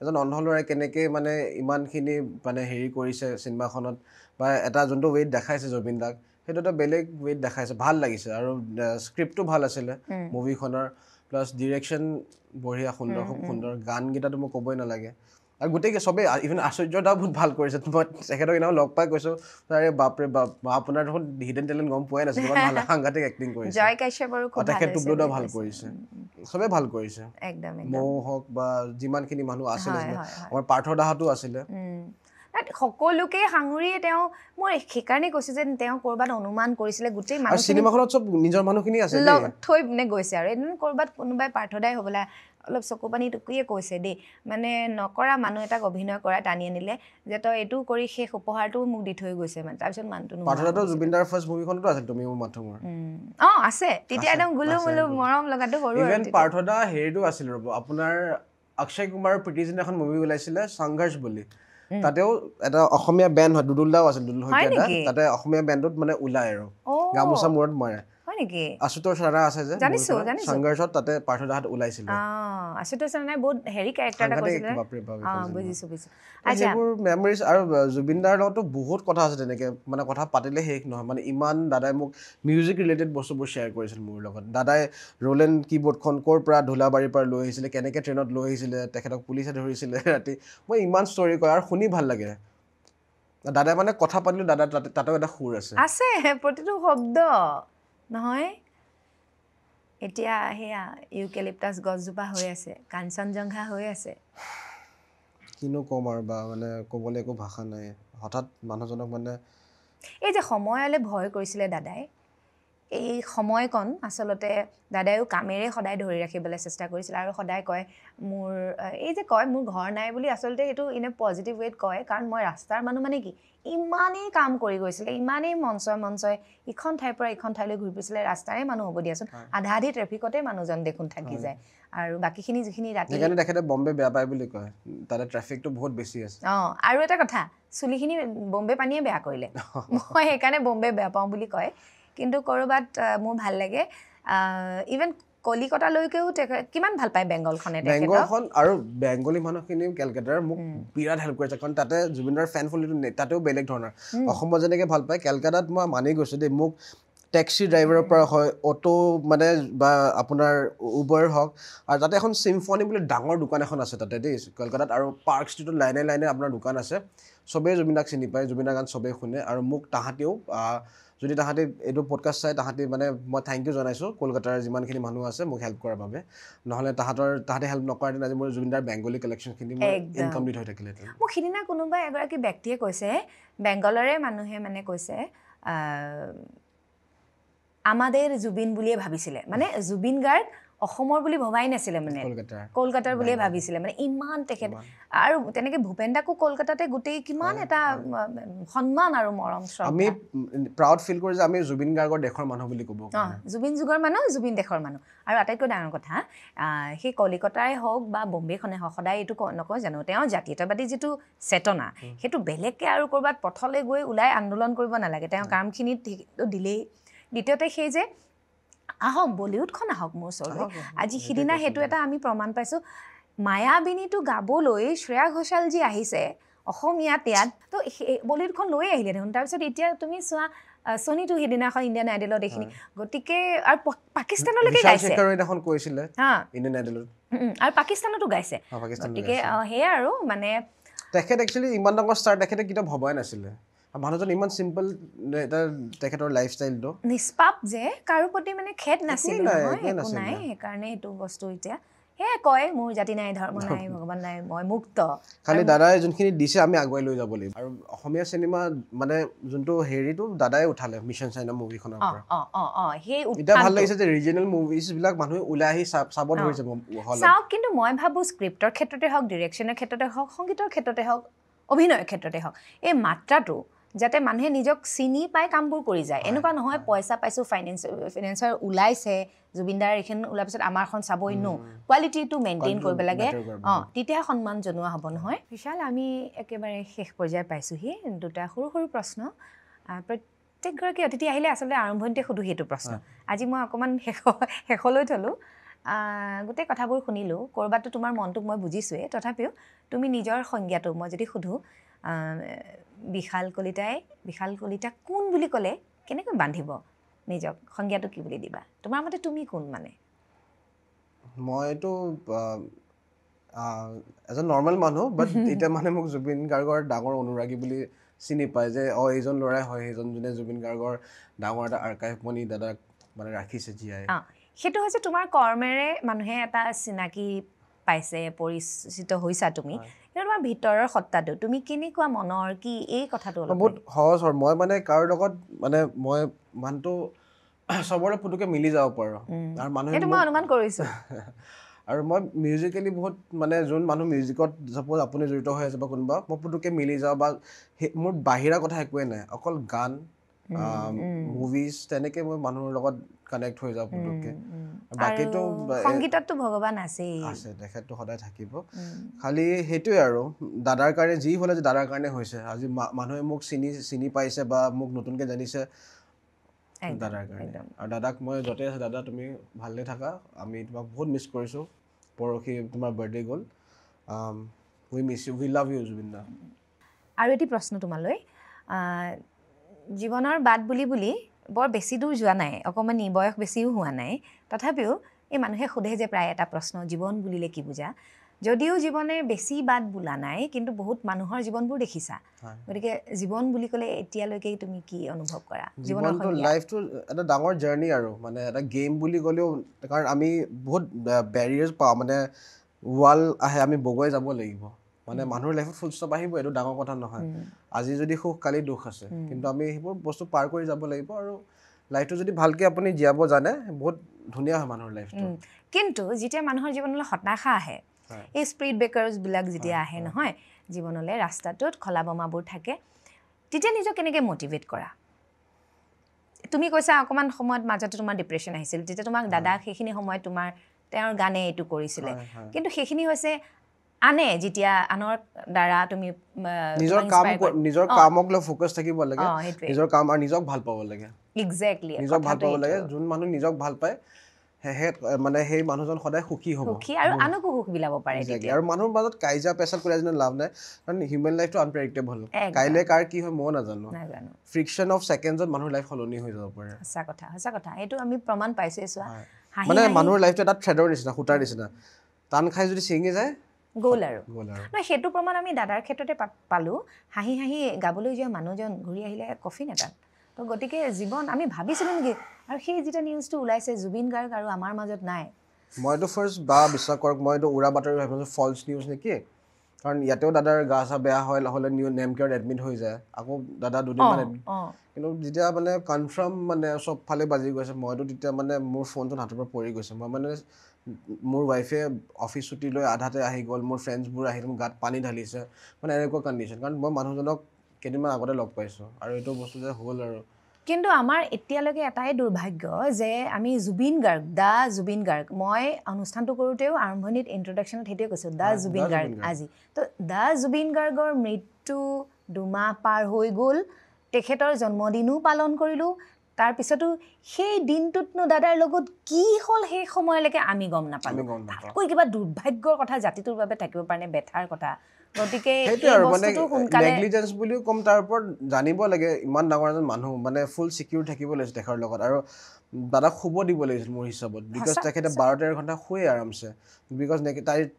এজন অন্ধ ল'ৰাই কেনেকৈ মানে ইমানখিনি মানে হেৰি কৰিছে চিনেমাখনত বা এটা যোনটো ৱেইট দেখাইছে জুবিন দাক সেইটো এটা বেলেগ ৱেইট দেখাইছে ভাল লাগিছে আৰু স্ক্ৰিপ্টটো ভাল আছিলে মুভিখনৰ প্লাছ ডিৰেকশ্যন বঢ়িয়া সুন্দৰ খুব সুন্দৰ গানকেইটাতো মোক ক'বই নালাগে আৰু গোটেই চবেই ইভেন আশ্চৰ্যদাও বহুত ভাল কৰিছে মই তেখেতক এনেও লগ পাই কৈছোঁ আৰে বাপৰে বাপ আপোনাৰ দেখোন হিডেন টেলেণ্ট গম পোৱাই নাছিলোঁ ইমান ভাল সাংঘাতিক এক্টিং কৰিছে জয় কাশ্যপৰো খুব ভাল তেখেত টুবলুদাও ভাল কৰিছে চবেই ভাল কৰিছে একদম মৌ হওক বা যিমানখিনি মানুহ আছিলে আমাৰ পাৰ্থ দাহঁতো আছিলে সকলোকে সাঙুৰিয়ে তেওঁ মই সেইকাৰণে কৈছোঁ যে তেওঁ ক'ৰবাত অনুমান কৰিছিলে গোটেই মানুহ চিনেমাখনত চব নিজৰ মানুহখিনি আছে থৈ পিনে গৈছে আৰু এদিন ক'ৰবাত কোনোবাই পাৰ্থদাই হ'বলা অলপ চকু পানী টুকুয়ে কৈছে দেই মানে নকৰা মানুহ এটাক অভিনয় কৰা টানি আনিলে যে তই এইটো কৰি শেষ উপহাৰটো মোক দি থৈ গৈছে মানে তাৰপিছত মানুহটো পাৰ্থদাটো জুবিনদাৰ ফাৰ্ষ্ট মুভিখনতো আছিল তুমি মোৰ মাথো মোৰ আছে তেতিয়া একদম গুলু মুলু মৰম লগাটো সৰু ইভেন পাৰ্থদা হেৰিটো আছিল ৰ'ব আপোনাৰ অক্ষয় কুমাৰৰ প্ৰীতি জিন্টা এখন মুভি ওলাইছিলে সংঘৰ্ষ বুলি তাতেও এটা অসমীয়া বেণ্ড হয় দুদুল দাও আছিল দুদুল শইকীয়া তাতে অসমীয়া বেণ্ডত মানে ওলাই আৰু গামোচা মূৰত মাৰে হয় নেকি আশুতোষ ৰাণা আছে যে সংঘৰ্ষত তাতে পাৰ্থদাহঁত ওলাইছিল আশুতোষ ৰাণাই বহুত হেৰি কেৰেক্টাৰ এটা কৰিছিলে বুজিছোঁ সেইবোৰ মেমৰিজ আৰু জুবিনদাৰ লগতো বহুত কথা আছে তেনেকৈ মানে কথা পাতিলে শেষ নহয় মানে ইমান দাদাই মোক মিউজিক ৰিলেটেড বস্তুবোৰ শ্বেয়াৰ কৰিছিল মোৰ লগত দাদাই ৰোলেণ্ড কীবৰ্ডখন ক'ৰ পৰা ধূলাবাৰীৰ পৰা লৈ আহিছিলে কেনেকৈ ট্ৰেইনত লৈ আহিছিলে তেখেতক পুলিচে ধৰিছিলে ৰাতি মই ইমান ষ্টৰি কয় আৰু শুনি ভাল লাগে দাদাই মানে কথা পাতিলেও দাদা তাতেও এটা সুৰ আছে প্ৰতিটো শব্দ নহয় এতিয়া সেয়া ইউকেলিপ্টাছ গছজোপা হৈ আছে কাঞ্চনজংঘা হৈ আছে কিনো ক'ম আৰু বা মানে ক'বলৈ একো ভাষা নাই হঠাৎ মানুহজনক মানে এই যে সময়লৈ ভয় কৰিছিলে দাদাই এই সময়কণ আচলতে দাদায়ো কামেৰে সদায় ধৰি ৰাখিবলৈ চেষ্টা কৰিছিল আৰু সদায় কয় মোৰ এই যে কয় মোৰ ঘৰ নাই বুলি আচলতে সেইটো ইন এ পজিটিভ ৱেত কয় কাৰণ মই ৰাস্তাৰ মানুহ মানে কি ইমানেই কাম কৰি গৈছিলে ইমানেই মঞ্চই ইখন ঠাইৰ পৰা ইখন ঠাইলৈ ঘূৰি ফুৰিছিলে ৰাস্তাৰে মানুহ হ'ব দিয়াচোন আধা আধি ট্ৰেফিকতে মানুহজন দেখোন থাকি যায় আৰু বাকীখিনি যিখিনি ৰাতি সেইকাৰণে তেখেতে বম্বে বেয়া পায় বুলি কয় তাতে ট্ৰেফিকটো বহুত বেছি আছে আৰু এটা কথা চুলিখিনি বম্বে পানীয়ে বেয়া কৰিলে মই সেইকাৰণে বম্বে বেয়া পাওঁ বুলি কয় কিন্তু ক'ৰবাত মোৰ ভাল লাগে ইভেন কলিকতালৈকেও কিমান ভাল পায় বেংগলখনে বেংগলখন আৰু বেংগলী মানুহখিনি কেলকাতাৰ মোক বিৰাট হেল্প কৰিছে কাৰণ তাতে জুবিনদাৰ ফেন ফলোটো তাতেও বেলেগ ধৰণৰ অসমত যেনেকৈ ভাল পায় কেলকাতাত মই মানি গৈছোঁ দেই মোক টেক্সি ড্ৰাইভাৰৰ পৰা হয় অটো মানে বা আপোনাৰ উবাৰ হওক আৰু তাতে এখন চিম্ফনি বুলি ডাঙৰ দোকান এখন আছে তাতে দেই কলকাতাত আৰু পাৰ্ক ষ্ট্ৰীটত লাইনে লাইনে আপোনাৰ দোকান আছে চবেই জুবিনদাক চিনি পায় জুবিনদাৰ গান চবেই শুনে আৰু মোক তাহাঁতেও যদি তাহাঁতি এইটো পডকাষ্ট চাই তাহাঁতি মানে মই থেংক ইউ জনাইছোঁ কলকাতাৰ যিমানখিনি মানুহ আছে মোক হেল্প কৰাৰ বাবে নহ'লে তাহাঁতে হেল্প নকৰাহেঁতেন আজি মোৰ জুবিনদাৰ বেংগলী কালেকশ্যনখিনি মোৰ ইনকমপ্লিট হৈ থাকিলেহেঁতেন মোক সিদিনা কোনোবা এগৰাকী ব্যক্তিয়ে কৈছে বেংগলৰে মানুহে মানে কৈছে আমাদেৰ জুবিন বুলিয়ে ভাবিছিলে মানে জুবিন গাৰ্গ অসমৰ বুলি ভবাই নাছিলে মানে কলকাতাৰ বুলিয়ে ভাবিছিলে মানে ইমান তেখেত আৰু তেনেকৈ ভূপেন দাকো কলকাতাতে গোটেই কিমান এটা সন্মান আৰু মৰম আমি প্ৰাউড ফিল কৰোঁ যে আমি জুবিন গাৰ্গৰ দেশৰ মানুহ বুলি ক'ব জুবিন যুগৰ মানুহ জুবিন দেশৰ মানুহ আৰু আটাইতকৈ ডাঙৰ কথা সেই কলিকতাই হওক বা বম্বেখনে হওক সদায় এইটো নকয় জানো তেওঁ জাতীয়তাবাদী যিটো চেতনা সেইটো বেলেগকৈ আৰু ক'ৰবাত পথলৈ গৈ ওলাই আন্দোলন কৰিব নালাগে তেওঁ কামখিনিত দিলেই দ্বিতীয়তে সেই যে আহক বলিউডখন আহক মোৰ ওচৰলৈ আজি সিদিনা সেইটো এটা আমি প্ৰমাণ পাইছোঁ মায়াবিনীটো গাবলৈ শ্ৰেয়া ঘোষালজী আহিছে অসমীয়াত ইয়াত তো বলিউডখন লৈ আহিলে দেখোন তাৰপিছত এতিয়া তুমি চোৱা ছনীটো সিদিনাখন ইণ্ডিয়ান আইডলত এইখিনি গতিকে আৰু পাকিস্তানলৈকে গাইছে আৰু পাকিস্তানতো গাইছে গতিকে সেয়া আৰু মানে তেখেত একচুৱেলি ইমান ডাঙৰ ষ্টাৰ তেখেতে কেতিয়াও ভবাই নাছিলে মানুহজন ইমান চিম্পল এটা তেখেতৰ লাইফষ্টাইলটো নিষ্পাপ যে কাৰো প্ৰতি মানে খেদ নাছিল নহয় একো নাই সেইকাৰণে এইটো বস্তু এতিয়া সেয়া কয় মোৰ জাতি নাই ধৰ্ম নাই ভগৱান নাই মই মুক্ত খালি দাদাই যোনখিনি দিছে আমি আগুৱাই লৈ যাব লাগিব আৰু অসমীয়া চিনেমা মানে যোনটো হেৰিটো দাদাই উঠালে মিছন চাইনা মুভিখনৰ পৰা সেই এতিয়া ভাল লাগিছে যে ৰিজনেল মুভিজবিলাক মানুহে ওলাই আহি চাব ধৰিছে চাওক কিন্তু মই ভাবোঁ স্ক্ৰিপ্টৰ ক্ষেত্ৰতে হওক ডিৰেকশ্যনৰ ক্ষেত্ৰতে হওক সংগীতৰ ক্ষেত্ৰতে হওক অভিনয়ৰ ক্ষেত্ৰতে হওক এই মাত্ৰাটো যাতে মানুহে নিজক চিনি পাই কামবোৰ কৰি যায় এনেকুৱা নহয় পইচা পাইছোঁ ফাইনেন্সাৰ ওলাইছে জুবিনদাৰ এইখন ওলোৱাৰ পিছত আমাৰখন চাবই নো কোৱালিটিটো মেইনটেইন কৰিব লাগে তেতিয়াহে সন্মান জনোৱা হ'ব নহয় বিশাল আমি একেবাৰে শেষ পৰ্যায় পাইছোঁহি দুটা সৰু সৰু প্ৰশ্ন প্ৰত্যেকগৰাকী অতিথি আহিলে আচলতে আৰম্ভণিতে সোধোঁ সেইটো প্ৰশ্ন আজি মই অকণমান শেষলৈ থ'লোঁ গোটেই কথাবোৰ শুনিলোঁ ক'ৰবাতো তোমাৰ মনটোক মই বুজিছোঁৱেই তথাপিও তুমি নিজৰ সংজ্ঞাটো মই যদি সোধোঁ বিশাল কলিতা কোন বুলি ক'লে কেনেকৈ বান্ধিব নিজক সংজ্ঞাটো কি বুলি দিবা তোমাৰ মতে তুমি কোন মানে মইতো এজন নৰ্মেল মানুহ বাট এতিয়া মানে মোক জুবিন গাৰ্গৰ ডাঙৰ অনুৰাগী বুলি চিনি পায় যে এইজন ল'ৰাই হয় সেইজন যোনে জুবিন গাৰ্গৰ ডাঙৰ এটা আৰ্কাইভ মনি দাদাক মানে ৰাখিছে জীয়াই সেইটো হৈছে তোমাৰ কৰ্মেৰে মানুহে এটা চিনাকি পাইছে পৰিচিত হৈছা তুমি তোমাৰ ভিতৰৰ সত্তাটো তুমি কেনেকুৱা মনৰ কি এই কথাটো বহুত সহজ হয় মই মানে কাৰো লগত মানে মই মানুহটো চবৰে পুতুকে মিলি যাব পাৰোঁ আৰু মানুহে মই অনুমান কৰিছোঁ আৰু মই মিউজিকেলি বহুত মানে যোন মানুহ মিউজিকত চাপ'জ আপুনি জড়িত হৈ আছে বা কোনোবা মই পুতুকে মিলি যাওঁ বা মোৰ বাহিৰা কথা একোৱেই নাই অকল গান মুভিজ তেনেকৈ মই মানুহৰ লগত কানেক্ট হৈ যাওঁ পুতুককৈ বাকীটো সংগীততো ভগৱান আছে তেখেতটো সদায় থাকিব খালি সেইটোৱে আৰু দাদাৰ কাৰণে যি হ'লে যে দাদাৰ কাৰণে হৈছে আজি মানুহে মোক চিনি পাইছে বা মোক নতুনকৈ জানিছে দাদাৰ কাৰণে আৰু দাদাক মই য'তে আছে দাদা তুমি ভালে থাকা আমি তোমাক বহুত মিছ কৰিছোঁ পৰহি তোমাৰ বাৰ্থডে গ'ল we miss you we love you Zubeen da আৰু এটি প্ৰশ্ন তোমালৈ জীৱনৰ বাট বুলি বৰ বেছি দূৰ যোৱা নাই অকণমানি বয়স বেছিও হোৱা নাই তথাপিও এই মানুহে সোধে যে প্ৰায় এটা প্ৰশ্ন জীৱন বুলিলে কি বুজা যদিও জীৱনে বেছি বাট বোলা নাই কিন্তু বহুত মানুহৰ জীৱনবোৰ দেখিছা গতিকে জীৱন বুলি ক'লে এতিয়ালৈকে তুমি কি অনুভৱ কৰা জীৱনটো লাইফটো এটা ডাঙৰ জাৰ্ণি আৰু মানে এটা গেম বুলি ক'লেও কাৰণ আমি বহুত বেৰিয়াৰ্ছ পাওঁ মানে ৱাল আহে আমি বগুৱাই যাব লাগিব মানে মানুহৰ লাইফত ফুল ষ্টপ আহিব এইটো ডাঙৰ কথা নহয় আজি যদি সুখ কালি দুখ আছে কিন্তু আমি সেইবোৰ বস্তু পাৰ কৰি যাব লাগিব আৰু লাইফটো যদি ভালকৈ আপুনি জীয়াব জানে বহুত ধুনীয়া হয় মানুহৰ লাইফটো কিন্তু যেতিয়া মানুহৰ জীৱনলৈ হতাশা আহে এই স্পীড ব্ৰেকাৰ্ছবিলাক যেতিয়া আহে নহয় জীৱনলৈ ৰাস্তাটোত খলা বমাবোৰ থাকে তেতিয়া নিজক কেনেকৈ মটিভেট কৰা তুমি কৈছা অকণমান সময়ত মাজতে তোমাৰ ডিপ্ৰেশ্যন আহিছিল তেতিয়া তোমাক দাদাক সেইখিনি সময়ত তেওঁৰ গানে এইটো কৰিছিলে কিন্তু সেইখিনি হৈছে আনে যেতিয়া আনৰ দ্বাৰা তুমি নিজৰ কামক লৈ ফোকাছ থাকিব লাগে নিজৰ কাম আৰু নিজক ভাল পাব লাগে এক্স্যাক্টলি নিজক ভাল পাব লাগে যোন মানুহ নিজক ভাল পায় মানে সেই মানুহজন সদায় সুখী হ'ব সুখী আৰু আনকো সুখ বিলাব পাৰে তেতিয়া আৰু মানুহৰ মাজত কাইজা পেছাল কৰি যেন লাভ নাই কাৰণ হিউমেন লাইফটো আনপ্ৰেডিক্টেবল কাইলে কাৰ কি হয় মই নাজানো ফ্ৰিকশন অফ সেকেন্ডছত মানুহৰ লাইফ সলনি হৈ যাব পাৰে সঁচা কথা এইটো আমি প্ৰমাণ পাইছো চোৱা মানে মানুহৰ লাইফটো এটা থ্ৰেডৰ নিচিনা সূতাৰ নিচিনা টান খাই যদি ছিঙি যায় গ'ল আৰু সেইটো প্ৰমাণ আমি দাদাৰ ক্ষেত্ৰতে পালোঁ হাঁহি হাঁহি গাবলৈ যোৱা মানুহজন ঘূৰি আহিলে কফিন এটাত তো গতিকে জীৱন আমি ভাবিছিলোঁ নেকি আৰু সেই যেতিয়া নিউজটো ওলাইছে জুবিন গাৰ্গ আৰু আমাৰ মাজত নাই মইতো ফাৰ্ষ্ট বা বিশ্বাস কৰক মইতো উৰা বাতৰি ভাবিছোঁ ফল্ছ নিউজ নেকি কাৰণ ইয়াতেও দাদাৰ গা চা বেয়া হ'লে নেম কেয়াৰত এডমিট হৈ যায় আকৌ দাদা দুদিনমান কিন্তু যেতিয়া মানে কনফাৰ্ম মানে চব ফালে বাজি গৈছে মইতো তেতিয়া মানে মোৰ ফোনটো হাতৰ পৰা পৰি গৈছে মই মানে মোৰ ৱাইফে অফিচ ছুটি লৈ আধাতে আহি গ'ল মোৰ ফ্ৰেণ্ডছবোৰ আহি মোৰ গাত পানী ঢালিছে মানে এনেকুৱা কণ্ডিশ্যন কাৰণ মই মানুহজনক কেইদিনমান আগতে লগ পাইছোঁ আৰু এইটো বস্তু যে হ'ল আৰু কিন্তু আমাৰ এতিয়ালৈকে এটাই দুৰ্ভাগ্য যে আমি জুবিন গাৰ্গ মই অনুষ্ঠানটো কৰোঁতেও আৰম্ভণিত ইন্ট্ৰডাকশ্যনত সেইটোৱে কৈছোঁ জুবিন গাৰ্গ আজি তো জুবিন গাৰ্গৰ মৃত্যু 2 মাহ পাৰ হৈ গ'ল তেখেতৰ জন্মদিনো পালন কৰিলোঁ তাৰপিছতো সেই দিনটোতনো দাদাৰ লগত কি হ'ল সেই সময়লৈকে আমি গম নাপালোঁ তাতকৈ কিবা দুৰ্ভাগ্যৰ কথা জাতিটোৰ বাবে থাকিব পাৰে বেথাৰ কথা গতিকে সেইটোৱে আৰু মানে নেগলিজেন্স বুলিও কম তাৰ ওপৰত জানিব লাগে ইমান ডাঙৰ এজন মানুহ মানে ফুল চিকিউৰ থাকিব লাগিছিল তেখেতৰ লগত আৰু দাদাক শুব দিব লাগিছিল মোৰ হিচাপত বিকজ তেখেতে 12-13 ঘণ্টা শুৱে আৰামছে বিকজ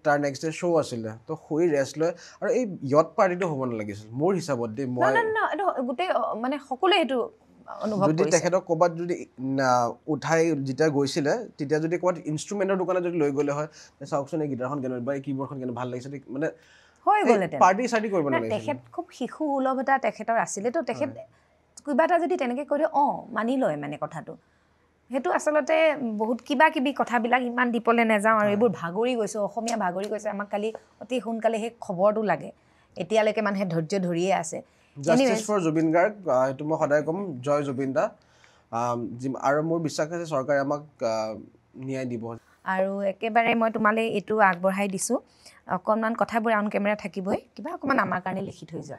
তাৰ নেক্সট ডে শ্ব' আছিলে তো শুই ৰেষ্ট লৈ আৰু এই য়ট পাৰ্টিটো হ'ব নালাগিছিল মোৰ হিচাপত দেই মই গোটেই মানে সকলোৱে সেইটো যদি তেখেতক ক'ৰবাত যদি উঠাই যেতিয়া গৈছিলে তেতিয়া যদি ক'ৰবাত ইনষ্ট্ৰুমেণ্টৰ দোকানত যদি লৈ গ'লে হয় চাওকচোন এই গিটাৰখন কেনে বা এই কীবৰ্ডখন কেনে ভাল লাগিছে মানে হৈ গ'লহেঁতেন পাৰ্টি চাৰ্টি কৰিব নালাগে তেখেত খুব শিশু সুলভ এটা তেখেতৰ আছিলে তো তেখেত কিবা এটা যদি তেনেকৈ কৈ দিয়ে মানি লয় মানে কথাটো সেইটো আচলতে বহুত কিবা কিবি কথাবিলাক ইমান দীপলৈ নাযাওঁ আৰু এইবোৰ ভাগৰি গৈছোঁ অসমীয়া ভাগৰি গৈছে আমাক কালি অতি সোনকালে সেই খবৰটো লাগে এতিয়ালৈকে মানুহে ধৈৰ্য ধৰিয়ে আছে জাষ্টিছ ফৰ জুবিন গাৰ্গ সেইটো মই সদায় ক'ম জয় জুবিন দা আৰু মোৰ বিশ্বাস আছে চৰকাৰে আমাক ন্যায় দিব আৰু একেবাৰে মই তোমালৈ এইটো আগবঢ়াই দিছোঁ অকণমান কথাবোৰ অন কেমেৰা থাকিবই কিবা অকণমান আমাৰ কাৰণে লিখি থৈ যোৱা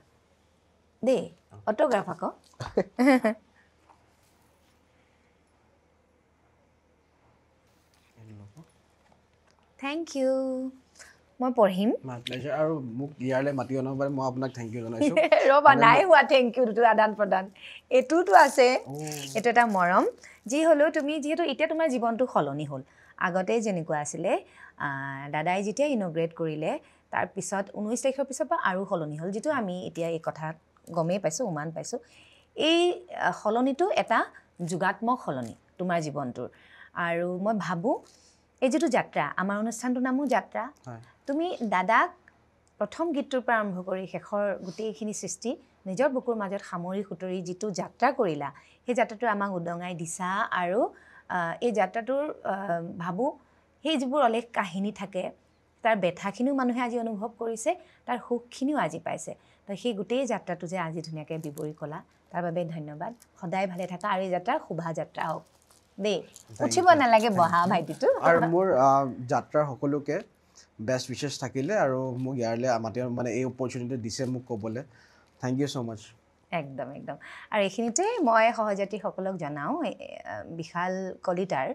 দেই অট'গ্ৰাফ আকৌ থেংক ইউ মই পঢ়িম আৰু মোক ইয়ালৈ মাতি অনাৰ বাবে মই আপোনাক থেংক ইউ জনাইছোঁ ৰ'বা নাই হোৱা থেংক ইউটো আদান প্ৰদান এইটোতো আছে এইটো এটা মৰম যি হ'লেও তুমি যিহেতু এতিয়া তোমাৰ জীৱনটো সলনি হ'ল আগতে যেনেকুৱা আছিলে দাদাই যেতিয়া ইনগ্ৰেট কৰিলে তাৰপিছত 19 তাৰিখৰ পিছৰ পৰা আৰু সলনি হ'ল যিটো আমি এতিয়া এই কথা গমেই পাইছোঁ উমান পাইছোঁ এই সলনিটো এটা যোগাত্মক সলনি তোমাৰ জীৱনটোৰ আৰু মই ভাবোঁ এই যিটো যাত্ৰা আমাৰ অনুষ্ঠানটোৰ নামো যাত্ৰা তুমি দাদাক প্ৰথম গীতটোৰ পৰা আৰম্ভ কৰি শেষৰ গোটেইখিনি সৃষ্টি নিজৰ বুকুৰ মাজত সামৰি সুতৰি যিটো যাত্ৰা কৰিলা সেই যাত্ৰাটো আমাক উদঙাই দিছা আৰু এই যাত্ৰাটোৰ ভাবোঁ সেই যিবোৰ অলেখ কাহিনী থাকে তাৰ বেথাখিনিও মানুহে আজি অনুভৱ কৰিছে তাৰ সুখখিনিও আজি পাইছে তো সেই গোটেই যাত্ৰাটো যে আজি ধুনীয়াকৈ বিৱৰি ক'লা তাৰ বাবে ধন্যবাদ সদায় ভালে থাকা আৰু এই যাত্ৰা শোভাযাত্ৰা হওক দেই উঠিব নালাগে বহা ভাইটিটো আৰু মোৰ যাত্ৰাৰ সকলোকে বেষ্ট উইচেছ থাকিলে আৰু মোক ইয়াৰলৈ মাতি মানে এই অপৰচুনিটি দিছে মোক ক'বলৈ থেংক ইউ ছ' মাছ একদম আৰু এইখিনিতে মই সহযাত্ৰীসকলক জনাওঁ বিশাল কলিতাৰ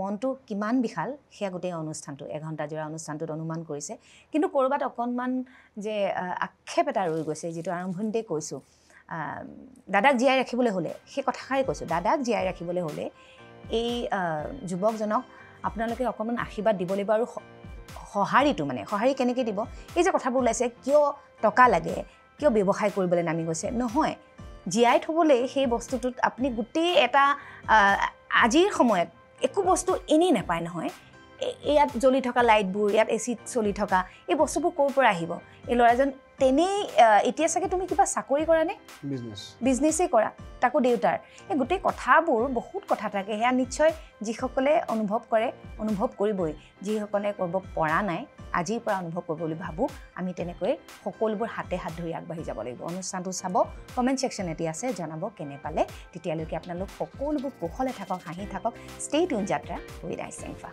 মনটো কিমান বিশাল সেয়া গোটেই অনুষ্ঠানটো এঘণ্টাজোৰা অনুষ্ঠানটোত অনুমান কৰিছে কিন্তু ক'ৰবাত অকণমান যে আক্ষেপ এটা ৰৈ গৈছে যিটো আৰম্ভণিতে কৈছোঁ দাদাক জীয়াই ৰাখিবলৈ হ'লে সেই কথাষাৰেই কৈছোঁ দাদাক জীয়াই ৰাখিবলৈ হ'লে এই যুৱকজনক আপোনালোকে অকণমান আশীৰ্বাদ দিব লাগিব আৰু সঁহাৰি কেনেকৈ দিব এই যে কথাবোৰ ওলাইছে কিয় টকা লাগে কিয় ব্যৱসায় কৰিবলৈ নামি গৈছে নহয় জীয়াই থ'বলৈ সেই বস্তুটোত আপুনি গোটেই এটা আজিৰ সময়ত একো বস্তু এনেই নাপায় নহয় ইয়াত জ্বলি থকা লাইটবোৰ ইয়াত এচিত চলি থকা এই বস্তুবোৰ ক'ৰ পৰা আহিব এই ল'ৰাজন তেনেই এতিয়া চাগে তুমি কিবা চাকৰি কৰা নে বিজনেছেই কৰা তাকো দেউতাৰ এই গোটেই কথাবোৰ বহুত কথা থাকে সেয়া নিশ্চয় যিসকলে অনুভৱ কৰে অনুভৱ কৰিবই যিসকলে কৰিব পৰা নাই আজিৰ পৰা অনুভৱ কৰিব বুলি ভাবোঁ আমি তেনেকৈ সকলোবোৰ হাতে হাত ধৰি আগবাঢ়ি যাব লাগিব অনুষ্ঠানটো চাব কমেণ্ট ছেকশ্যন এটি আছে জনাব কেনে পালে তেতিয়ালৈকে আপোনালোক সকলোবোৰ কুশলে থাকক হাঁহি থাকক ষ্টে টিউন যাত্ৰা উইথ আইচেংফা